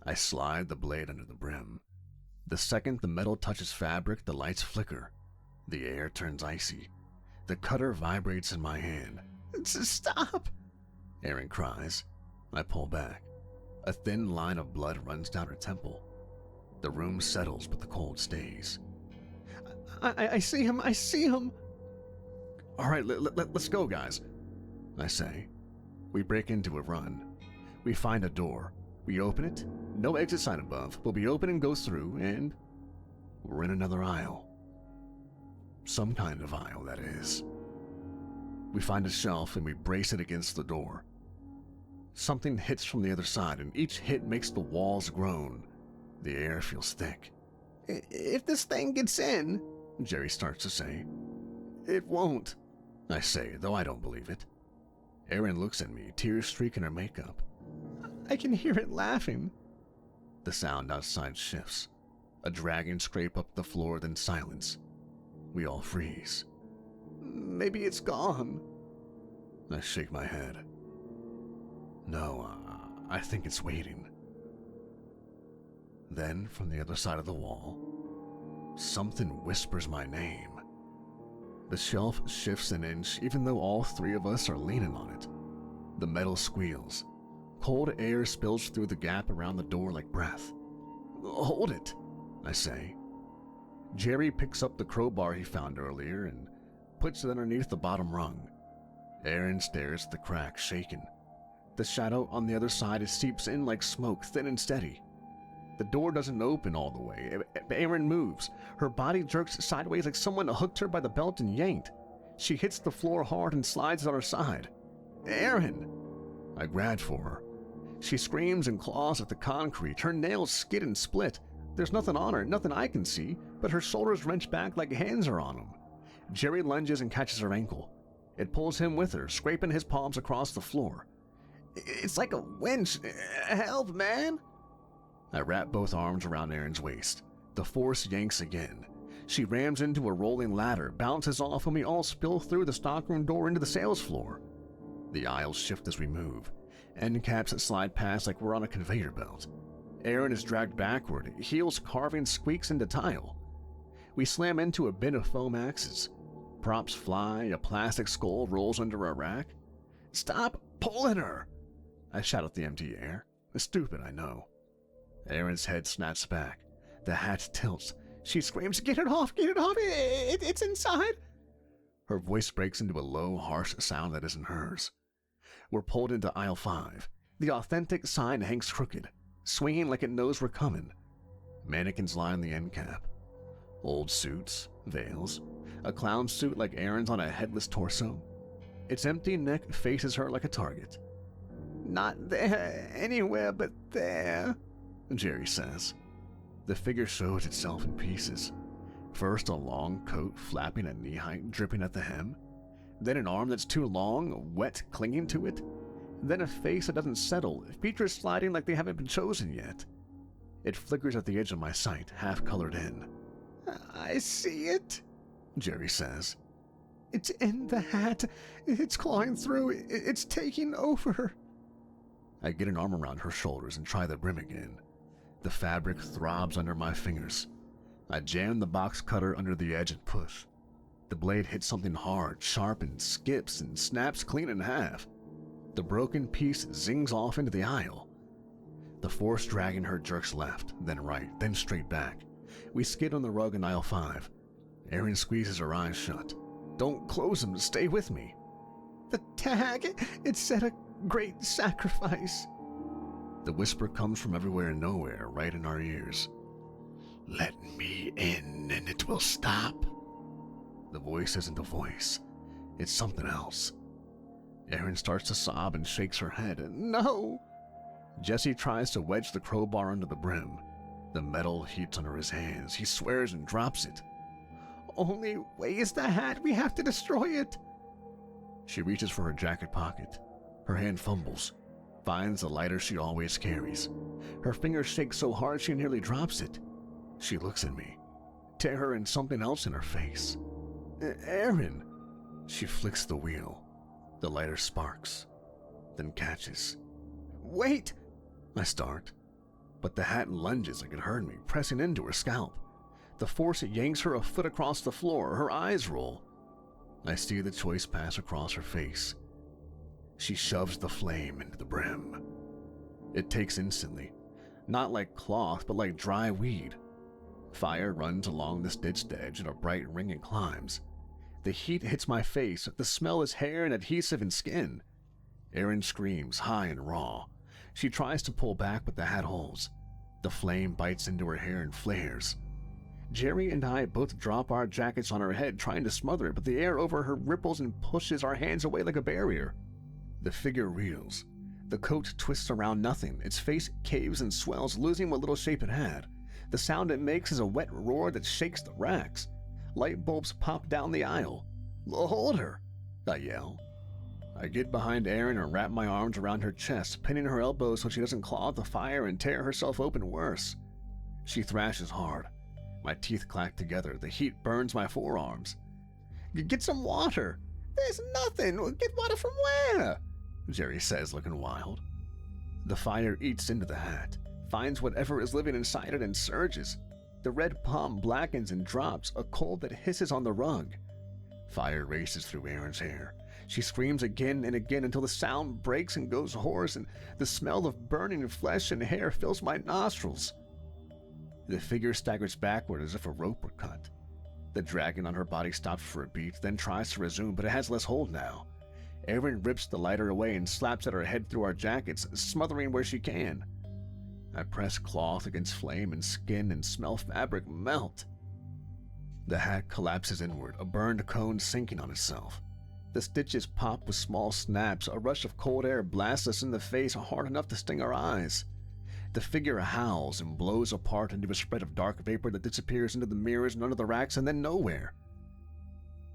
I slide the blade under the brim. The second the metal touches fabric, the lights flicker. The air turns icy. The cutter vibrates in my hand. Stop! Aaron cries. I pull back. A thin line of blood runs down her temple. The room settles, but the cold stays. I see him, I see him! All right, let's go, guys, I say. We break into a run. We find a door. We open it. No exit sign above, but we open and go through, and we're in another aisle. Some kind of aisle, that is. We find a shelf and we brace it against the door. Something hits from the other side, and each hit makes the walls groan. The air feels thick. If this thing gets in, Jerry starts to say. It won't, I say, though I don't believe it. Erin looks at me, tears streaking her makeup. I can hear it laughing. The sound outside shifts. A dragging scrape up the floor, then silence. We all freeze. Maybe it's gone. I shake my head. No, I think it's waiting. Then, from the other side of the wall, something whispers my name. The shelf shifts an inch, even though all three of us are leaning on it. The metal squeals. Cold air spills through the gap around the door like breath. Hold it, I say. Jerry picks up the crowbar he found earlier and puts it underneath the bottom rung. Erin stares at the crack, shaken. The shadow on the other side seeps in like smoke, thin and steady. The door doesn't open all the way. Erin moves. Her body jerks sideways like someone hooked her by the belt and yanked. She hits the floor hard and slides on her side. Erin! I grab for her. She screams and claws at the concrete. Her nails skid and split. There's nothing on her, nothing I can see, but her shoulders wrench back like hands are on them. Jerry lunges and catches her ankle. It pulls him with her, scraping his palms across the floor. It's like a winch. Help, man! I wrap both arms around Erin's waist. The force yanks again. She rams into a rolling ladder, bounces off, and we all spill through the stockroom door into the sales floor. The aisles shift as we move. End caps slide past like we're on a conveyor belt. Erin is dragged backward, heels carving squeaks into tile. We slam into a bin of foam axes. Props fly, a plastic skull rolls under a rack. Stop pulling her! I shout at the empty air. Stupid, I know. Erin's head snaps back. The hat tilts. She screams, "Get it off! Get it off! It's inside!" Her voice breaks into a low, harsh sound that isn't hers. We're pulled into aisle 5. The authentic sign hangs crooked, swinging like it knows we're coming. Mannequins line the end cap. Old suits, veils, a clown suit like Erin's on a headless torso. Its empty neck faces her like a target. Not there, anywhere but there, Jerry says. The figure shows itself in pieces. First a long coat flapping at knee-height, dripping at the hem. Then an arm that's too long, wet, clinging to it. Then a face that doesn't settle, features sliding like they haven't been chosen yet. It flickers at the edge of my sight, half-colored in. I see it, Jerry says. It's in the hat. It's clawing through. It's taking over. I get an arm around her shoulders and try the brim again. The fabric throbs under my fingers. I jam the box cutter under the edge and push. The blade hits something hard, sharp, and skips and snaps clean in half. The broken piece zings off into the aisle. The force dragging her jerks left, then right, then straight back. We skid on the rug in aisle 5. Erin squeezes her eyes shut. Don't close them, stay with me. The tag, it said a great sacrifice. The whisper comes from everywhere and nowhere, right in our ears. Let me in and it will stop. The voice isn't a voice. It's something else. Erin starts to sob and shakes her head. No! Jesse tries to wedge the crowbar under the brim. The metal heats under his hands. He swears and drops it. Only way is the hat. We have to destroy it. She reaches for her jacket pocket. Her hand fumbles, finds the lighter she always carries. Her fingers shake so hard she nearly drops it. She looks at me, terror and something else in her face. Erin! She flicks the wheel. The lighter sparks, then catches. Wait! I start, but the hat lunges like it heard me, pressing into her scalp. The force yanks her a foot across the floor. Her eyes roll. I see the choice pass across her face. She shoves the flame into the brim. It takes instantly. Not like cloth, but like dry weed. Fire runs along this ditched edge at a bright ring and climbs. The heat hits my face. The smell is hair and adhesive and skin. Erin screams, high and raw. She tries to pull back, but the hat holds. The flame bites into her hair and flares. Jerry and I both drop our jackets on her head, trying to smother it, but the air over her ripples and pushes our hands away like a barrier. The figure reels. The coat twists around nothing. Its face caves and swells, losing what little shape it had. The sound it makes is a wet roar that shakes the racks. Light bulbs pop down the aisle. "Hold her!" I yell. I get behind Erin and wrap my arms around her chest, pinning her elbows so she doesn't claw at the fire and tear herself open worse. She thrashes hard. My teeth clack together. The heat burns my forearms. "Get some water." "There's nothing. Get water from where?" Jerry says, looking wild. The fire eats into the hat, finds whatever is living inside it and surges. The red palm blackens and drops, a cold that hisses on the rug. Fire races through Erin's hair. She screams again and again until the sound breaks and goes hoarse, and the smell of burning flesh and hair fills my nostrils. The figure staggers backward as if a rope were cut. The dragon on her body stops for a beat, then tries to resume, but it has less hold now. Erin rips the lighter away and slaps at her head through our jackets, smothering where she can. I press cloth against flame and skin and smell fabric melt. The hat collapses inward, a burned cone sinking on itself. The stitches pop with small snaps. A rush of cold air blasts us in the face hard enough to sting our eyes. The figure howls and blows apart into a spread of dark vapor that disappears into the mirrors and under the racks and then nowhere.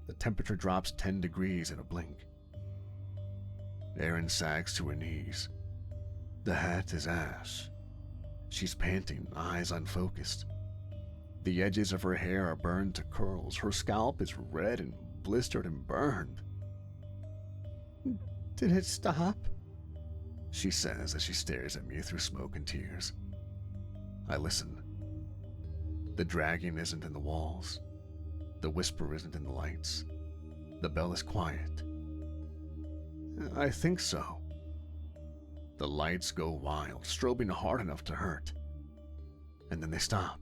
The temperature drops 10 degrees in a blink. Erin sags to her knees. The hat is ash. She's panting, eyes unfocused. The edges of her hair are burned to curls. Her scalp is red and blistered and burned. "Did it stop?" she says as she stares at me through smoke and tears. I listen. The dragging isn't in the walls. The whisper isn't in the lights. The bell is quiet. "I think so." The lights go wild, strobing hard enough to hurt. And then they stop.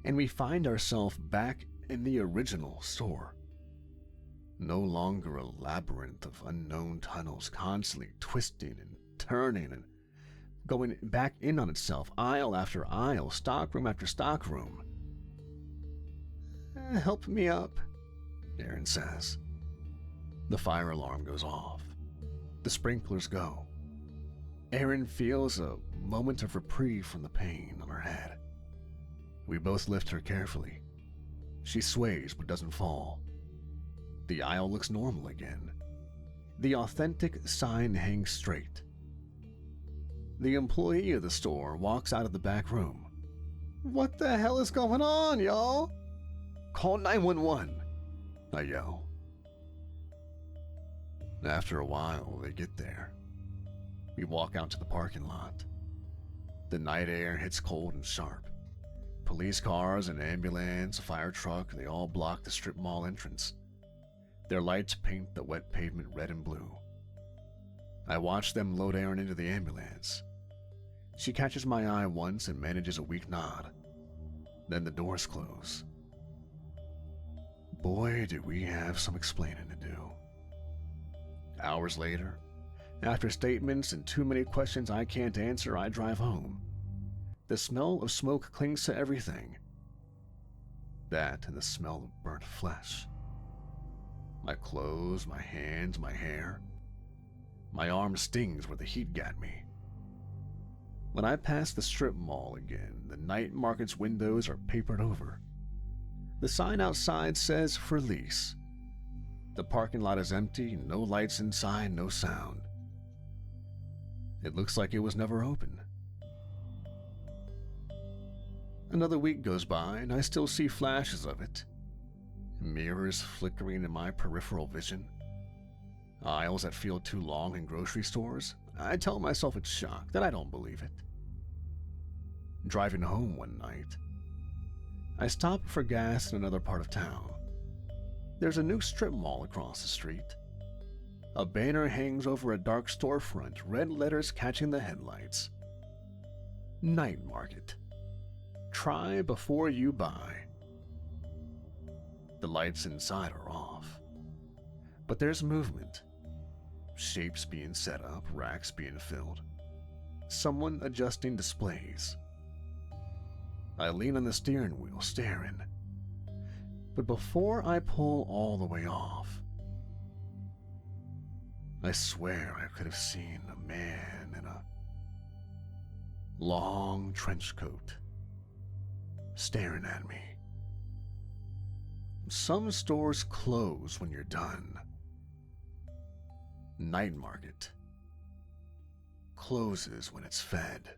And we find ourselves back in the original store. No longer a labyrinth of unknown tunnels constantly twisting and turning and going back in on itself, aisle after aisle, stockroom after stockroom. "Help me up," Erin says. The fire alarm goes off. The sprinklers go. Erin feels a moment of reprieve from the pain on her head. We both lift her carefully. She sways but doesn't fall. The aisle looks normal again. The authentic sign hangs straight. The employee of the store walks out of the back room. "What the hell is going on, y'all?" "Call 911, I yell. After a while, they get there. We walk out to the parking lot. The night air hits cold and sharp. Police cars, an ambulance, a fire truck, they all block the strip mall entrance. Their lights paint the wet pavement red and blue. I watch them load Erin into the ambulance. She catches my eye once and manages a weak nod. Then the doors close. Boy, do we have some explaining to do. Hours later, after statements and too many questions I can't answer, I drive home. The smell of smoke clings to everything. That and the smell of burnt flesh. My clothes, my hands, my hair. My arm stings where the heat got me. When I pass the strip mall again, the night market's windows are papered over. The sign outside says for lease. The parking lot is empty, no lights inside, no sound. It looks like it was never open. Another week goes by and I still see flashes of it. Mirrors flickering in my peripheral vision. Aisles that feel too long in grocery stores. I tell myself it's shock, that I don't believe it. Driving home one night, I stop for gas in another part of town. There's a new strip mall across the street. A banner hangs over a dark storefront, red letters catching the headlights. Night market. Try before you buy. The lights inside are off, but there's movement. Shapes being set up, racks being filled. Someone adjusting displays. I lean on the steering wheel, staring. But before I pull all the way off, I swear I could have seen a man in a long trench coat staring at me. Some stores close when you're done. Night market closes when it's fed.